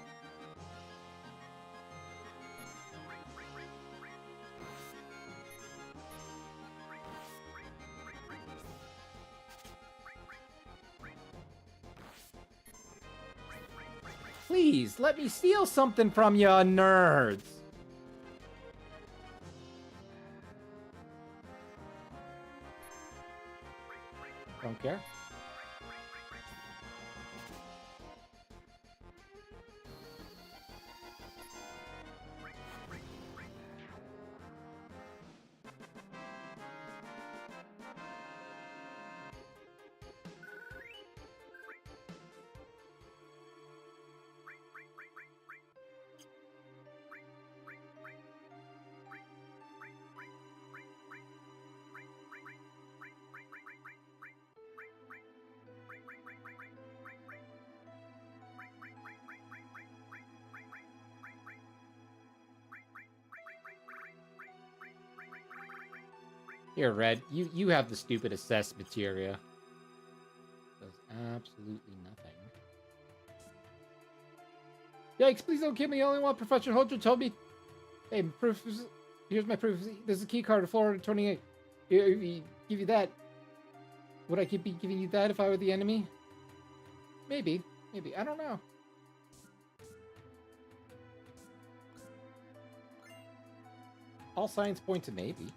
Please, let me steal something from you, nerds. Don't care. Here, Red, you have the stupid assess materia. Does absolutely nothing. Yikes, please don't kill me. I only want Professor Hojo told me. Hey, proof is, here's my proof. There's a key card of 428. Give you that. Would I be giving you that if I were the enemy? Maybe. Maybe. I don't know. All signs point to maybe.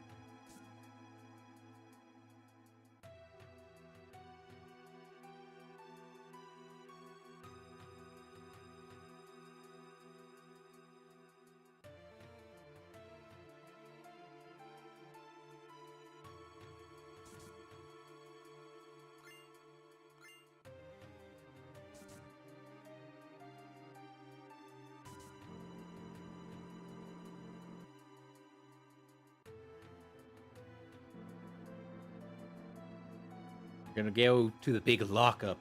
We're gonna go to the big lockup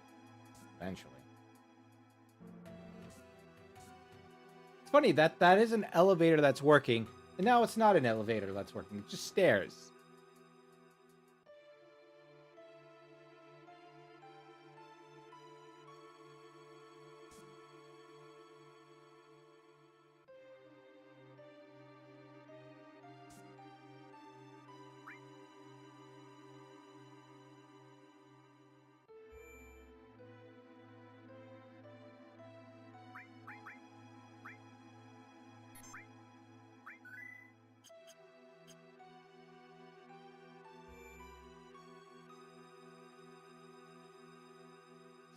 eventually. It's funny that is an elevator that's working, and now it's not an elevator that's working. It's just stairs.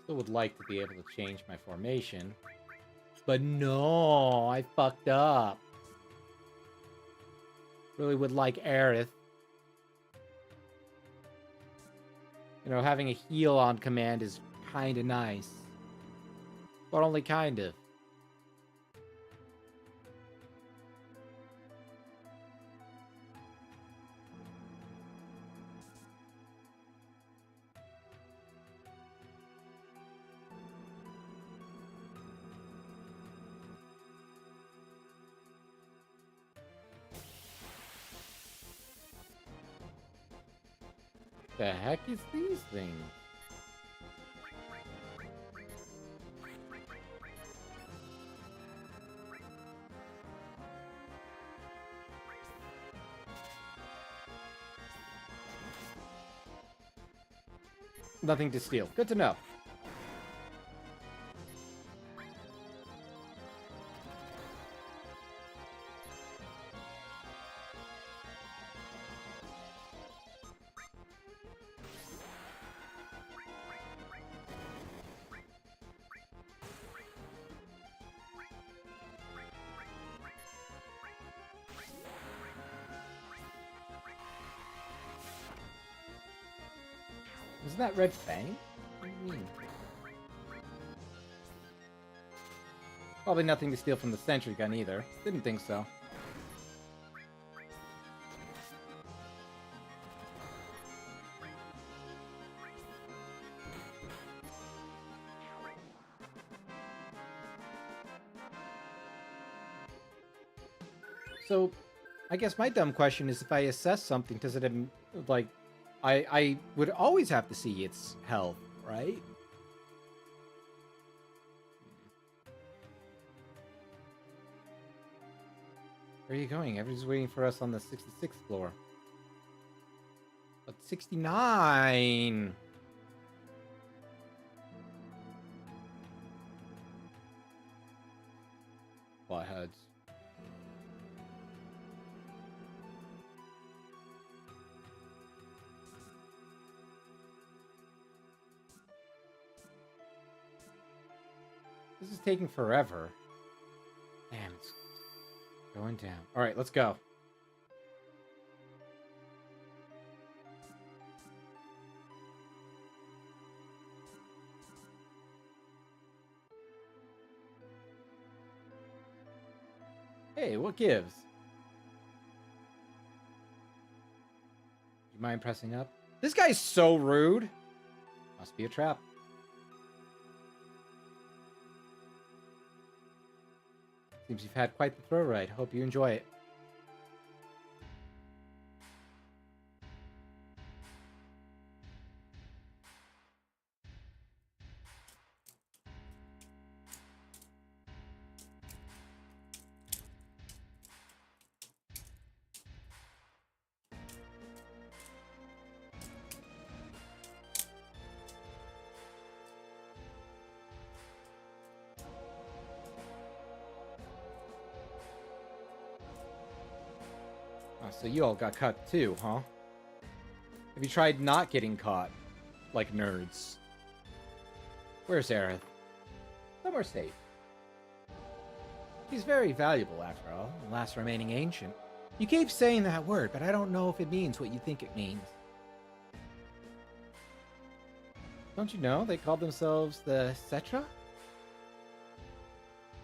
Still would like to be able to change my formation. But no, I fucked up. Really would like Aerith. You know, having a heal on command is kinda nice. But only kind of. The heck is these things? Nothing to steal. Good to know. Isn't that Red Fang? What do you mean? Probably nothing to steal from the sentry gun either. Didn't think so. So, I guess my dumb question is, if I assess something, does it, like, I would always have to see its health, right? Where are you going? Everybody's waiting for us on the 66th floor. But 69! Flatheads. This is taking forever. Damn, it's going down. Alright, let's go. Hey, what gives? Do you mind pressing up? This guy's so rude! Must be a trap. Seems you've had quite the thrill ride. Hope you enjoy it. Oh, so you all got caught too, huh? Have you tried not getting caught? Like nerds. Where's Aerith? Somewhere safe. She's very valuable, after all, the last remaining ancient. You keep saying that word, but I don't know if it means what you think it means. Don't you know they called themselves the Cetra?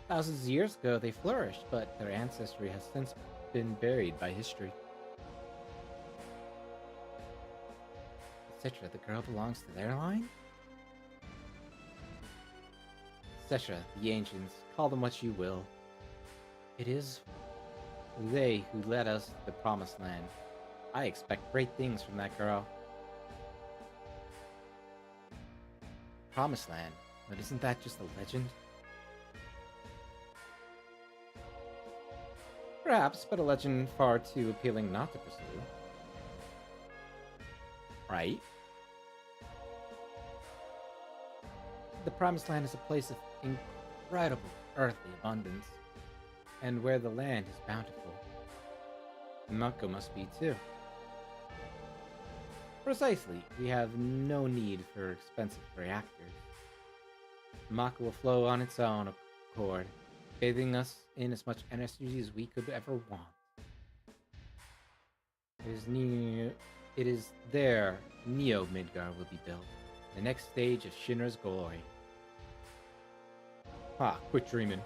Thousands of years ago they flourished, but their ancestry has since been buried by history. Cetra, the girl belongs to their line? Cetra, the ancients, call them what you will. It is they who led us to the promised land. I expect great things from that girl. Promised land? But isn't that just a legend? Perhaps, but a legend far too appealing not to pursue. Right? The Promised Land is a place of incredible earthly abundance, and where the land is bountiful. Mako must be too. Precisely, we have no need for expensive reactors. Mako will flow on its own accord, bathing us in as much energy as we could ever want. It is there Neo Midgar will be built, the next stage of Shinra's glory. Ah, quit dreaming.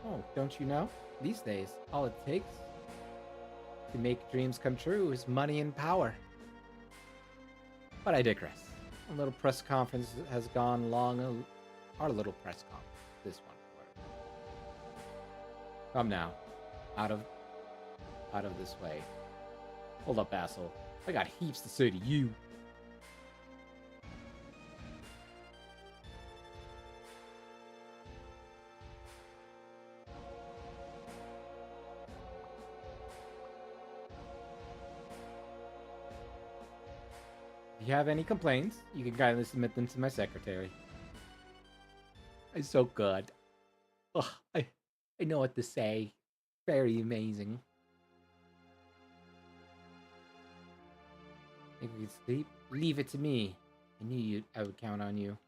Oh, don't you know? These days, all it takes to make dreams come true is money and power. But I digress. A little press conference has gone long. Our little press conference, this one. Come now, out of this way. Hold up, asshole. I got heaps to say to you. If you have any complaints, you can kindly submit them to my secretary. It's so good. Ugh, I know what to say. Very amazing. Think we could sleep? Leave it to me. I knew I would count on you.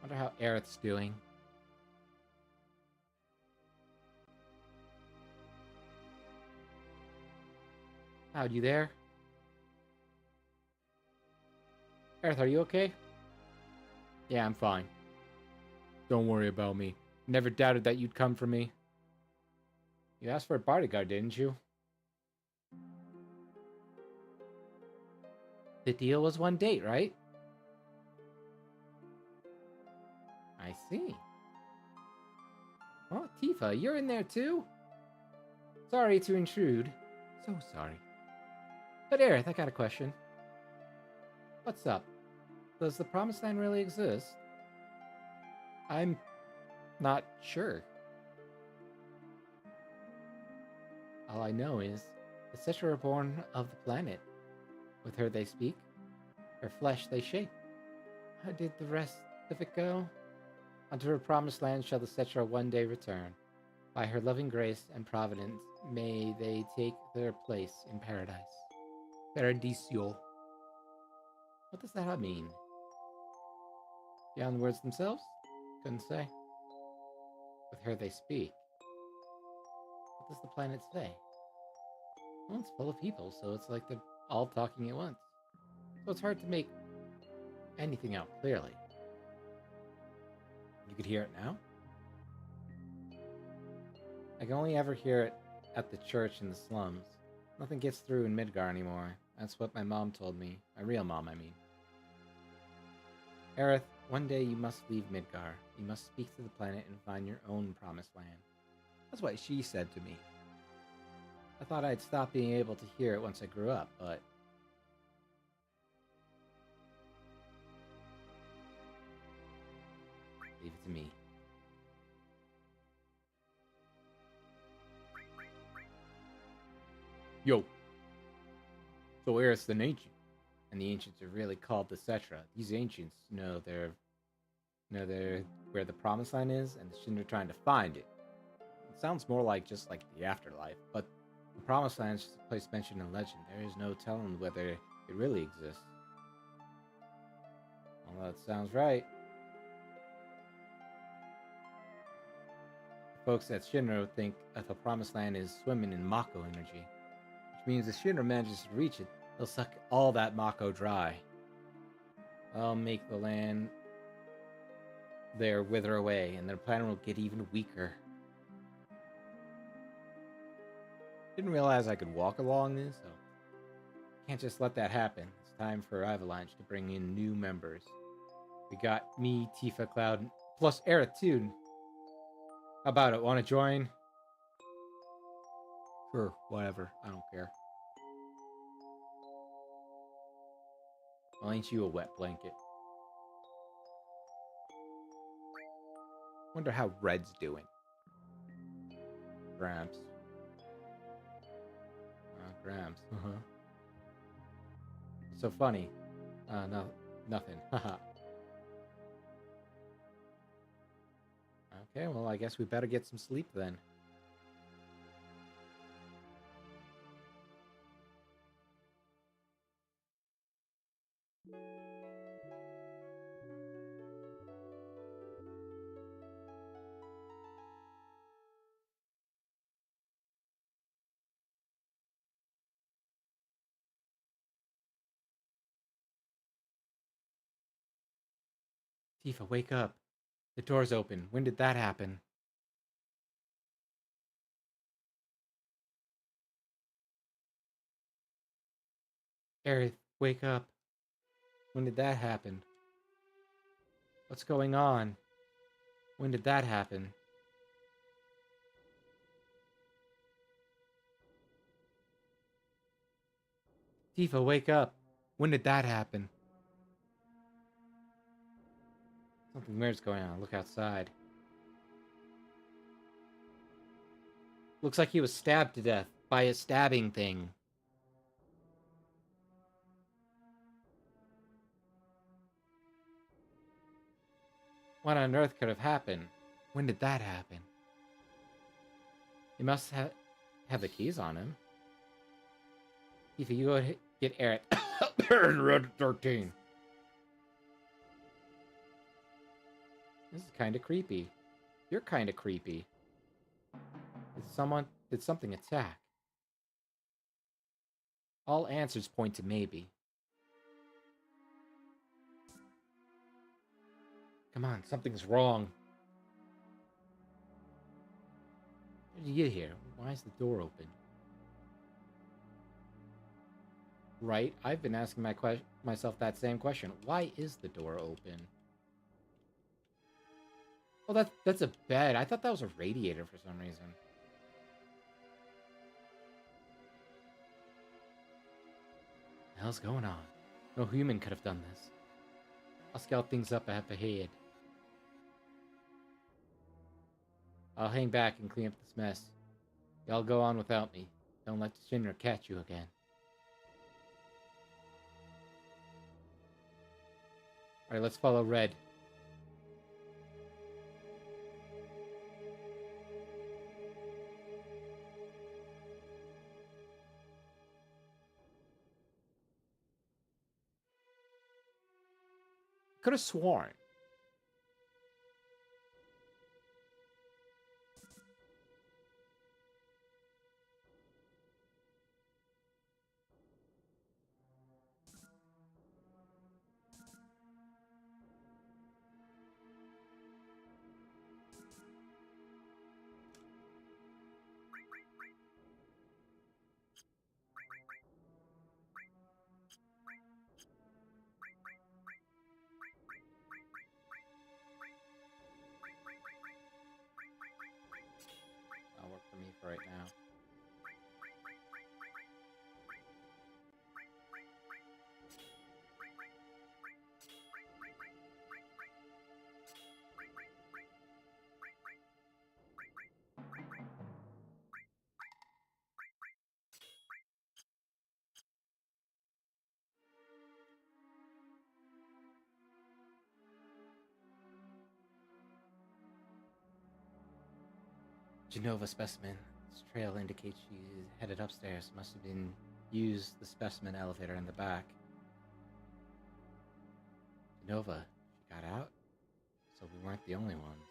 Wonder how Aerith's doing. Howd, you there? Aerith, are you okay? Yeah, I'm fine. Don't worry about me. Never doubted that you'd come for me. You asked for a bodyguard, didn't you? The deal was one date, right? I see. Oh, Tifa, you're in there too? Sorry to intrude. So sorry. But Aerith, I got a question. What's up? Does the Promised Land really exist? I'm not sure. All I know is the Cetra were born of the planet. With her they speak, her flesh they shape. How did the rest of it go? Unto her promised land shall the Cetra one day return. By her loving grace and providence may they take their place in paradise. Paradiso. What does that mean? Beyond the words themselves? Couldn't say. With her they speak. What does the planet say? Well, it's full of people, so it's like they're all talking at once. So it's hard to make anything out clearly. You could hear it now? I can only ever hear it at the church in the slums. Nothing gets through in Midgar anymore. That's what my mom told me. My real mom, I mean. Aerith, one day you must leave Midgar. You must speak to the planet and find your own promised land. That's what she said to me. I thought I'd stop being able to hear it once I grew up, but... leave it to me. Yo. So Aerith's an ancient. And the ancients are really called the Cetra. These ancients know where the promised land is, and the Shinra are trying to find it. It sounds more like just like the afterlife, but the promised land is just a place mentioned in legend. There is no telling whether it really exists. Well, that sounds right. The folks at Shinra think that the promised land is swimming in Mako energy, which means if Shinra manages to reach it, they'll suck all that Mako dry. I'll make the land there wither away, and their planet will get even weaker. Didn't realize I could walk along this, so can't just let that happen. It's time for Avalanche to bring in new members. We got me, Tifa, Cloud, plus Aerith too. How about it? Want to join? Sure, whatever. I don't care. Well, ain't you a wet blanket? Wonder how Red's doing. Gramps. Gramps. So funny. No, nothing. Haha. Okay, well, I guess we better get some sleep then. Tifa, wake up. The door's open. When did that happen? Aerith, wake up. When did that happen? What's going on? When did that happen? Tifa, wake up. When did that happen? Something weird's going on. Look outside. Looks like he was stabbed to death by a stabbing thing. What on earth could have happened? When did that happen? He must have the keys on him. Tifa, you go get Eric. Red 13. This is kind of creepy. You're kind of creepy. Did something attack? All answers point to maybe. Come on, something's wrong. How did you get here? Why is the door open? Right? I've been asking myself that same question. Why is the door open? Oh, that's a bed. I thought that was a radiator for some reason. What the hell's going on? No human could have done this. I'll scout things up ahead. I'll hang back and clean up this mess. Y'all go on without me. Don't let Shinra catch you again. Alright, let's follow Red. Could have sworn. That'll work for me for right now. Genova specimen. This trail indicates she is headed upstairs. Must have been used the specimen elevator in the back. Genova, she got out? So we weren't the only ones.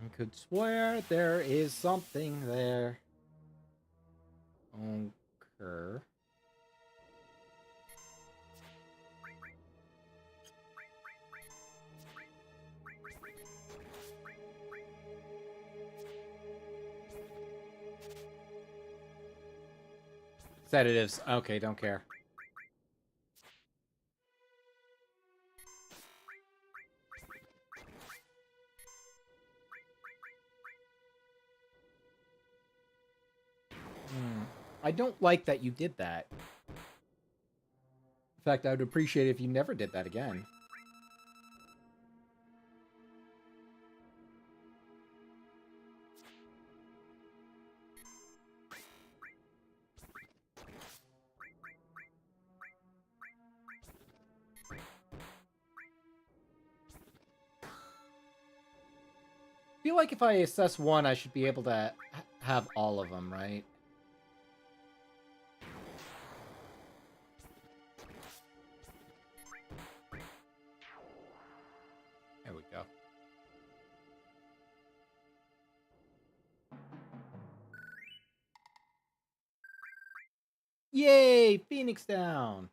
I could swear there is something there. Okay. Sedatives. Okay, don't care. I don't like that you did that. In fact, I would appreciate it if you never did that again. I feel like if I assess one, I should be able to have all of them, right? There we go. Yay! Phoenix down!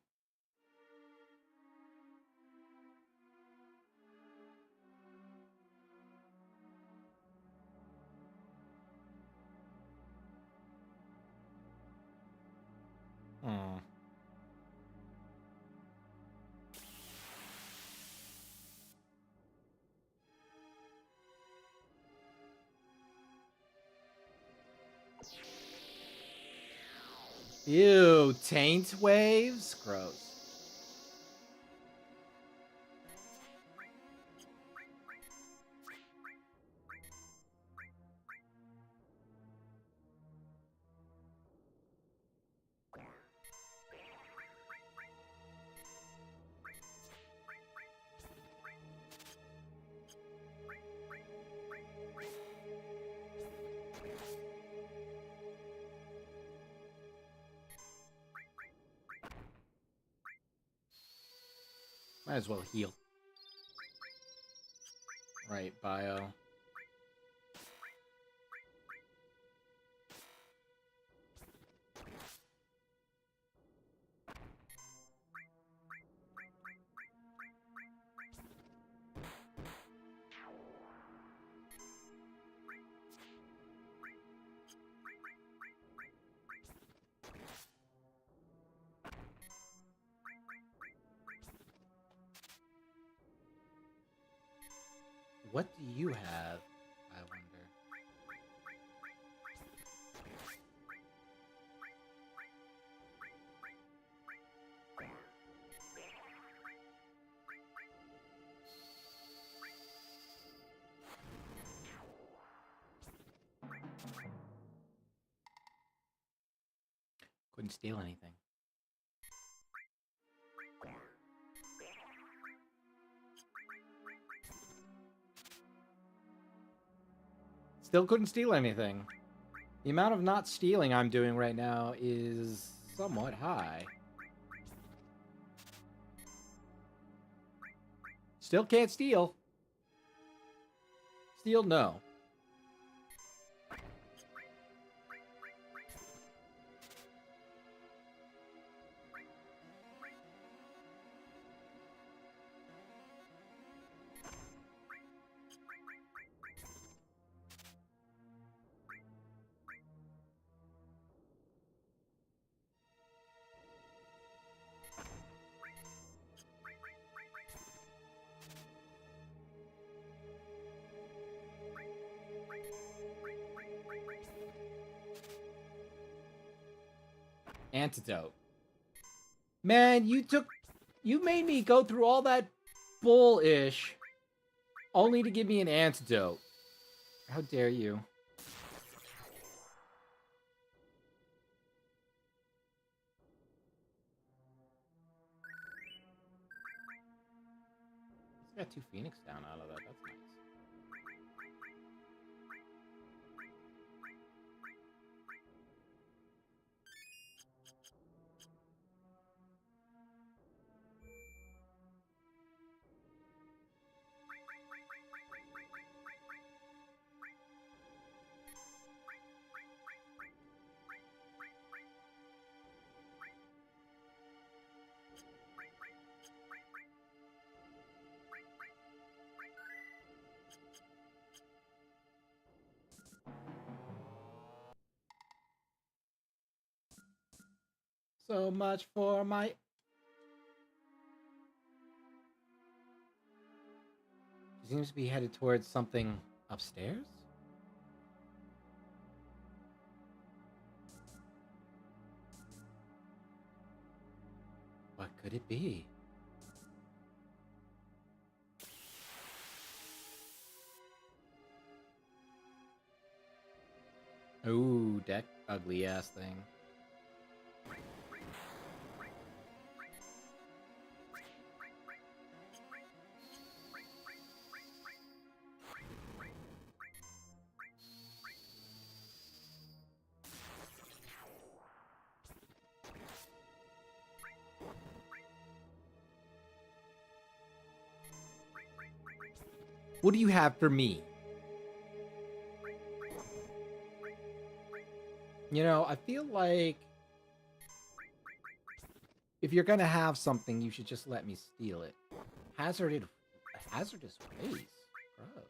Hmm. Ew, taint waves? Gross. Might as well heal. Right, bio. What do you have, I wonder? Couldn't steal anything. Still couldn't steal anything. The amount of not stealing I'm doing right now is somewhat high. Still can't steal. Steal, no. Antidote. Man, you made me go through all that bullish only to give me an antidote. How dare you? It's got 2 Phoenix down out of that. That's nice. So much for my... She seems to be headed towards something upstairs? What could it be? Ooh, that ugly ass thing. What do you have for me? You know, I feel like if you're gonna have something, you should just let me steal it. Hazardous waste. Gross.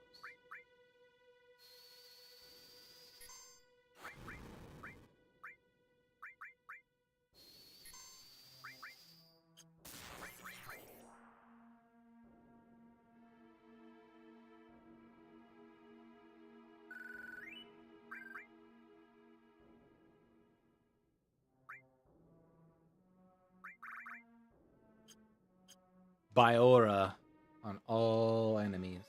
Biora on all enemies.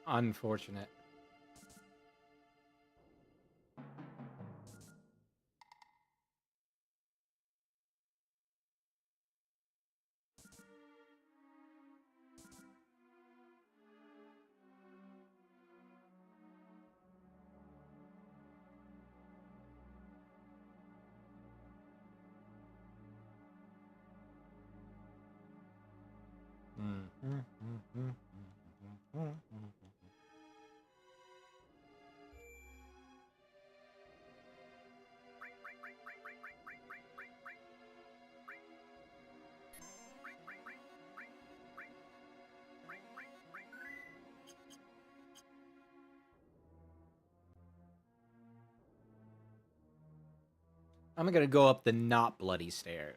Unfortunate. I'm gonna go up the not bloody stairs.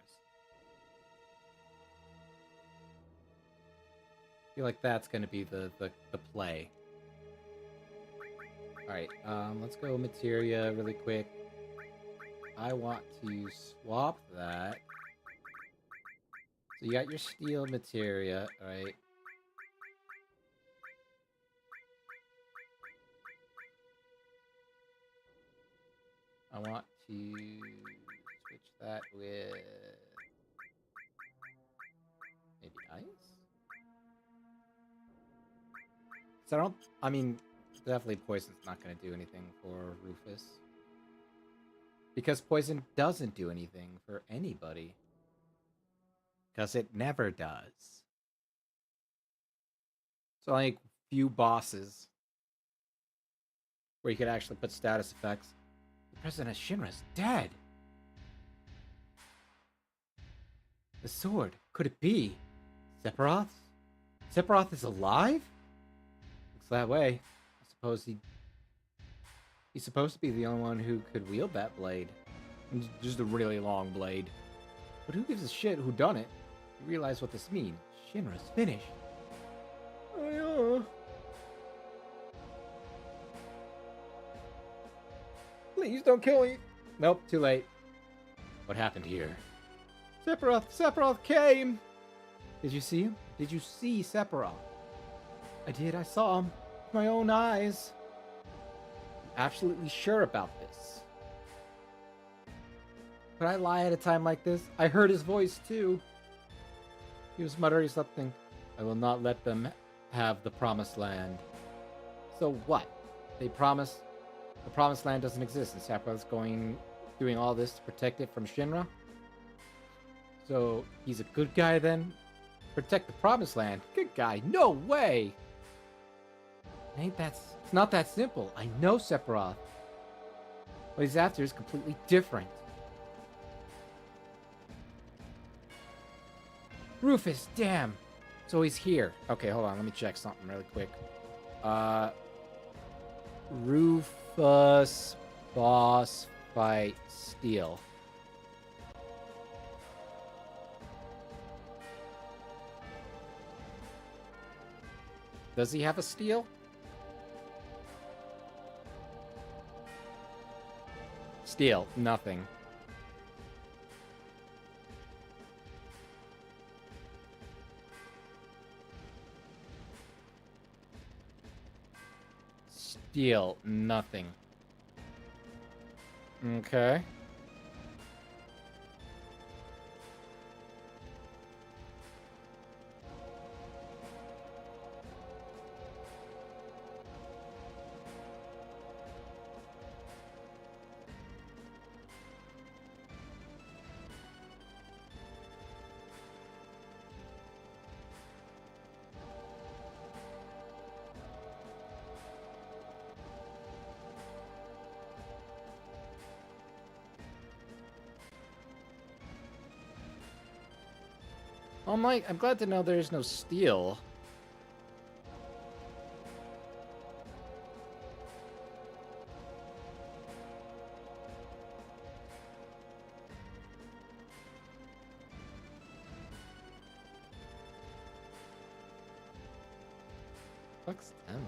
I feel like that's gonna be the play. Alright, let's go materia really quick. I want to swap that. So you got your steel materia, alright. I want to switch that with maybe ice? So I mean, definitely poison's not going to do anything for Rufus. Because poison doesn't do anything for anybody. Because it never does. So like few bosses where you could actually put status effects. The president of Shinra's dead. The sword, could it be Sephiroth's? Sephiroth is alive? Looks that way. I suppose he's supposed to be the only one who could wield that blade. Just a really long blade. But who gives a shit who done it? You realize what this means. Shinra's finished. Please don't kill me. Nope, too late. What happened here? Sephiroth came! Did you see him? Did you see Sephiroth? I did, I saw him. With my own eyes. I'm absolutely sure about this. Could I lie at a time like this? I heard his voice too. He was muttering something. I will not let them have the promised land. So what? They promise the promised land doesn't exist and Sephiroth's doing all this to protect it from Shinra? So he's a good guy then? Protect the promised land? Good guy? No way! It's not that simple. I know Sephiroth. What he's after is completely different. Rufus, damn! So he's here. Okay, hold on, let me check something really quick. Rufus boss fight steel. Does he have a steel? Steel, nothing. Steel, nothing. Okay. Oh my, I'm glad to know there's no steel. Fuck's them.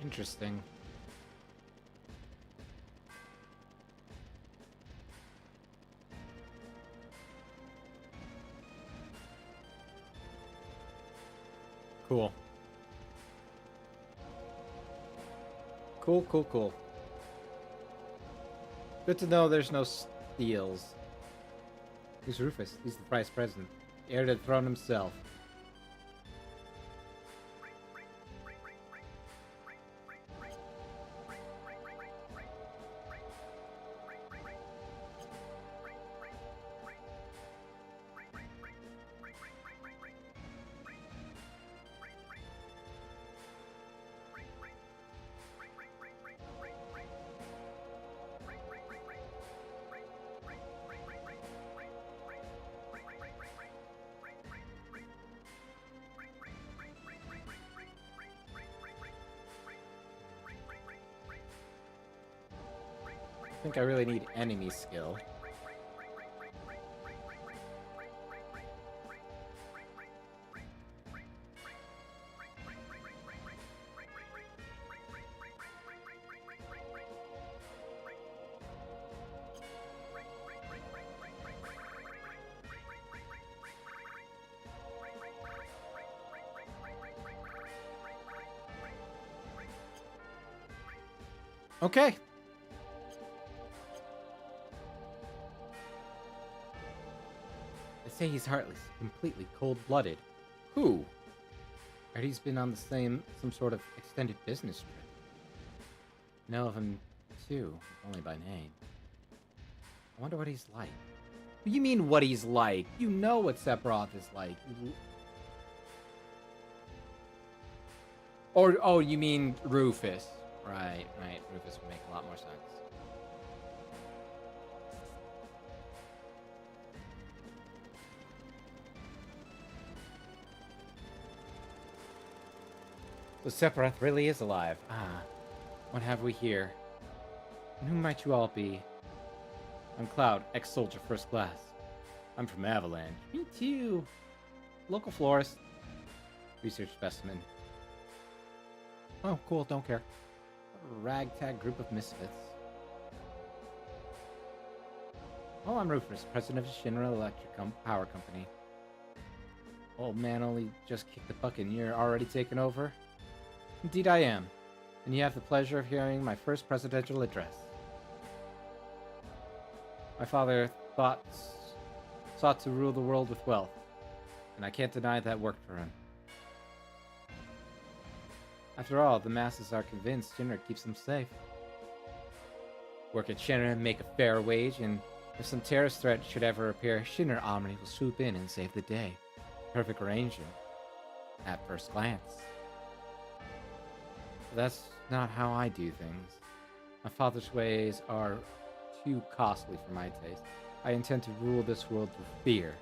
Interesting. Cool. Cool. Good to know there's no steals. Who's Rufus? He's the vice president. Heir to the throne himself. I think I really need enemy skill. Okay. They say he's heartless, completely cold-blooded. Who? Heard he's been on some sort of extended business trip. Know of him too, only by name. I wonder what he's like. What do you mean what he's like? You know what Sephiroth is like. Or, oh, you mean Rufus. Right. Rufus would make a lot more sense. So Sephiroth really is alive. Ah, what have we here? And who might you all be? I'm Cloud, ex-soldier first class. I'm from Avalanche. Me too. Local florist. Research specimen. Oh, cool, don't care. A ragtag group of misfits. Oh, I'm Rufus, president of Shinra Electric Power Company. Old man only just kicked the bucket and you're already taken over? Indeed I am. And you have the pleasure of hearing my first presidential address. My father sought to rule the world with wealth, and I can't deny that worked for him. After all, the masses are convinced Shinra keeps them safe. Work at Shinra and make a fair wage, and if some terrorist threat should ever appear, Shinra Army will swoop in and save the day. Perfect arrangement. At first glance. But that's not how I do things. My father's ways are too costly for my taste. I intend to rule this world through fear.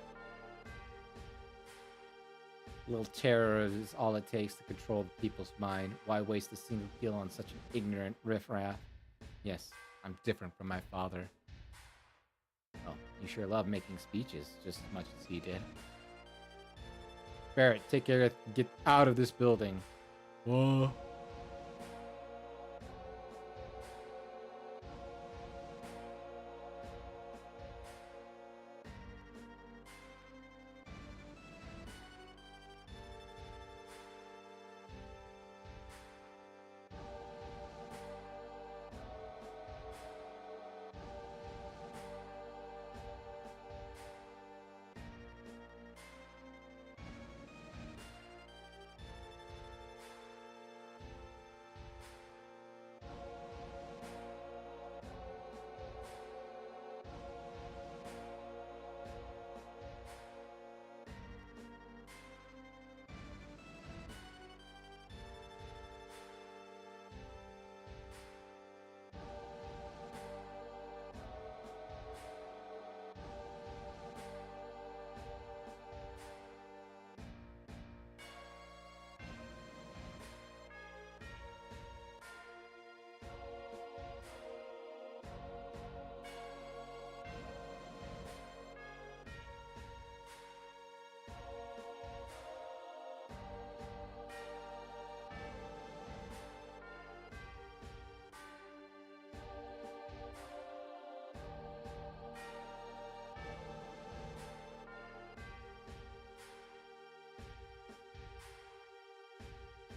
A little terror is all it takes to control the people's mind. Why waste a single kill on such an ignorant riffraff? Yes, I'm different from my father. Well, you sure love making speeches just as much as he did. Barrett, take care. Get out of this building. Whoa.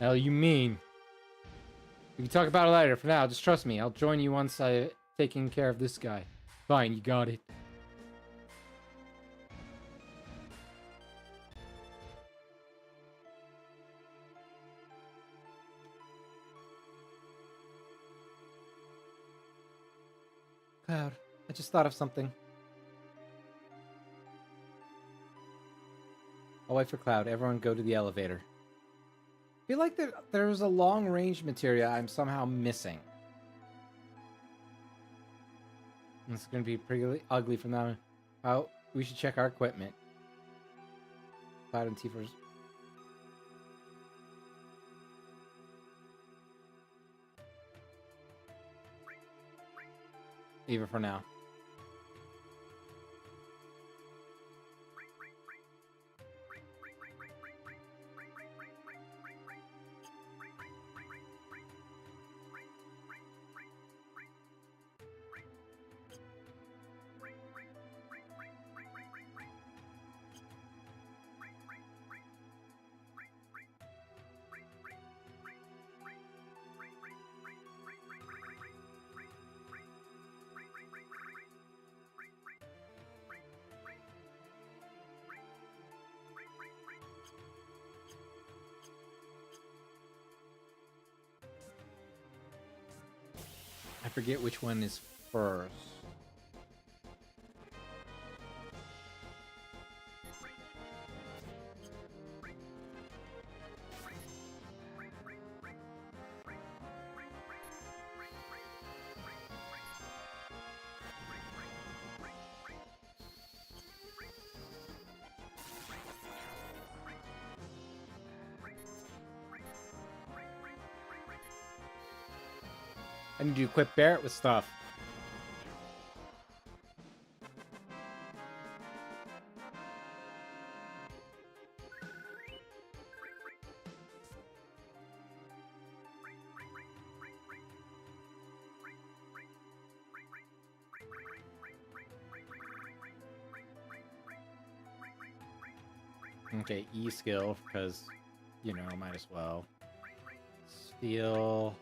Hell, you mean? We can talk about it later. For now, just trust me. I'll join you once I've taken care of this guy. Fine, you got it. Cloud, I just thought of something. I'll wait for Cloud. Everyone go to the elevator. I feel like there's a long-range materia I'm somehow missing. It's going to be pretty ugly from now on. Oh, we should check our equipment. Cloud and Tifa's. Even for now. I forget which one is first. I need to equip Barrett with stuff. Okay, E skill, because, you know, might as well. Steal.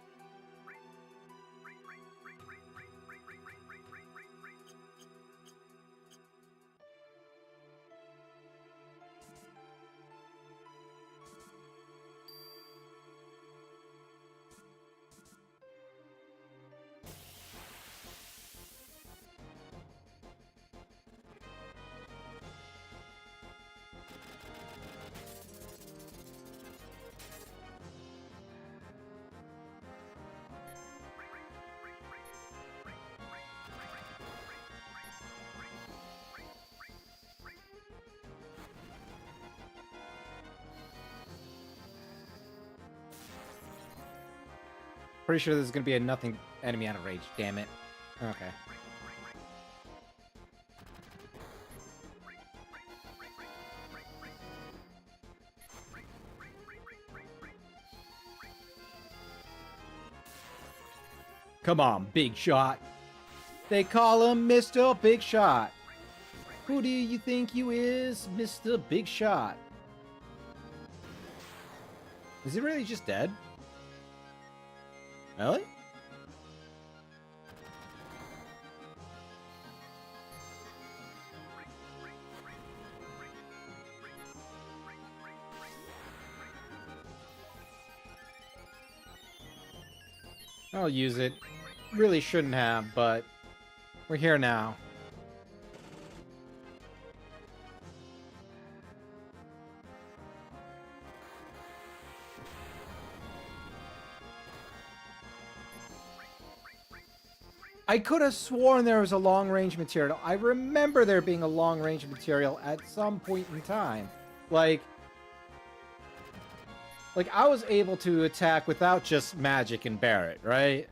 Pretty sure there's gonna be a nothing enemy out of rage. Damn it. Okay. Come on, Big Shot. They call him Mr. Big Shot. Who do you think you is, Mr. Big Shot? Is he really just dead? Really? I'll use it. Really shouldn't have, but we're here now. I could have sworn there was a long-range material. I remember there being a long-range material at some point in time. Like I was able to attack without just magic and Barret, right?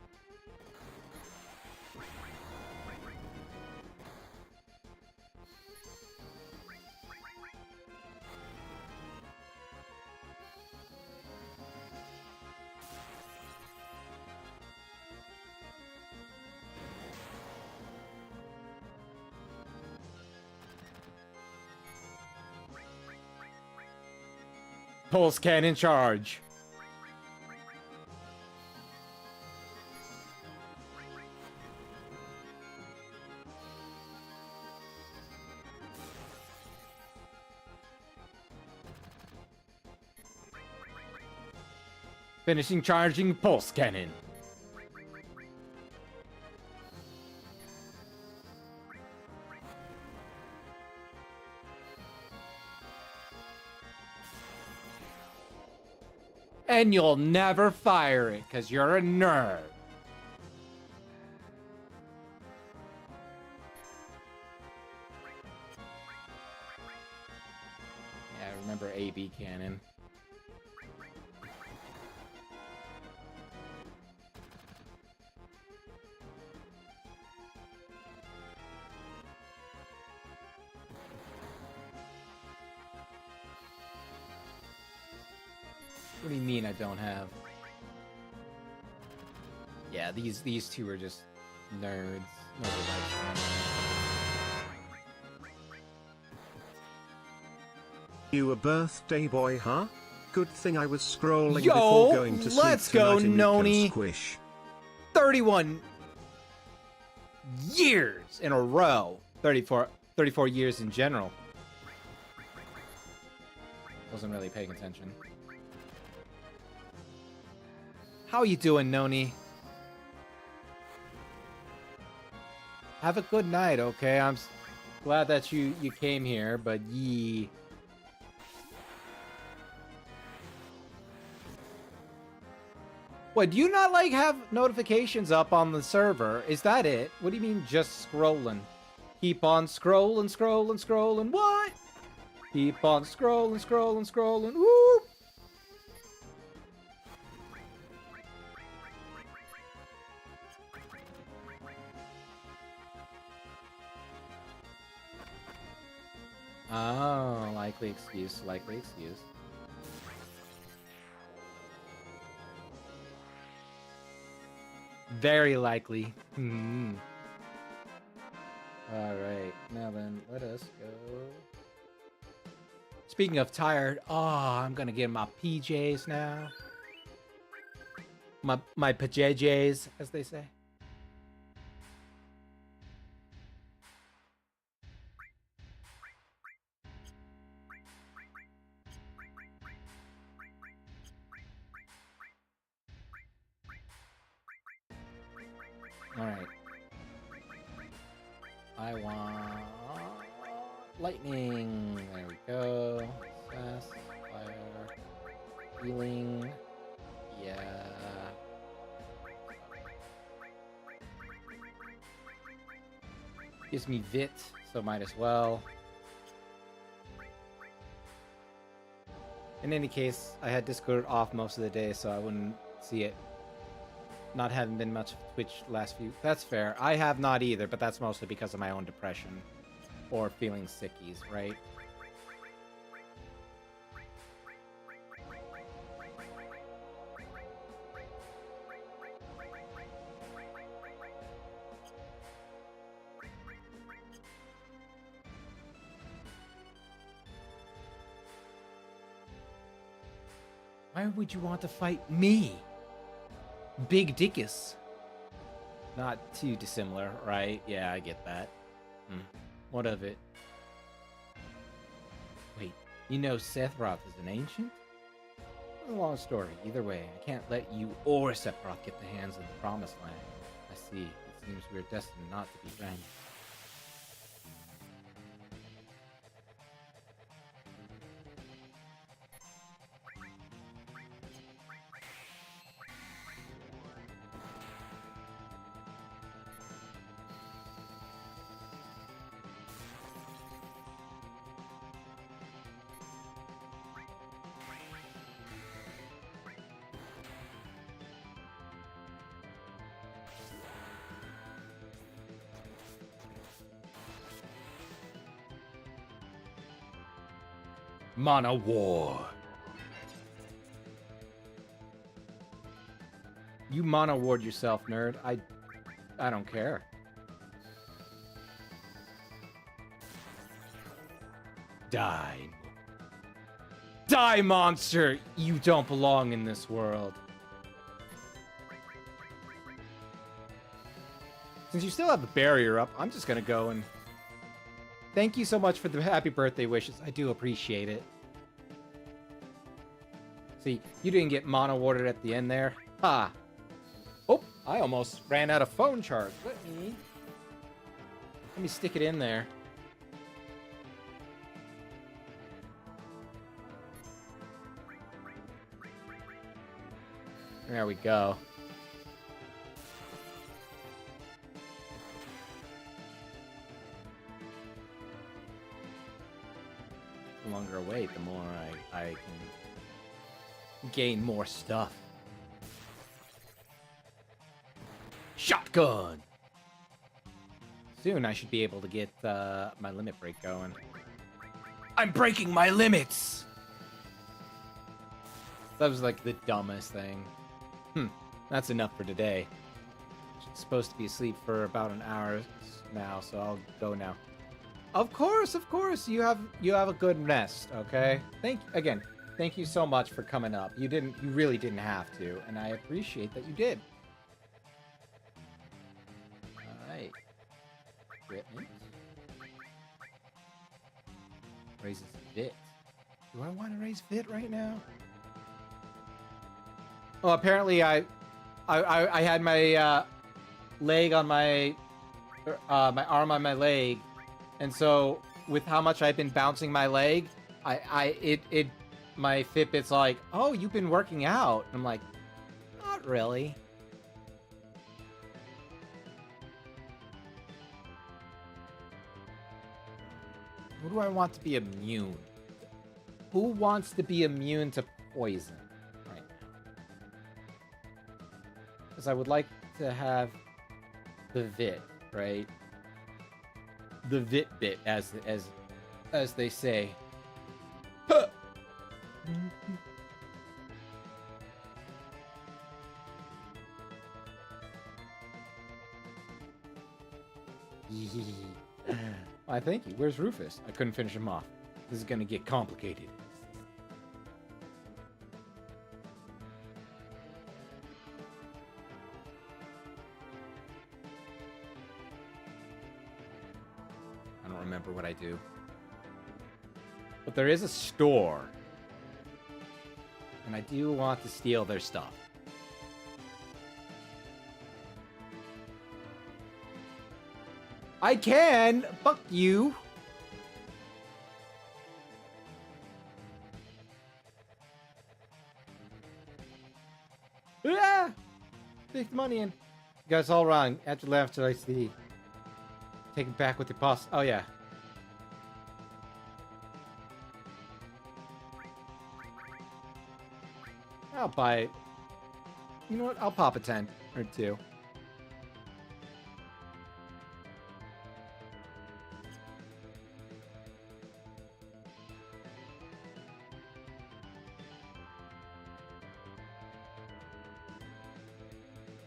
Pulse cannon charge. Finishing charging pulse cannon. And you'll never fire it, because you're a nerd. Yeah, I remember AB cannon. What do you mean I don't have? Yeah, these two are just nerds. Nobody likes them. You a birthday boy, huh? Good thing I was scrolling Yo, before going to sleep let's go, tonight and you can Noni. squish. 31 years in a row. 34 years in general. Wasn't really paying attention. How you doing, Noni? Have a good night, okay? I'm glad that you came here, but yee. What, do you not, like, have notifications up on the server? Is that it? What do you mean, just scrolling? Keep on scrolling, scrolling, scrolling. What? Keep on scrolling, scrolling, scrolling. Woo! Oh, likely excuse, likely excuse. Very likely. Hmm. Alright, now then, let us go. Speaking of tired, I'm gonna get in my PJs now. My PJs, as they say. Alright. I want lightning. There we go. Success, fire, healing. Yeah. Gives me Vit, so might as well. In any case, I had Discord off most of the day, so I wouldn't see it. Not having been much Twitch last few. That's fair. I have not either, but that's mostly because of my own depression. Or feeling sickies, right? Why would you want to fight me? Big Dickus. Not too dissimilar, right? Yeah, I get that. What of it? Wait, you know Sephiroth is an ancient? It's a long story. Either way, I can't let you or Sephiroth get the hands of the Promised Land. I see. It seems we're destined not to be friends. Mana War. You Mana Ward yourself, nerd. I don't care. Die. Die, monster! You don't belong in this world. Since you still have the barrier up, I'm just gonna go and... Thank you so much for the happy birthday wishes. I do appreciate it. See, you didn't get mono warded at the end there. Ha! Oh, I almost ran out of phone charge. Let me stick it in there. There we go. The longer I wait, the more I can gain more stuff. Shotgun! Soon I should be able to get my limit break going. I'm breaking my limits! That was like the dumbest thing. That's enough for today. I'm supposed to be asleep for about an hour now, so I'll go now. Of course. You have a good rest, okay? Thank you so much for coming up. You really didn't have to, and I appreciate that you did. Alright. Equipment. Raises fit. Do I want to raise fit right now? Oh, apparently I had my leg on my my arm on my leg, and so with how much I've been bouncing my leg, my Fitbit's like, oh, you've been working out. I'm like, not really. Who do I want to be immune? Who wants to be immune to poison right now? Because I would like to have the Vit, right? The Vit bit, as they say. Huh. Why, thank you. Where's Rufus? I couldn't finish him off. This is gonna get complicated. I don't remember what I do. But there is a store. And I do want to steal their stuff. I can! Fuck you! Ah! Take the money in. You guys all wrong. After left till I see. Take it back with the boss. Oh, yeah. I'll buy it. You know what? I'll pop a 10 or 2.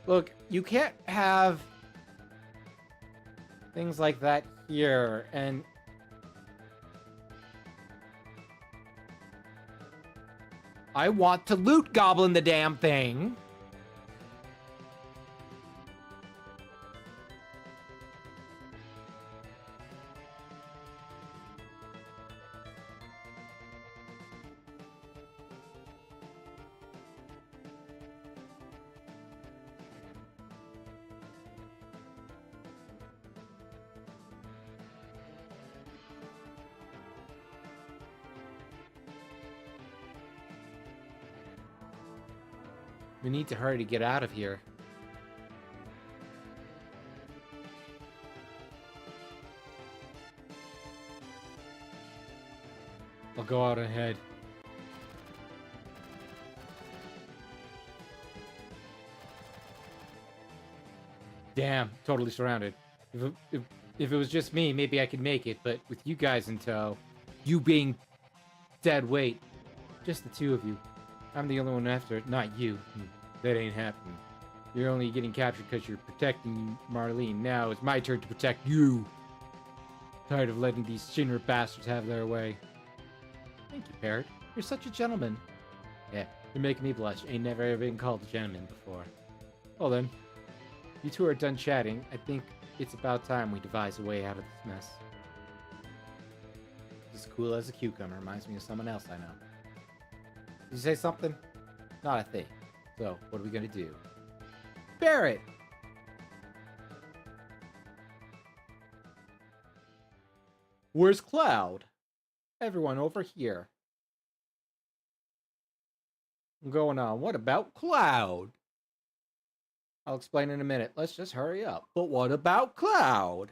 Look, you can't have things like that here, and I want to loot goblin the damn thing. We need to hurry to get out of here. I'll go out ahead. Damn, totally surrounded. If it was just me, maybe I could make it, but with you guys in tow, you being dead weight, just the two of you. I'm the only one after it, not you. That ain't happening. You're only getting captured because you're protecting Marlene. Now it's my turn to protect you. Tired of letting these Shinra bastards have their way. Thank you, Parrot. You're such a gentleman. Yeah, you're making me blush. Ain't never ever been called a gentleman before. Well then, you two are done chatting. I think it's about time we devise a way out of this mess. As cool as a cucumber. Reminds me of someone else I know. Did you say something? Not a thing. So, what are we gonna do? Barrett! Where's Cloud? Everyone over here. going on? What about Cloud? I'll explain in a minute. Let's just hurry up. But what about Cloud?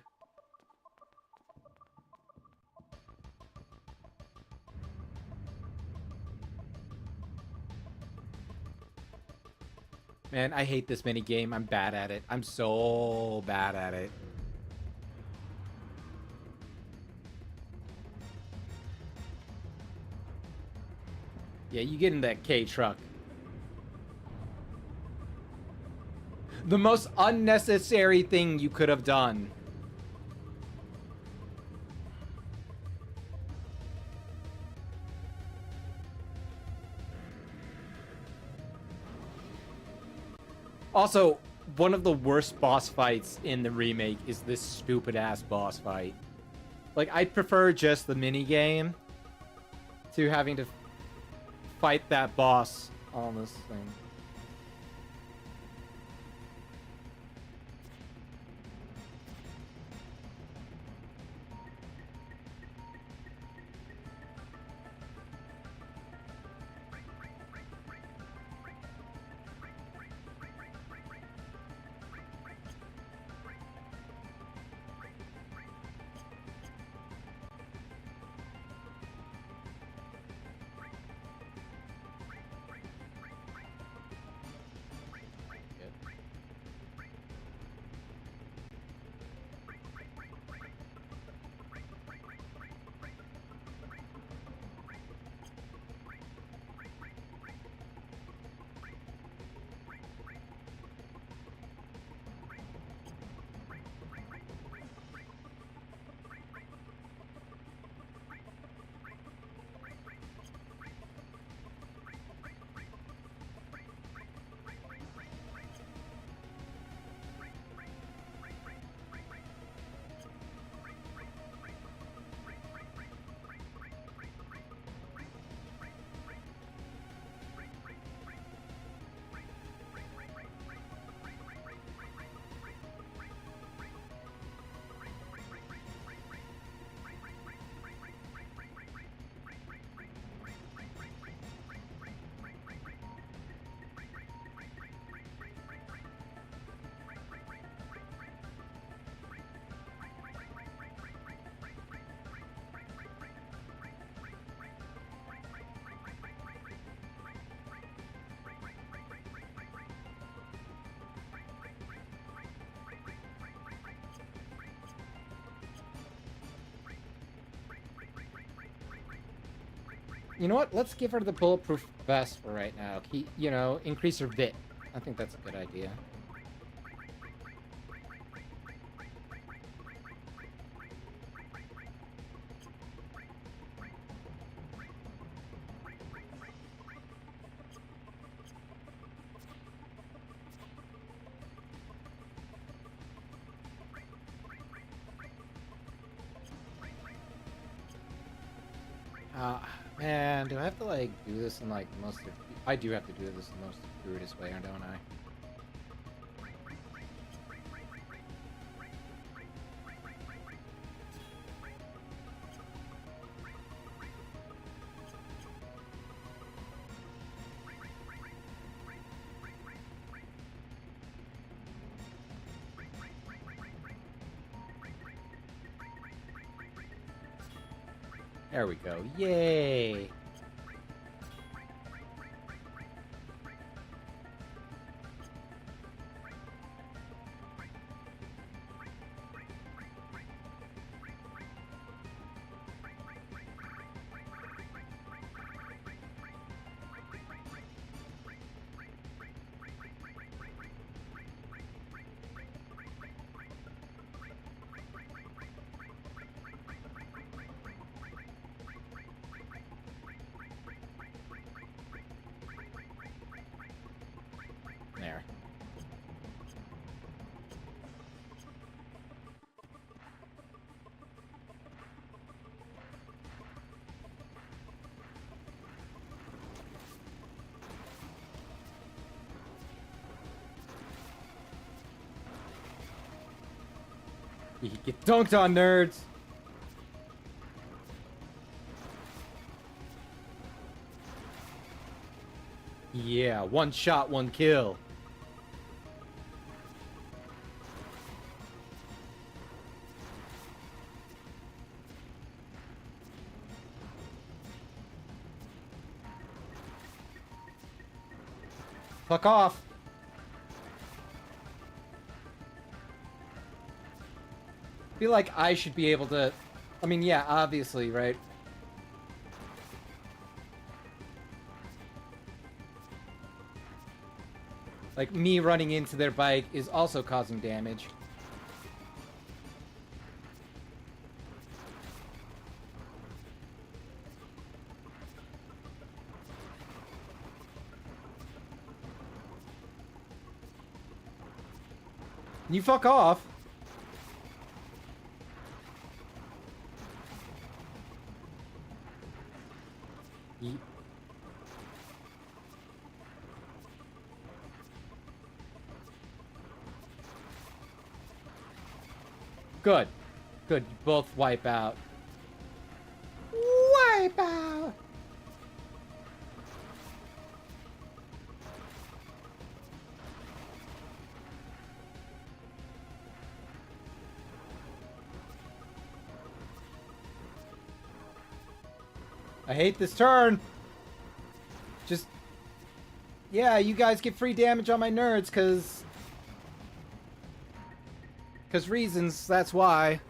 Man, I hate this mini game. I'm bad at it. I'm so bad at it. Yeah, you get in that K truck. The most unnecessary thing you could have done. Also, one of the worst boss fights in the remake is this stupid ass boss fight. Like, I'd prefer just the mini game to having to fight that boss on this thing. You know what? Let's give her the bulletproof vest for right now. You know, increase her VIT. I think that's a good idea. Man, do I have to, like, do this in, like, the most... I do have to do this in the most gratuitous way, don't I? There we go. Yay! There. You get dunked on, nerds! Yeah, one shot, one kill. Fuck off. I feel like I should be able to... I mean, yeah, obviously, right? Like, me running into their bike is also causing damage. You fuck off. Good. Good. You both wipe out. Wipe out! I hate this turn! Just... Yeah, you guys get free damage on my nerds, because... Because reasons, that's why.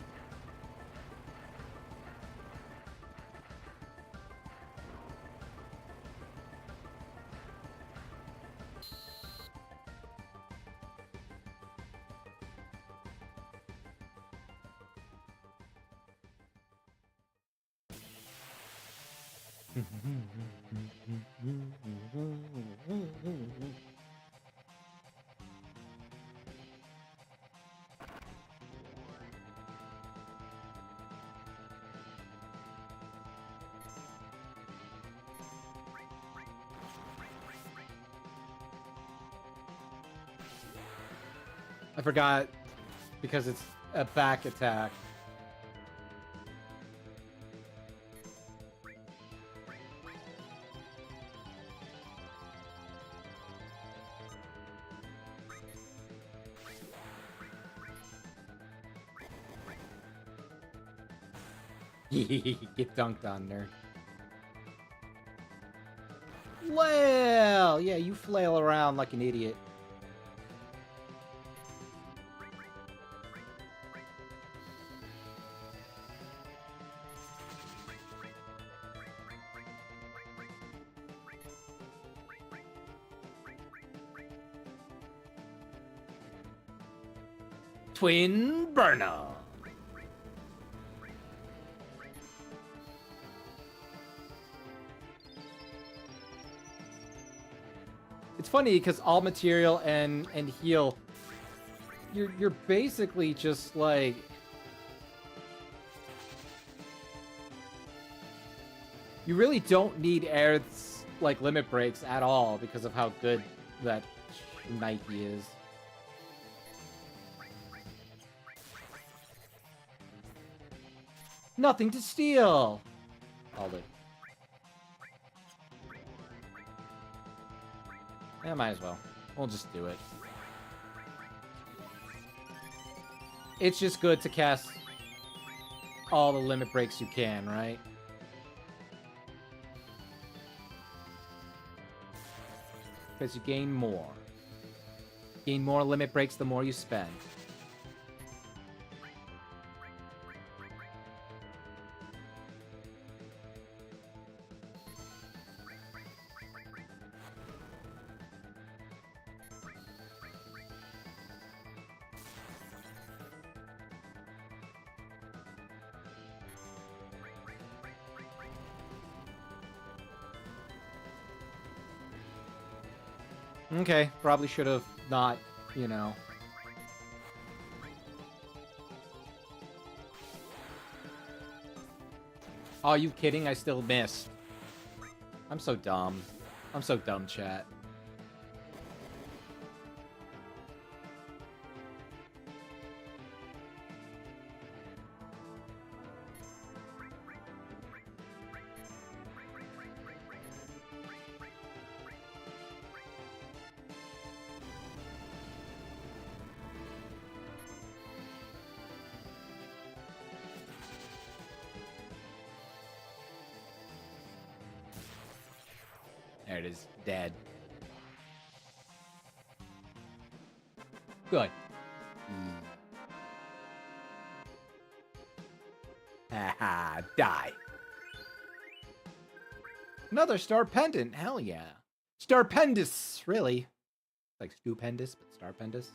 I forgot, because it's a back attack. Get dunked on, nerd. Well, yeah, you flail around like an idiot. Twin burner. It's funny because all material and heal, you're basically just like you really don't need Aerith's like limit breaks at all because of how good that Nike is. Nothing to steal. Hold it. Yeah, might as well. We'll just do it. It's just good to cast all the limit breaks you can, right? Because you gain more. Gain more limit breaks the more you spend. Okay, probably should have not, you know. Are you kidding? I still missed. I'm so dumb. I'm so dumb, chat. There it is. Dead. Good. Haha, die. Another star pendant. Hell yeah. Starpendous, really. Like stupendous, but starpendous.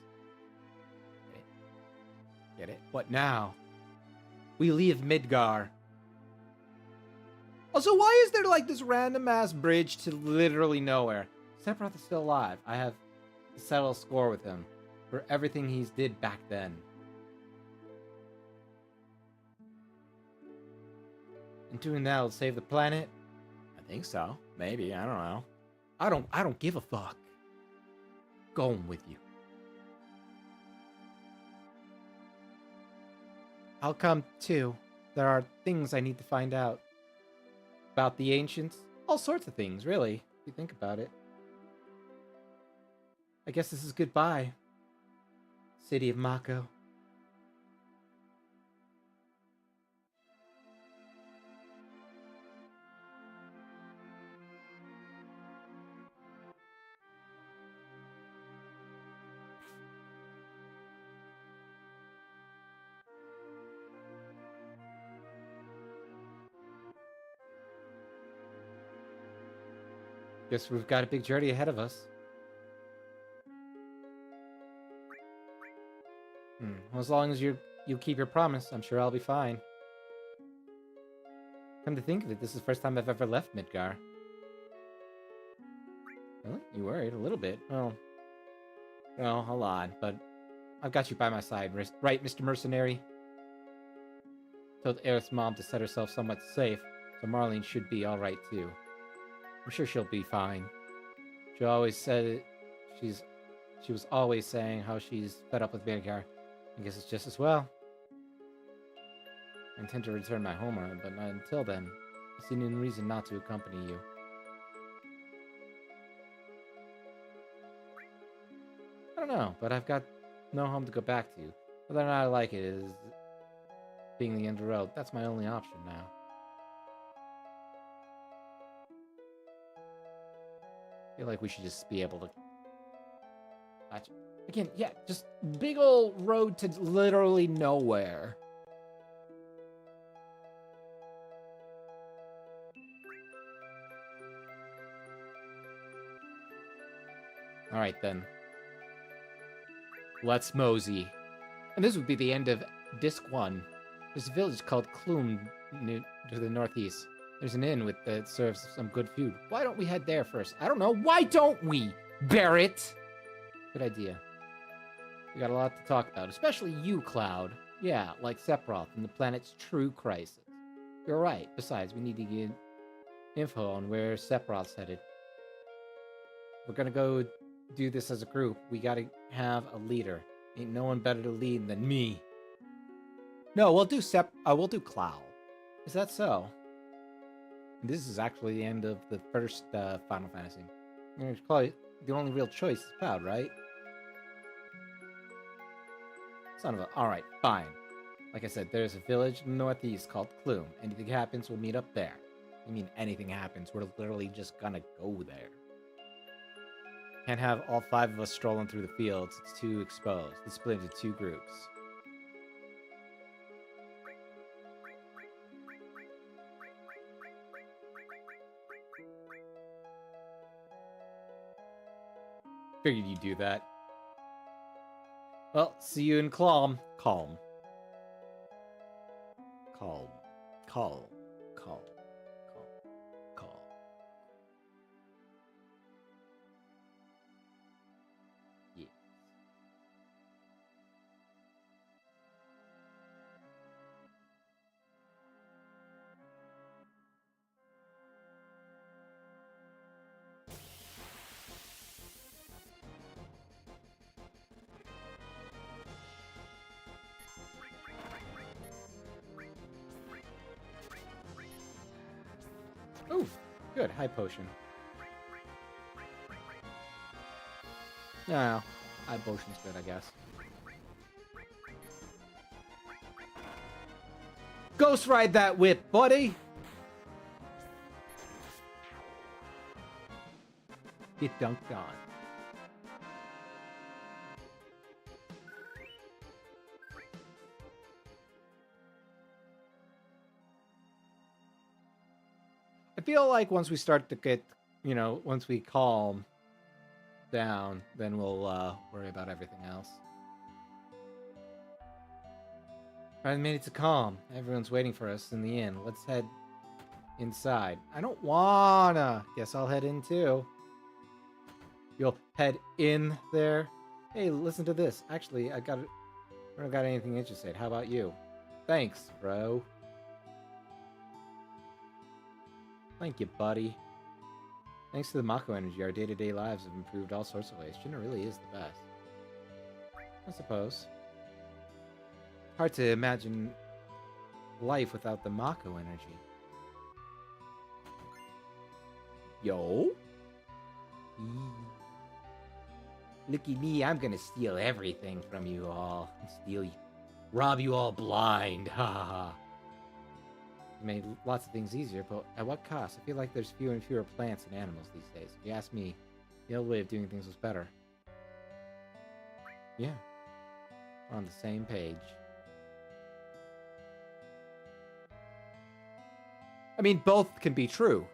Get it? Get it? What now? We leave Midgar. Also, why is there like this random ass bridge to literally nowhere? Sephiroth is still alive. I have to settle a score with him for everything he's did back then. And doing that will save the planet? I think so. Maybe. I don't know. I don't give a fuck. Going with you. I'll come too. There are things I need to find out. About the ancients. All sorts of things, really, if you think about it. I guess this is goodbye. City of Mako. Guess we've got a big journey ahead of us. Well, as long as you keep your promise, I'm sure I'll be fine. Come to think of it, this is the first time I've ever left Midgar. Really? You worried? A little bit. Oh. Well, hold on, but I've got you by my side, right, Mr. Mercenary? Told Aerith's mom to set herself somewhat safe, so Marlene should be alright too. I'm sure she'll be fine. She always said she was always saying how she's fed up with Midgar. I guess it's just as well. I intend to return my homeland, but not until then. I see no reason not to accompany you. I don't know, but I've got no home to go back to. Whether or not I like it is being the end of the road. That's my only option now. I feel like we should just be able to... Again, yeah, just big old road to literally nowhere. Alright then. Let's mosey. And this would be the end of Disc 1. There's a village called Clume to the northeast. There's an inn that serves some good food. Why don't we head there first? I don't know. Why don't we, Barrett? Good idea. We got a lot to talk about, especially you, Cloud. Yeah, like Sephiroth and the planet's true crisis. You're right. Besides, we need to get info on where Sephiroth's headed. We're gonna go do this as a group. We gotta have a leader. Ain't no one better to lead than me. No, we'll do we'll do Cloud. Is that so? This is actually the end of the first Final Fantasy. It's probably the only real choice is Cloud, right? Son of a... Alright, fine. Like I said, there's a village in the northeast called Clume. Anything happens, we'll meet up there. I mean, anything happens, we're literally just gonna go there. Can't have all 5 of us strolling through the fields. It's too exposed. Let's split into 2 groups. Figured you'd do that. Well, see you in Calm. Calm. Calm. Calm. Calm. Calm. Calm. Yes. Ooh, good. High potion. No, high potion's good, I guess. Ghost ride that whip, buddy! get dunked on. I feel like once we start to get, once we calm down, then we'll worry about everything else. 5 minutes to calm. Everyone's waiting for us in the inn. Let's head inside. I don't wanna. Guess I'll head in too. You'll head in there. Hey, listen to this. Actually, I don't got anything interesting. How about you? Thanks, bro. Thank you, buddy. Thanks to the Mako energy, our day-to-day lives have improved all sorts of ways. Jinna really is the best. I suppose. Hard to imagine life without the Mako energy. Yo? Looky me, I'm gonna steal everything from you all. Rob you all blind. Ha ha ha. Made lots of things easier, but at what cost? I feel like there's fewer and fewer plants and animals these days. If you ask me, the old way of doing things was better. Yeah. We're on the same page. I mean, both can be true,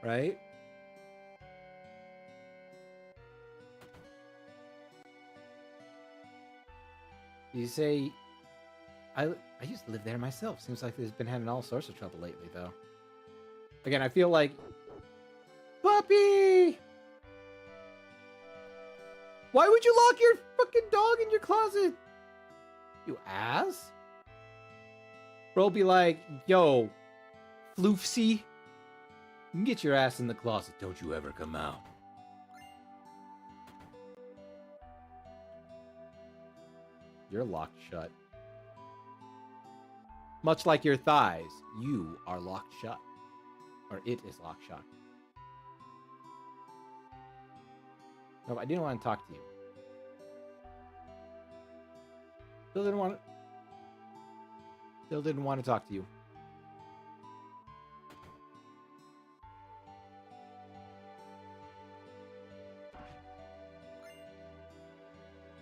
right? You say... I used to live there myself. Seems like there's been having all sorts of trouble lately, though. Again, I feel like... Puppy! Why would you lock your fucking dog in your closet? You ass? Bro be like, yo, Floofsy, you can get your ass in the closet. Don't you ever come out. You're locked shut. Much like your thighs, you are locked shut. Or it is locked shut. No, I didn't want to talk to you. Still didn't want to talk to you.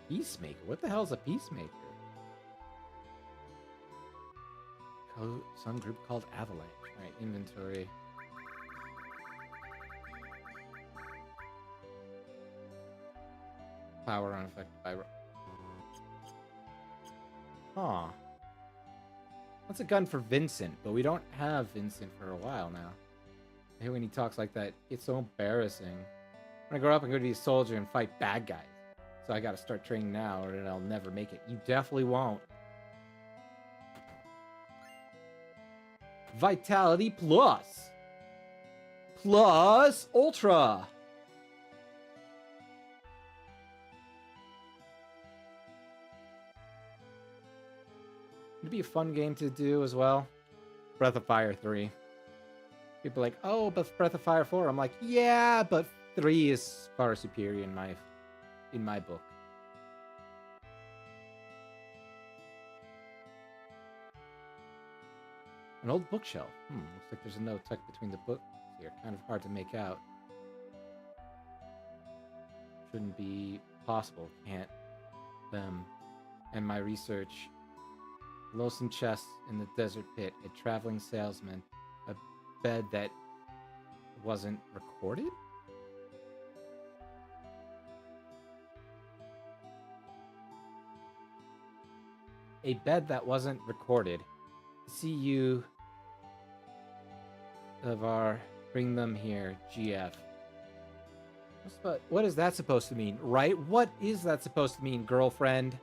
Peacemaker? What the hell is a peacemaker? Some group called Avalanche. Alright, inventory. Power unaffected by... Huh. That's a gun for Vincent, but we don't have Vincent for a while now. I hate when he talks like that. It's so embarrassing. When I grow up, I'm going to be a soldier and fight bad guys. So I gotta start training now or I'll never make it. You definitely won't. Vitality Plus. Plus Ultra. It'd be a fun game to do as well. Breath of Fire 3. People are like, oh, but Breath of Fire 4. I'm like, yeah, but 3 is far superior in my book. An old bookshelf. Looks like there's a note tucked between the books here. Kind of hard to make out. Shouldn't be possible. Can't. And my research. Lonesome chest in the desert pit. A traveling salesman. A bed that wasn't recorded? A bed that wasn't recorded. See you of our bring them here, GF. What is that supposed to mean, right? What is that supposed to mean, girlfriend?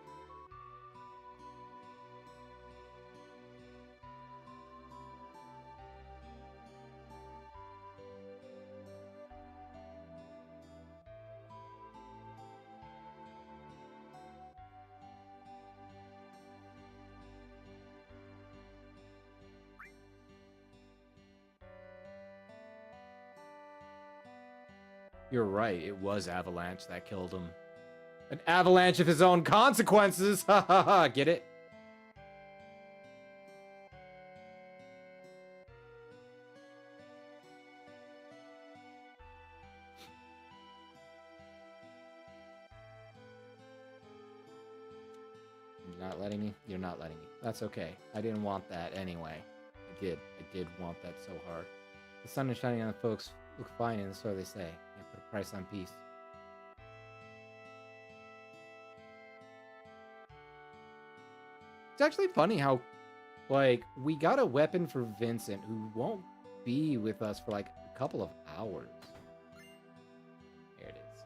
You're right, it was Avalanche that killed him. An avalanche of his own consequences! Ha ha ha, get it? You're not letting me? You're not letting me. That's okay. I didn't want that anyway. I did. I did want that so hard. The sun is shining on the folks. Look fine, and so they say. Can't put a price on peace. It's actually funny how, like, we got a weapon for Vincent who won't be with us for, like, a couple of hours. There it is.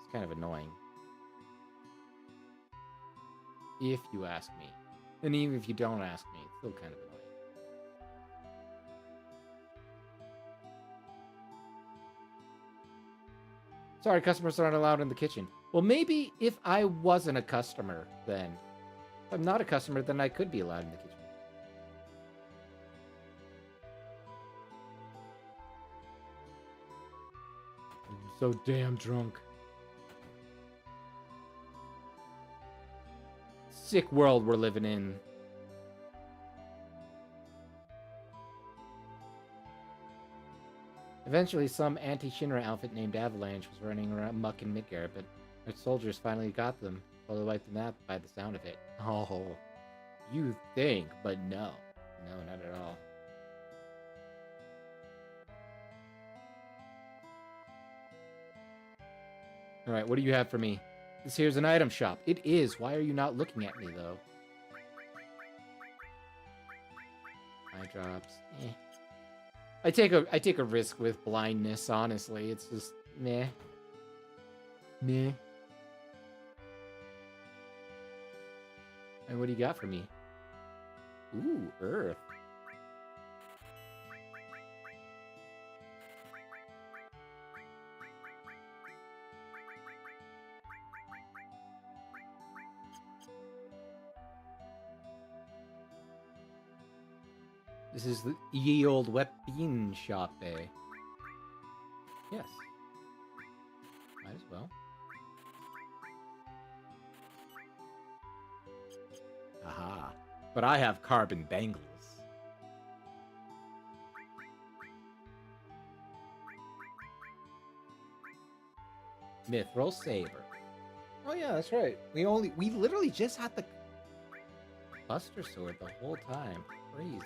It's kind of annoying. If you ask me. And even if you don't ask me, it's still kind of annoying. Sorry, customers aren't allowed in the kitchen. Well, maybe if I wasn't a customer, then. If I'm not a customer, then I could be allowed in the kitchen. I'm so damn drunk. Sick world we're living in. Eventually, some anti-Shinra outfit named Avalanche was running around amok in Midgar, but our soldiers finally got them. Totally wiped them out by the sound of it. Oh, you think, but no. No, not at all. Alright, what do you have for me? This here's an item shop. It is. Why are you not looking at me, though? Eye drops. Eh. I take a risk with blindness, honestly. It's just meh. Meh. And what do you got for me? Ooh, Earth. This is the ye old weapon shop, eh? Yes. Might as well. Aha. But I have carbon bangles. Mithril saber. Oh yeah, that's right. We literally just had the Buster Sword the whole time. Crazy.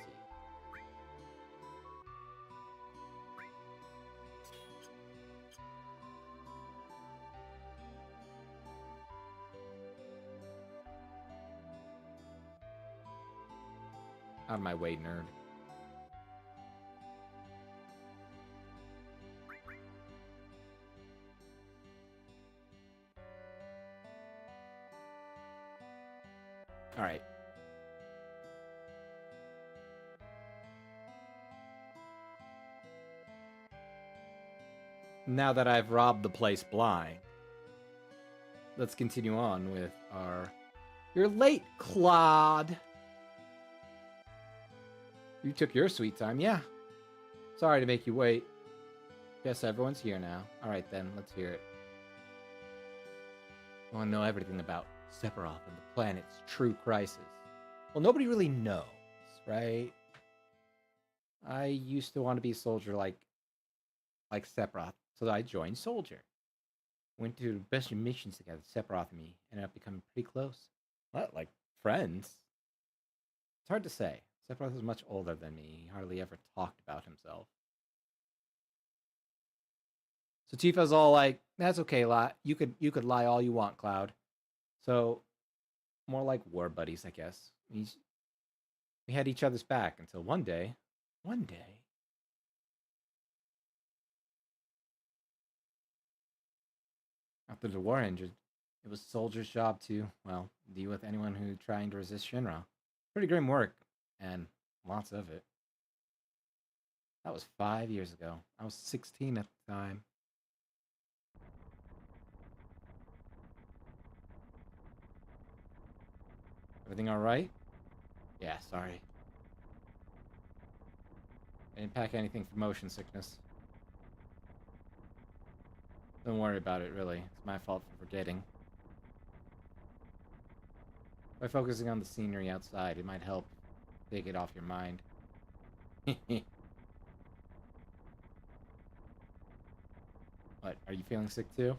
Out of my way, nerd. Alright. Now that I've robbed the place blind, let's continue on with our... You're late, Claude! You took your sweet time, yeah. Sorry to make you wait. Guess everyone's here now. Alright then, let's hear it. I want to know everything about Sephiroth and the planet's true crisis. Well, nobody really knows, right? I used to want to be a soldier like Sephiroth, so I joined Soldier. Went to best missions together, Sephiroth and me. Ended up becoming pretty close. What, like friends? It's hard to say. Sephiroth is much older than me. He hardly ever talked about himself. So Tifa's all like, "That's okay, you could lie all you want, Cloud." So more like war buddies, I guess. We had each other's back until one day, after the war ended, it was Soldier's job to, well, deal with anyone who trying to resist Shinra. Pretty grim work, and lots of it. That was 5 years ago. I was 16 at the time. Everything alright? Yeah, sorry. I didn't pack anything for motion sickness. Don't worry about it, really. It's my fault for forgetting. By focusing on the scenery outside, it might help take it off your mind. What, are you feeling sick too?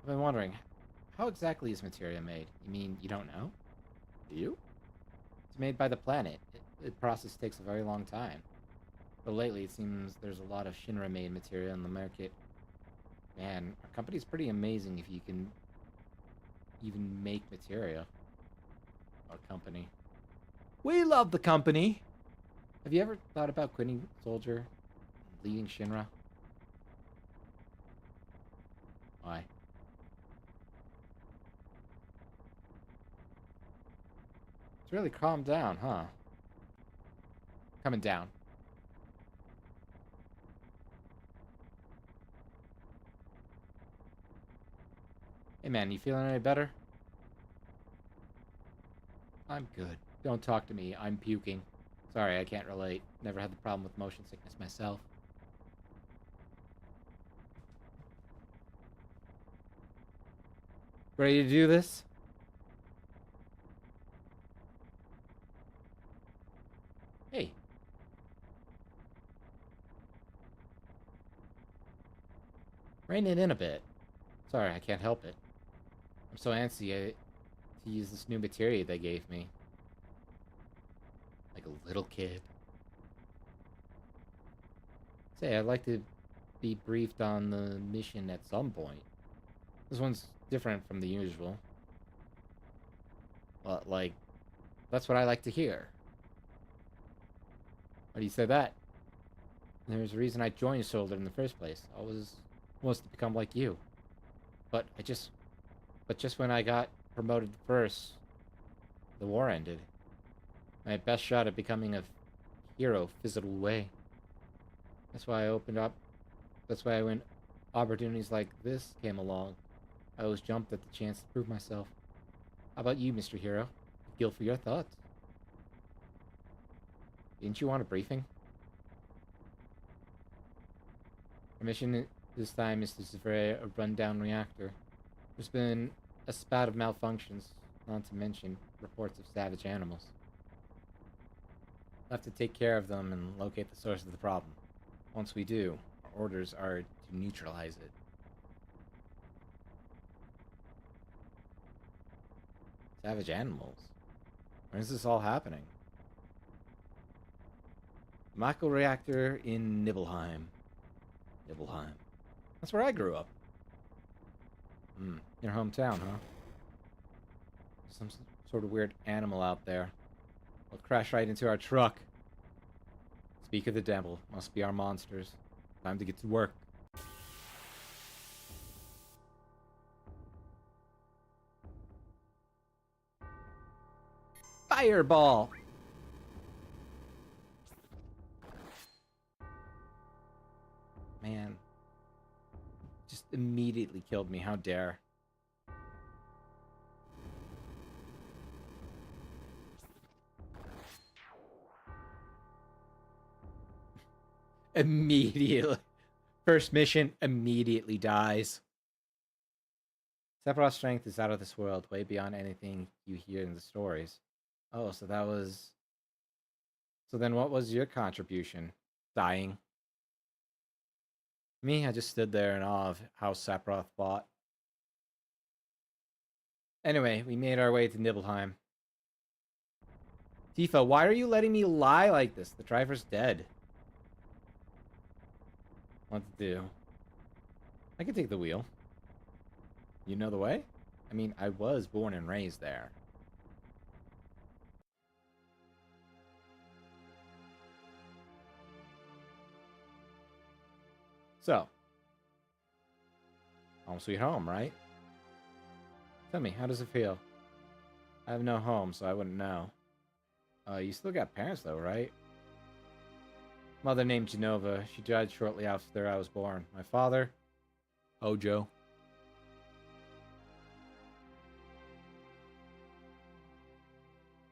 I've been wondering, how exactly is materia made? You mean you don't know? Do you? It's made by the planet. The process takes a very long time. But lately, it seems there's a lot of Shinra-made material in the market. Man, our company's pretty amazing if you can even make materia. Our company. We love the company! Have you ever thought about quitting Soldier and leaving Shinra? Why? It's really calmed down, huh? Coming down. Hey man, you feeling any better? I'm good. Don't talk to me. I'm puking. Sorry, I can't relate. Never had the problem with motion sickness myself. Ready to do this? Hey. Rein it in a bit. Sorry, I can't help it. I'm so antsy to use this new materia they gave me. Like a little kid. Say, I'd like to be briefed on the mission at some point. This one's different from the usual. But, like, that's what I like to hear. Why do you say that? There's a reason I joined Soldier in the first place. I was to become like you. But just when I got promoted to first, the war ended. My best shot at becoming a hero fizzled away. That's why I opened up. That's why when opportunities like this came along, I always jumped at the chance to prove myself. How about you, Mr. Hero? A feel for your thoughts. Didn't you want a briefing? Our mission this time is to survey a rundown reactor. There's been a spat of malfunctions, not to mention reports of savage animals. We'll have to take care of them and locate the source of the problem. Once we do, our orders are to neutralize it. Savage animals? When is this all happening? The Mako reactor in Nibelheim. Nibelheim. That's where I grew up. Your hometown, huh? Some sort of weird animal out there. Will crash right into our truck. Speak of the devil. Must be our monsters. Time to get to work. Fireball! Man. Just immediately killed me. How dare. Immediately. First mission, immediately dies. Sephiroth's strength is out of this world, way beyond anything you hear in the stories. Oh, so that was... So then what was your contribution? Dying? Me, I just stood there in awe of how Sephiroth fought. Anyway, we made our way to Nibelheim. Tifa, why are you letting me lie like this? The driver's dead. What to do? I can take the wheel. You know the way? I mean, I was born and raised there. So, home sweet home, right? Tell me, how does it feel? I have no home, so I wouldn't know. You still got parents, though, right? Mother named Genova. She died shortly after I was born. My father? Hojo.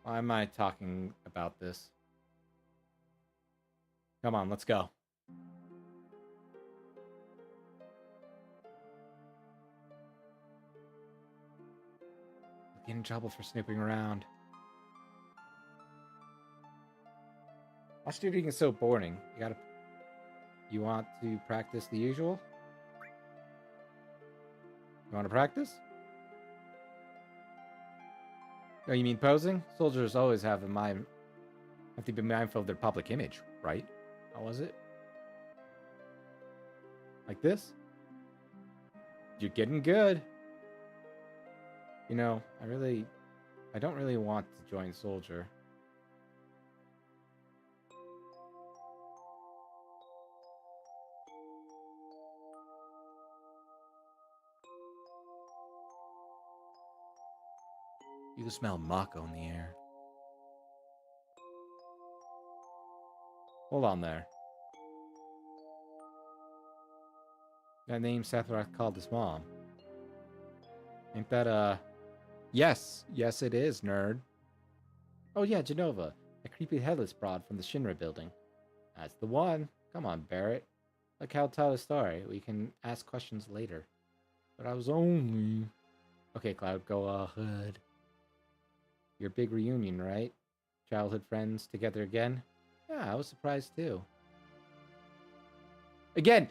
Why am I talking about this? Come on, let's go. Get in trouble for snooping around. Why shooting is so boring? You want to practice the usual? You want to practice? Oh, you mean posing? Soldiers always have to be mindful of their public image, right? How was it? Like this? You're getting good. You know, I don't really want to join Soldier. You can smell Mako in the air. Hold on there. That name Sethroth called his mom. Ain't that, Yes, yes it is, nerd. Oh yeah, Genova. That creepy headless broad from the Shinra building. That's the one. Come on, Barrett. Look how tell the story. We can ask questions later. But I was only... Okay, Cloud, go ahead. Your big reunion, right? Childhood friends together again? Yeah, I was surprised too. Again,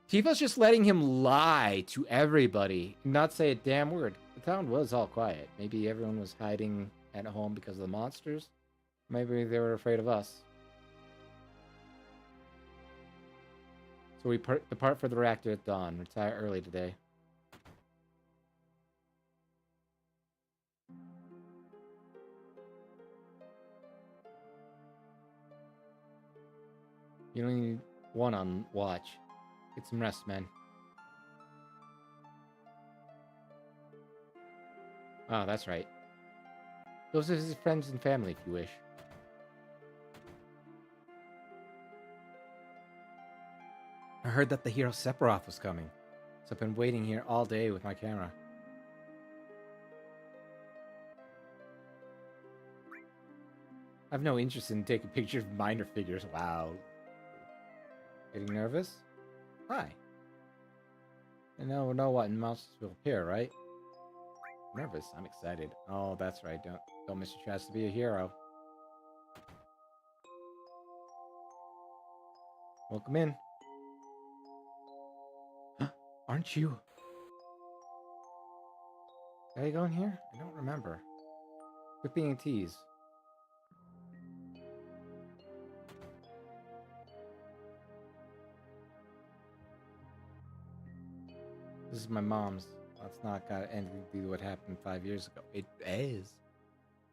Tifa's just letting him lie to everybody, not say a damn word. The town was all quiet. Maybe everyone was hiding at home because of the monsters. Maybe they were afraid of us. So we depart for the reactor at dawn. Retire early today. You only need one on watch. Get some rest, man. Oh, that's right. Those are his friends and family, if you wish. I heard that the hero Sephiroth was coming, so I've been waiting here all day with my camera. I have no interest in taking pictures of minor figures. Wow. Getting nervous? Hi. I know what monsters will appear, right? Nervous. I'm excited. Oh, that's right. Don't miss your chance to be a hero. Welcome in. Aren't you? Did I go in here? I don't remember. Quit being a tease. This is my mom's. That's not got anything to do with what happened 5 years ago. It is.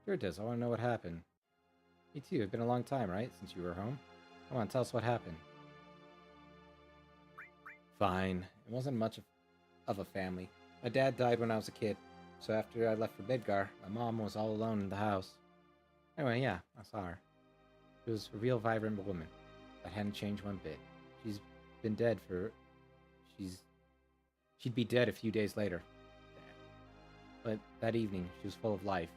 Sure it does. I want to know what happened. Me too. It's been a long time, right? Since you were home. Come on, tell us what happened. Fine. It wasn't much of a family. My dad died when I was a kid. So after I left for Midgar, my mom was all alone in the house. Anyway, yeah, I saw her. She was a real vibrant woman. That hadn't changed one bit. She's been dead for... She'd be dead a few days later. But that evening, she was full of life.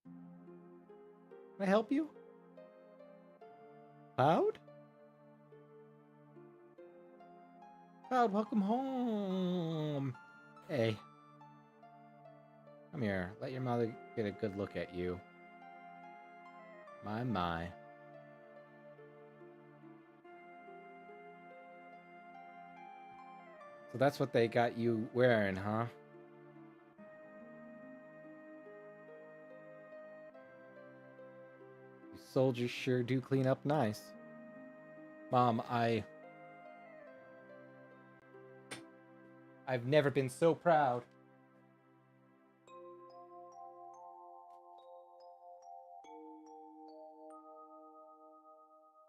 Can I help you? Cloud? Cloud, welcome home. Hey. Come here. Let your mother get a good look at you. My. So that's what they got you wearing, huh? You soldiers sure do clean up nice. Mom, I've never been so proud.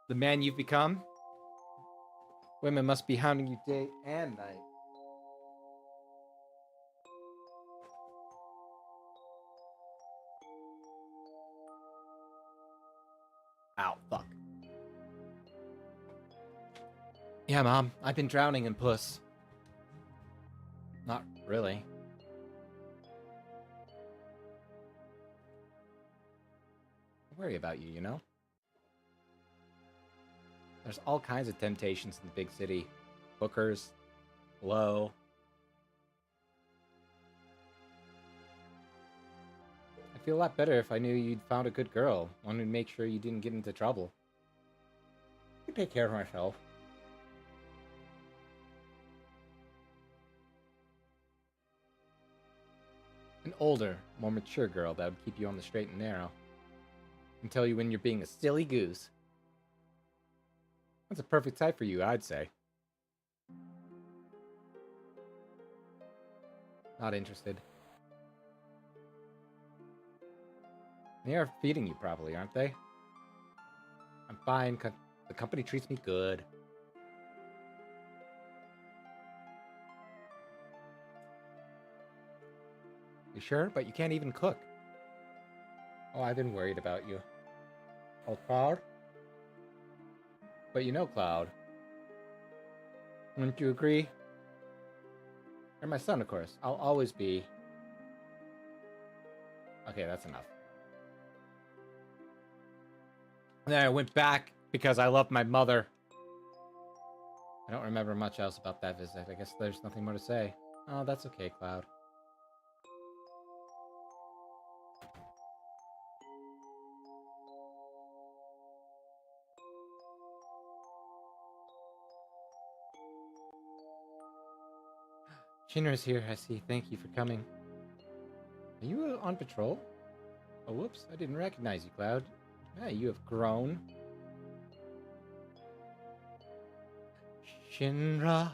The man you've become? Women must be hounding you day and night. Ow, fuck. Yeah, Mom, I've been drowning in puss. Not really. I worry about you, you know? There's all kinds of temptations in the big city. Hookers, blow. I'd feel a lot better if I knew you'd found a good girl, one who'd make sure you didn't get into trouble. I can take care of myself. An older, more mature girl that would keep you on the straight and narrow. And tell you when you're being a silly goose. That's a perfect type for you, I'd say. Not interested. They are feeding you properly, aren't they? I'm fine. The company treats me good. You sure? But you can't even cook. Oh, I've been worried about you. Oh, Cloud? But you know, Cloud. Wouldn't you agree? You're my son, of course. I'll always be... Okay, that's enough. And then I went back because I love my mother. I don't remember much else about that visit. I guess there's nothing more to say. Oh, that's okay, Cloud. Shinra's here, I see. Thank you for coming. Are you on patrol? Oh, whoops. I didn't recognize you, Cloud. Yeah, you have grown. Shinra?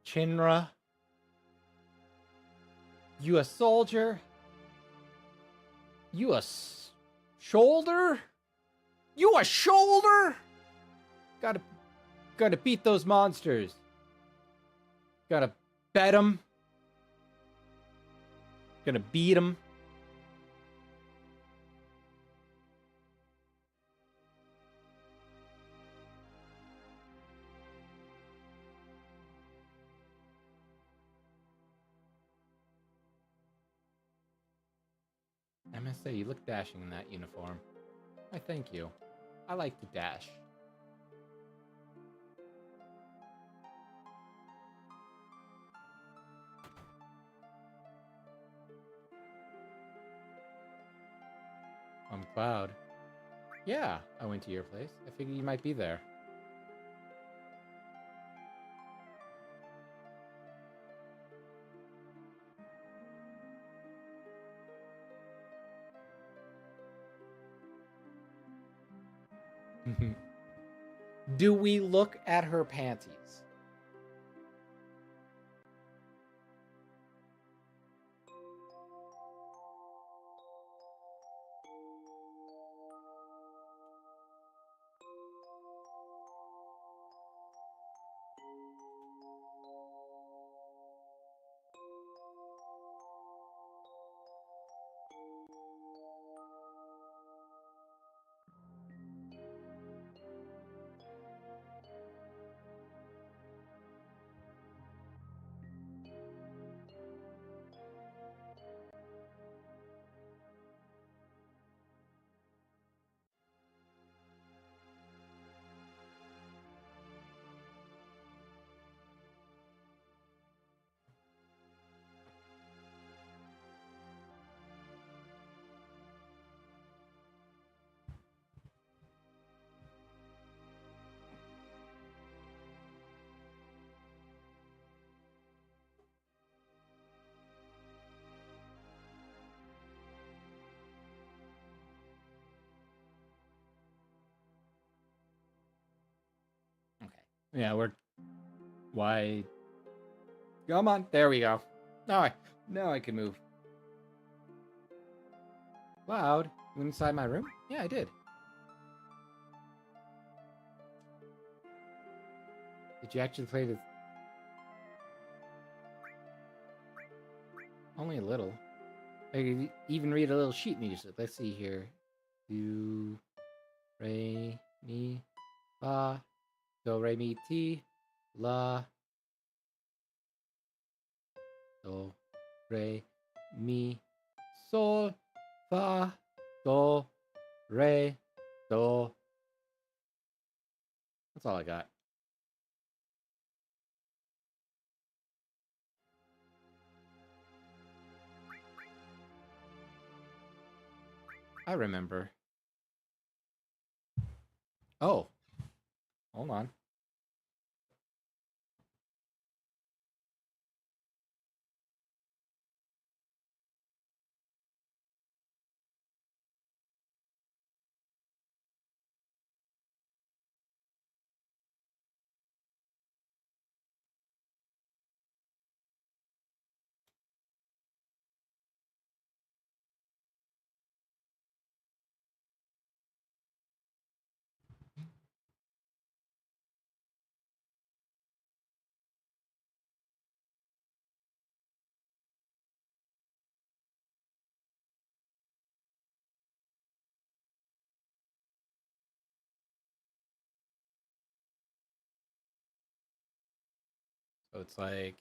Shinra? You a soldier? You a shoulder? You a shoulder? Gotta beat those monsters. Gotta bet them. Gonna beat them. I must say, you look dashing in that uniform. I thank you. I like to dash. I'm Cloud. Yeah, I went to your place. I figured you might be there. Do we look at her panties? Okay. Yeah, we're... Why... Come on. There we go. Now I can move. Cloud, you went inside my room? Yeah, I did. Did you actually play the... Only a little. I could even read a little sheet music. Let's see here. Do, re, mi, fa, do, re, mi, ti, la, do, re, mi, sol, fa, do, re, do. That's all I got. I remember. Oh. Hold on. So it's like...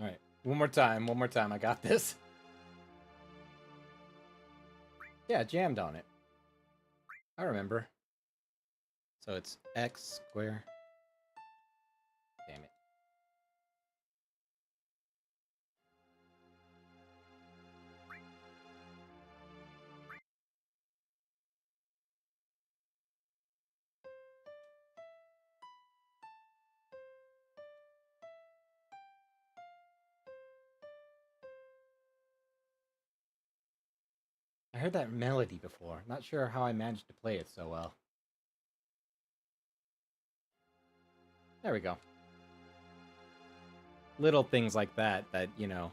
Alright, one more time, I got this. Yeah, jammed on it. I remember. So it's x square. Damn it. I heard that melody before. Not sure how I managed to play it so well. There we go. Little things like that, you know.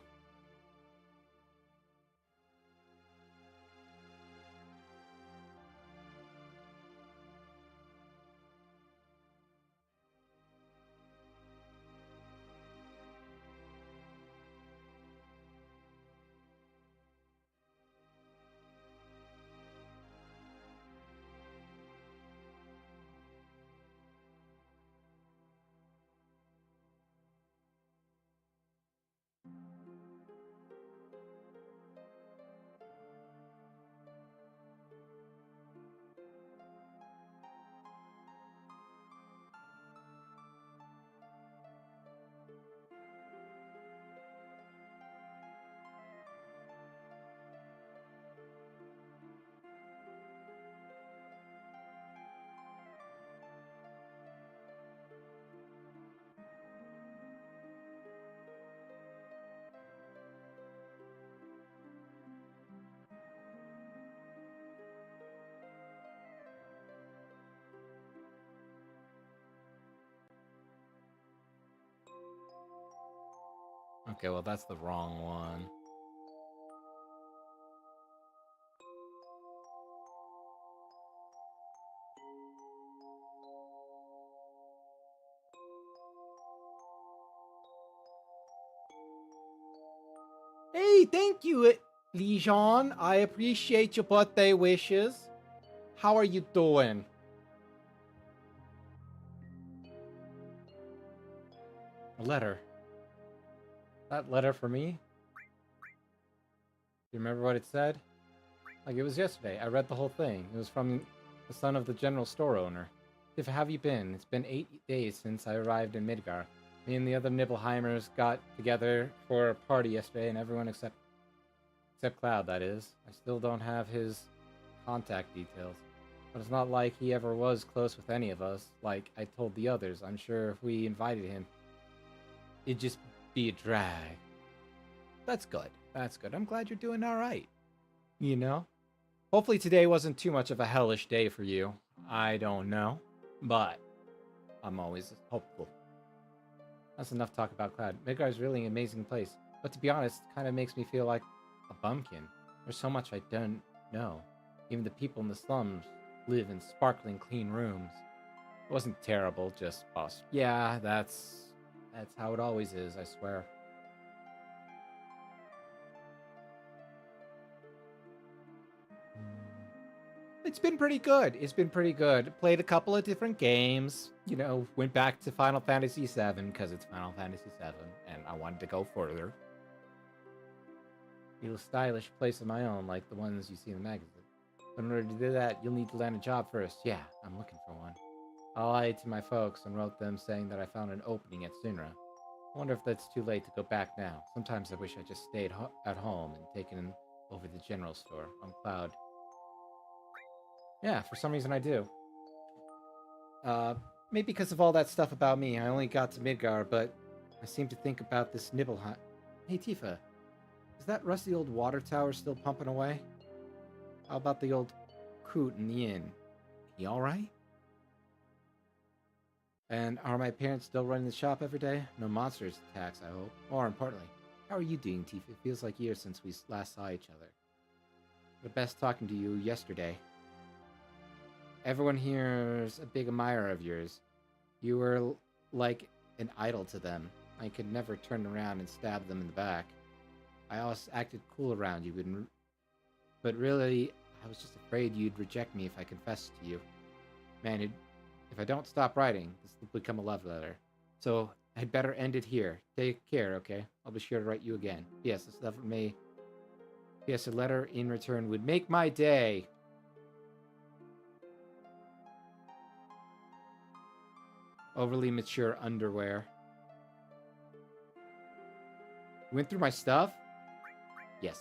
Okay, well that's the wrong one. Hey, thank you, Lijon. I appreciate your birthday wishes. How are you doing? A letter. That letter for me? Do you remember what it said? Like, it was yesterday. I read the whole thing. It was from the son of the general store owner. Tifa, have you been? It's been 8 days since I arrived in Midgar. Me and the other Nibelheimers got together for a party yesterday, and everyone except Cloud, that is. I still don't have his contact details. But it's not like he ever was close with any of us, like I told the others. I'm sure if we invited him, it'd just be a drag. That's good. That's good. I'm glad you're doing alright. You know? Hopefully today wasn't too much of a hellish day for you. I don't know. But I'm always hopeful. That's enough talk about Cloud. Midgar's really an amazing place. But to be honest, it kind of makes me feel like a bumpkin. There's so much I don't know. Even the people in the slums live in sparkling clean rooms. It wasn't terrible, just boss. Yeah, that's how it always is, I swear. It's been pretty good. It's been pretty good. Played a couple of different games. You know, went back to Final Fantasy VII because it's Final Fantasy VII, and I wanted to go further. Need a stylish place of my own, like the ones you see in the magazine. But in order to do that, you'll need to land a job first. Yeah, I'm looking for one. I lied to my folks and wrote them saying that I found an opening at Sunra. I wonder if that's too late to go back now. Sometimes I wish I just stayed at home and taken over the general store on Cloud. Yeah, for some reason I do. Maybe because of all that stuff about me. I only got to Midgar, but I seem to think about this Nibelheim. Hey, Tifa, is that rusty old water tower still pumping away? How about the old coot in the inn? He alright? And are my parents still running the shop every day? No monsters attacks, I hope. More importantly, how are you doing, Tifa? It feels like years since we last saw each other. The best talking to you yesterday. Everyone here's a big admirer of yours. You were like an idol to them. I could never turn around and stab them in the back. I always acted cool around you, but really, I was just afraid you'd reject me if I confessed to you. Man, if I don't stop writing, this will become a love letter. So I'd better end it here. Take care, okay? I'll be sure to write you again. P.S. This letter may... P.S. A letter in return would make my day. Overly mature underwear. You went through my stuff? Yes.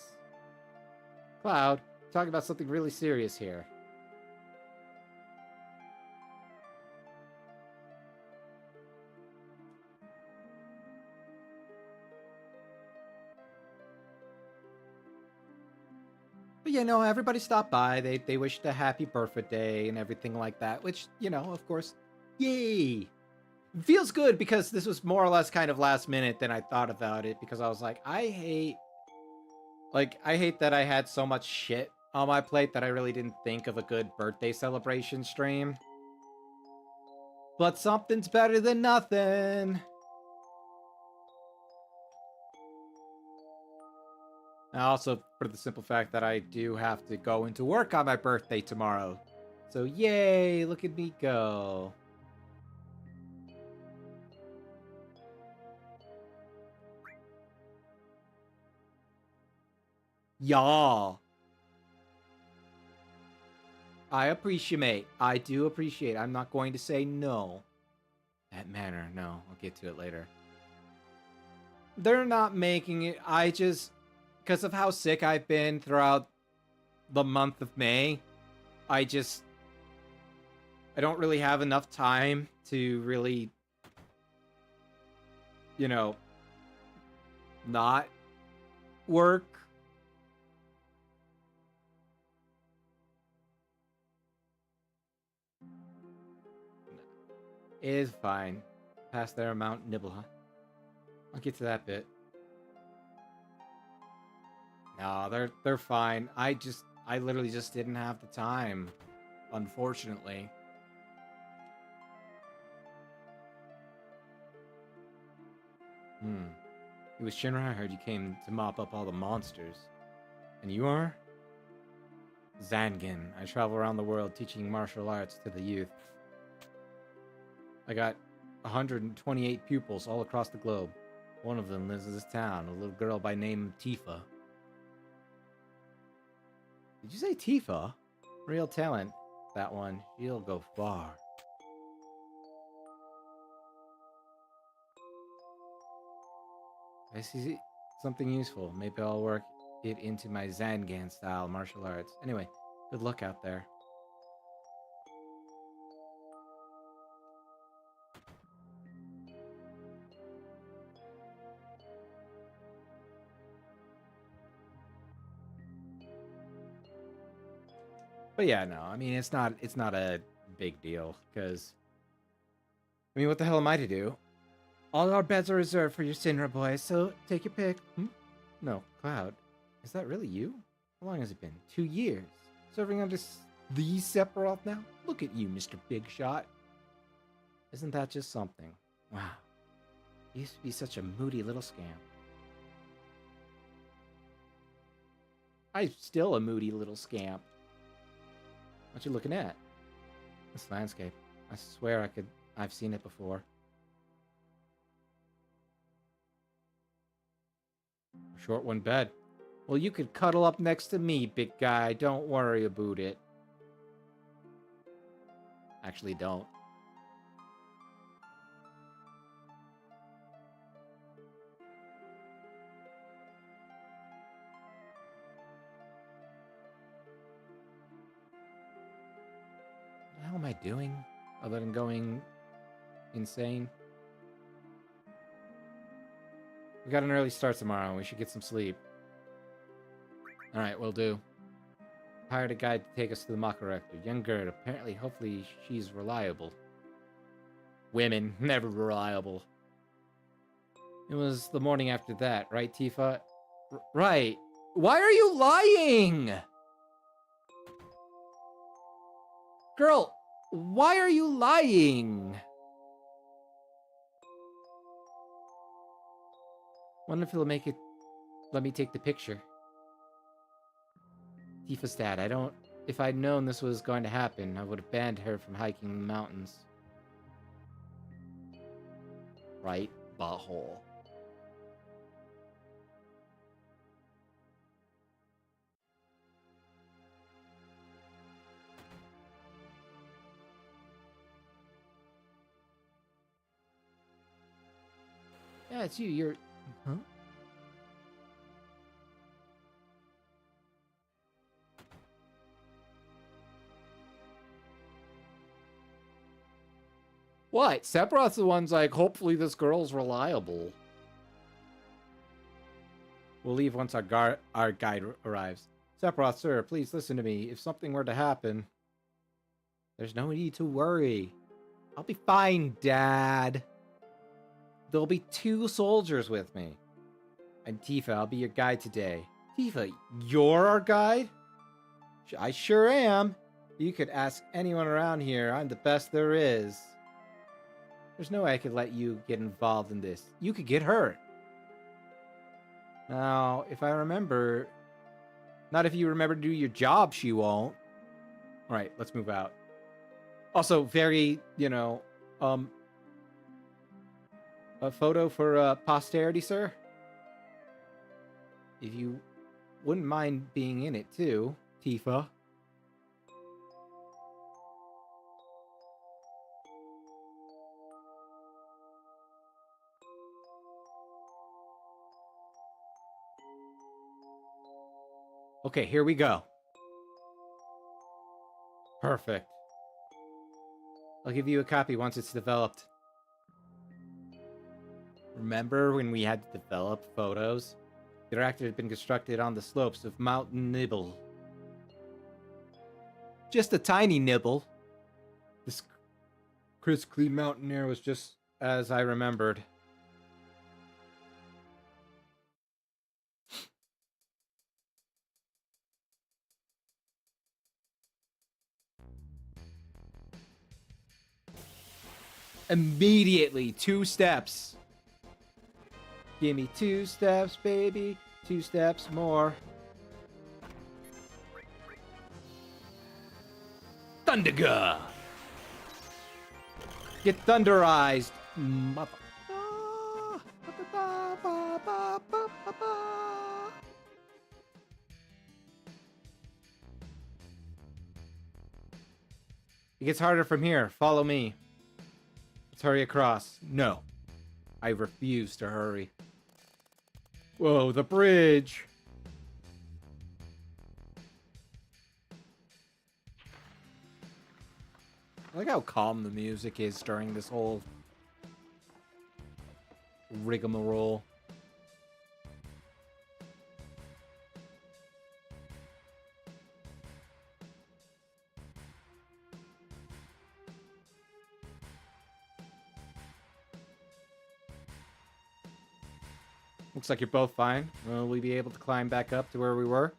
Cloud, talking about something really serious here. But you know, everybody stopped by. They wished a happy birthday and everything like that, which, you know, of course, yay! Feels good because this was more or less kind of last minute than I thought about it, because I was like, I hate that I had so much shit on my plate that I really didn't think of a good birthday celebration stream. But something's better than nothing. Also, for the simple fact that I do have to go into work on my birthday tomorrow. So yay, look at me go. Y'all. I appreciate. I do appreciate. I'm not going to say no. That manner, no. I'll get to it later. They're not making it. I just... Because of how sick I've been throughout the month of May, I don't really have enough time to really, you know, not work. It is fine. Past their Mount Nibble, huh? I'll get to that bit. No, they're fine. I literally just didn't have the time, unfortunately. It was Shinra. I heard you came to mop up all the monsters. And you are? Zangen. I travel around the world teaching martial arts to the youth. I got 128 pupils all across the globe. One of them lives in this town, a little girl by name Tifa. Did you say Tifa? Real talent, that one. She'll go far. I see something useful. Maybe I'll work it into my Zangan style martial arts. Anyway, good luck out there. But yeah, no, I mean, it's not a big deal, because, I mean, what the hell am I to do? All our beds are reserved for your Sinra boys, so take your pick. No, Cloud, is that really you? How long has it been? 2 years? Serving under the Sephiroth now? Look at you, Mr. Big Shot. Isn't that just something? Wow. You used to be such a moody little scamp. I'm still a moody little scamp. What you looking at? This landscape. I swear I've seen it before. Short one bed. Well, you could cuddle up next to me, big guy. Don't worry about it. Actually, don't. What the hell am I doing other than going insane? We got an early start tomorrow, and we should get some sleep. Alright, will do. Hired a guide to take us to the Maka Rector. Young girl, apparently, hopefully, she's reliable. Women, never reliable. It was the morning after that, right, Tifa? Right. Why are you lying? Girl, why are you lying? Wonder if he'll make it. Let me take the picture. Tifa's dad. I don't. If I'd known this was going to happen, I would have banned her from hiking the mountains. Right, butthole. Yeah, it's you. You're. Huh? What? Sephiroth's the one's like, hopefully this girl's reliable. We'll leave once our guide arrives. Sephiroth, sir, please listen to me. If something were to happen, there's no need to worry. I'll be fine, Dad. There'll be 2 soldiers with me. I'm Tifa. I'll be your guide today. Tifa, you're our guide? I sure am. You could ask anyone around here. I'm the best there is. There's no way I could let you get involved in this. You could get hurt. Now, if I remember... Not if you remember to do your job, she won't. Alright, let's move out. Also, very, a photo for posterity, sir? If you wouldn't mind being in it, too, Tifa. Okay, here we go. Perfect. I'll give you a copy once it's developed. Remember when we had to develop photos? The reactor had been constructed on the slopes of Mount Nibble. Just a tiny nibble. This Chris Clean Mountaineer was just as I remembered. Immediately, 2 steps. Give me 2 steps, baby. 2 steps more. Thunderga! Get thunderized, mother. It gets harder from here. Follow me. Let's hurry across. No. I refuse to hurry. Whoa, the bridge. I like how calm the music is during this whole rigmarole. Looks like you're both fine. Will we be able to climb back up to where we were?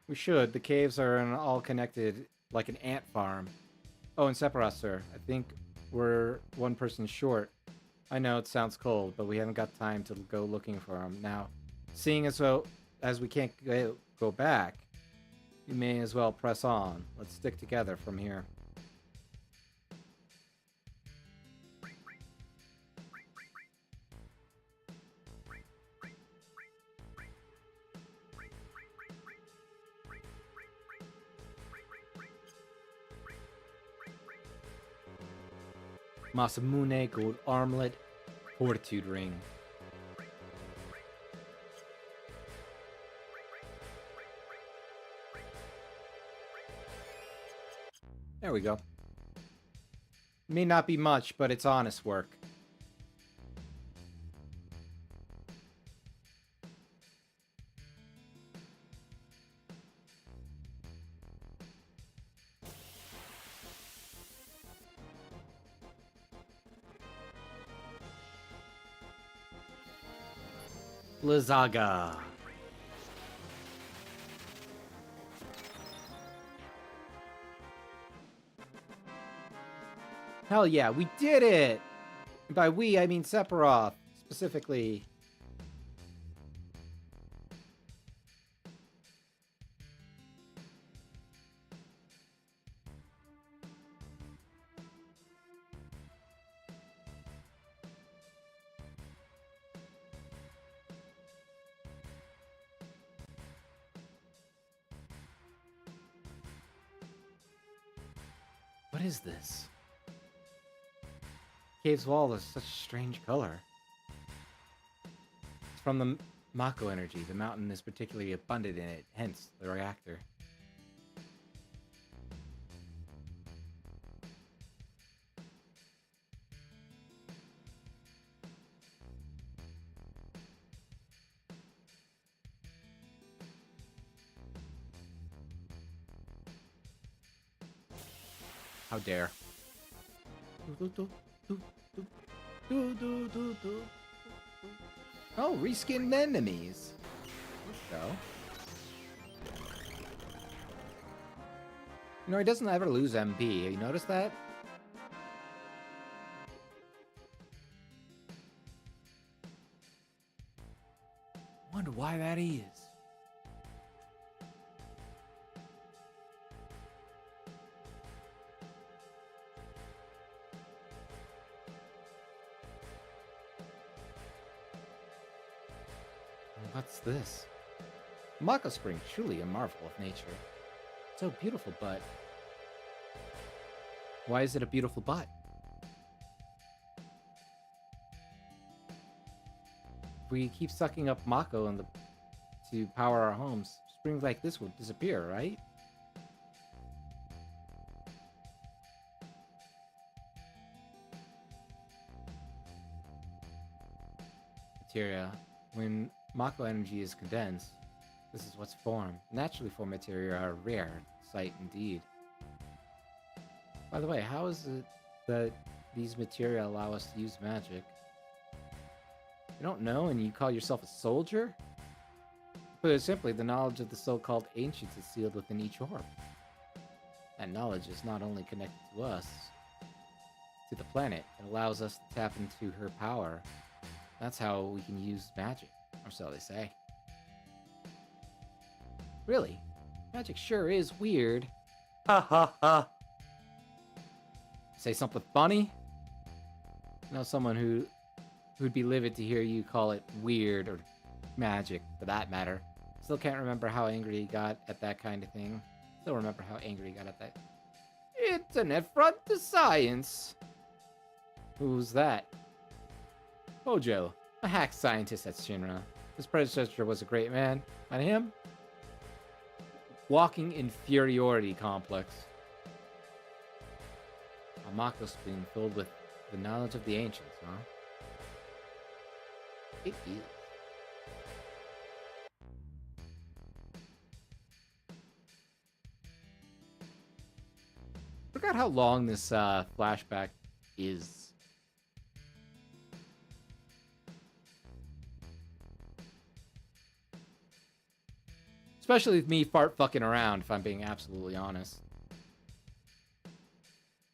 We should. The caves are all connected like an ant farm. Oh, and Sephiroth, sir. I think we're 1 person short. I know it sounds cold, but we haven't got time to go looking for him. Now, seeing as well as we can't go back, we may as well press on. Let's stick together from here. Masamune gold armlet, fortitude ring. There we go. May not be much, but it's honest work. Blizzaga. Hell yeah, we did it! And by we, I mean Sephiroth, specifically. What is this? Cave's wall is such a strange color. It's from the Mako energy. The mountain is particularly abundant in it, hence the reactor. How dare. Oh, reskinned enemies. Let's go. You know, he doesn't ever lose MP. Have you noticed that? Wonder why that is. What's this? Mako Spring, truly a marvel of nature. So beautiful, but why is it a beautiful butt? If we keep sucking up Mako to power our homes, springs like this will disappear, right? Materia. When Mako energy is condensed, this is what's formed. Naturally formed materia are a rare sight indeed. By the way, how is it that these materia allow us to use magic? You don't know and you call yourself a soldier? Put it simply, the knowledge of the so-called ancients is sealed within each orb. That knowledge is not only connected to us, to the planet, it allows us to tap into her power. That's how we can use magic, or so they say. Really? Magic sure is weird. Ha ha ha. Say something funny? You know, someone who'd be livid to hear you call it weird, or magic, for that matter. Still can't remember how angry he got at that kind of thing. Still remember how angry he got at that. It's an affront to science. Who's that? Hojo, a hack scientist at Shinra. His predecessor was a great man. And him? Walking inferiority complex. A Mako spoon filled with the knowledge of the ancients, huh? It is. Forgot how long this flashback is. Especially with me fart fucking around, if I'm being absolutely honest.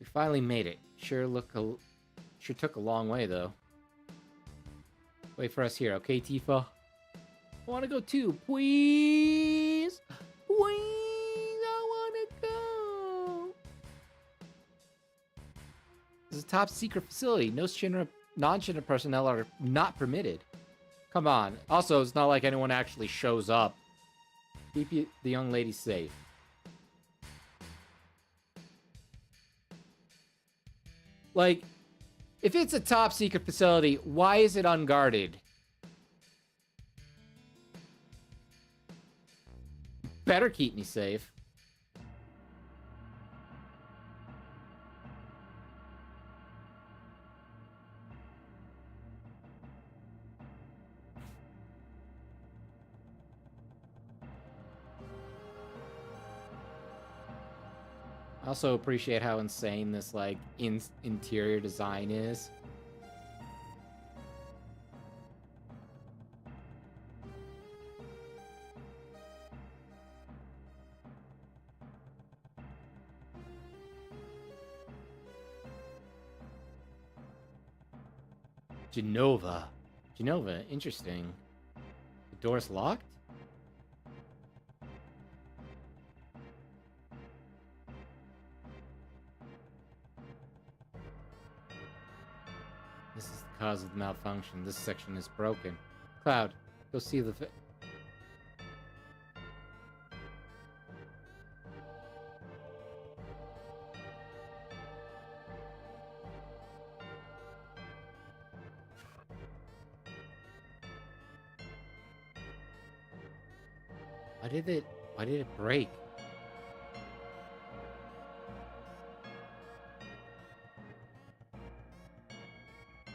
We finally made it. Sure took a long way, though. Wait for us here, okay, Tifa? I want to go too, please! Please, I want to go! This is a top secret facility. No non-Shinra personnel are not permitted. Come on. Also, it's not like anyone actually shows up. Keep the young lady safe. Like, if it's a top secret facility, why is it unguarded? Better keep me safe. I also appreciate how insane this, like, interior design is. Genova. Genova, interesting. The door's locked? This is the cause of the malfunction. This section is broken. Cloud, go see the Why did it break?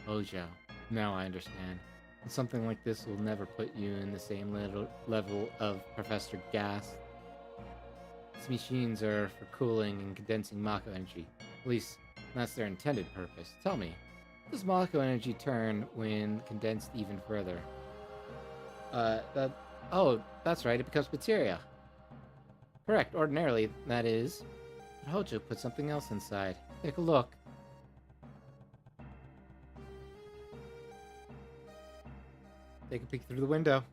Ojo. Now I understand. Something like this will never put you in the same level of Professor Gas. These machines are for cooling and condensing Mako energy. At least, that's their intended purpose. Tell me, how does Mako energy turn when condensed even further? Oh, that's right, it becomes materia. Correct, ordinarily, that is. But Hojo put something else inside. Take a look. Take a peek through the window.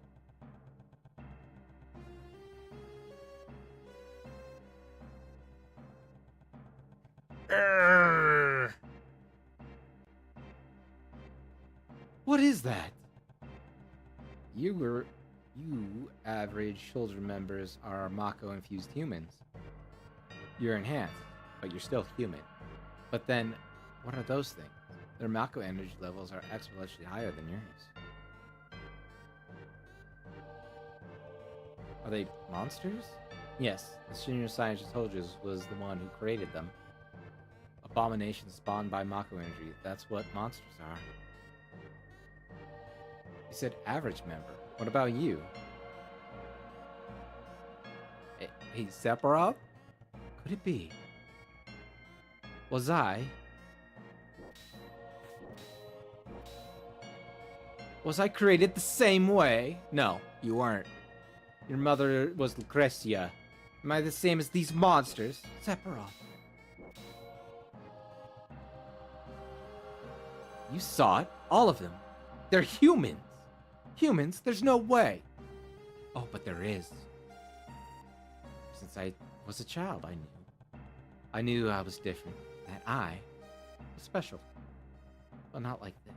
Urgh. What is that? You average children members are Mako-infused humans. You're enhanced, but you're still human. But then, what are those things? Their Mako energy levels are exponentially higher than yours. Are they monsters? Yes, the senior scientist told us was the one who created them. Abominations spawned by Mako energy. That's what monsters are. You said average member. What about you? Hey, Sephiroth? Could it be? Was I created the same way? No, you weren't. Your mother was Lucretia. Am I the same as these monsters? Sephiroth. You saw it? All of them. They're humans. Humans? There's no way. Oh, but there is. Since I was a child, I knew. I knew I was different. That I was special. But not like this.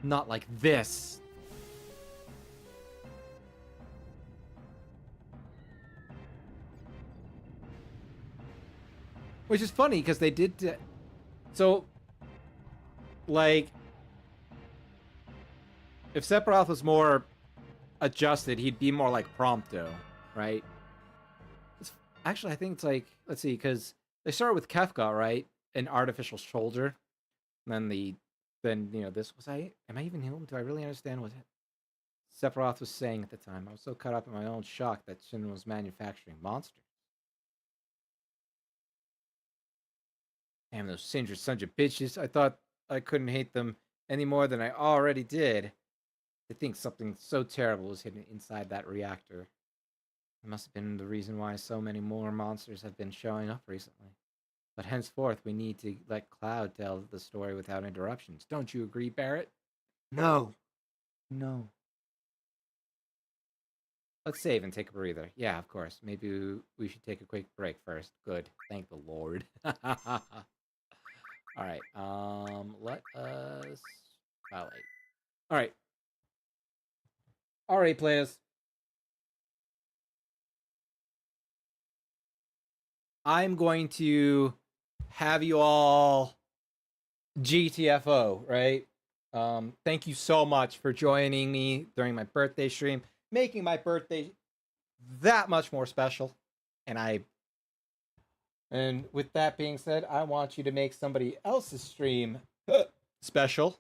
Not like this! Which is funny, because they did... So... Like... If Sephiroth was more adjusted, he'd be more like Prompto, right? Actually, I think it's like... Let's see, because they start with Kefka, right? An artificial shoulder. And then, you know, this... Am I even human? Do I really understand what Sephiroth was saying at the time? I was so caught up in my own shock that Shin was manufacturing monsters. Damn, those Sindra sons of bitches. I thought I couldn't hate them any more than I already did. They think something so terrible was hidden inside that reactor. It must have been the reason why so many more monsters have been showing up recently. But henceforth, we need to let Cloud tell the story without interruptions. Don't you agree, Barrett? No. No. Let's save and take a breather. Yeah, of course. Maybe we should take a quick break first. Good. Thank the Lord. Alright, let us... Alright. Alright. Alright, players. I'm going to have you all GTFO, right? Thank you so much for joining me during my birthday stream, making my birthday that much more special. And with that being said, I want you to make somebody else's stream special.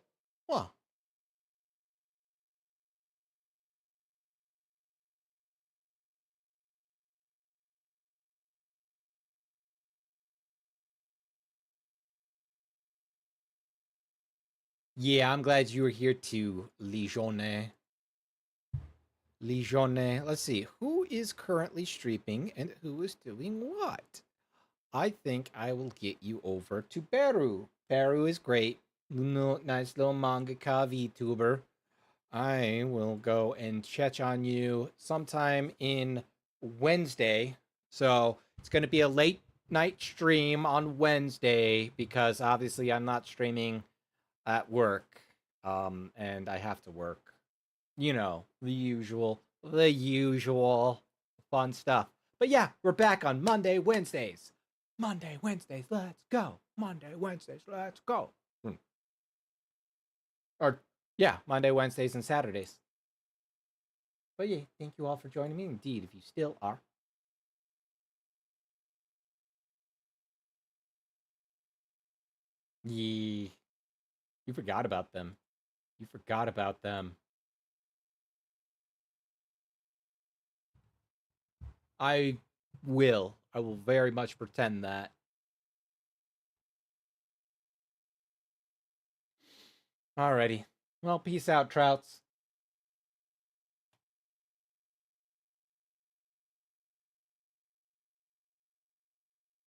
Well, yeah, I'm glad you were here too, Legione. Legione. Let's see. Who is currently streaming and who is doing what? I think I will get you over to Beru. Beru is great. Nice little mangaka VTuber. I will go and check on you sometime in Wednesday. So it's going to be a late night stream on Wednesday because obviously I'm not streaming at work. And I have to work. You know, the usual fun stuff. But yeah, we're back on Monday, Wednesdays. Monday, Wednesdays, let's go. Monday, Wednesdays, let's go. Or, yeah, Monday, Wednesdays, and Saturdays. But yeah, thank you all for joining me. Indeed, if you still are. Yee. You forgot about them. You forgot about them. I will. I will very much pretend that. Alrighty. Well, peace out, Trouts.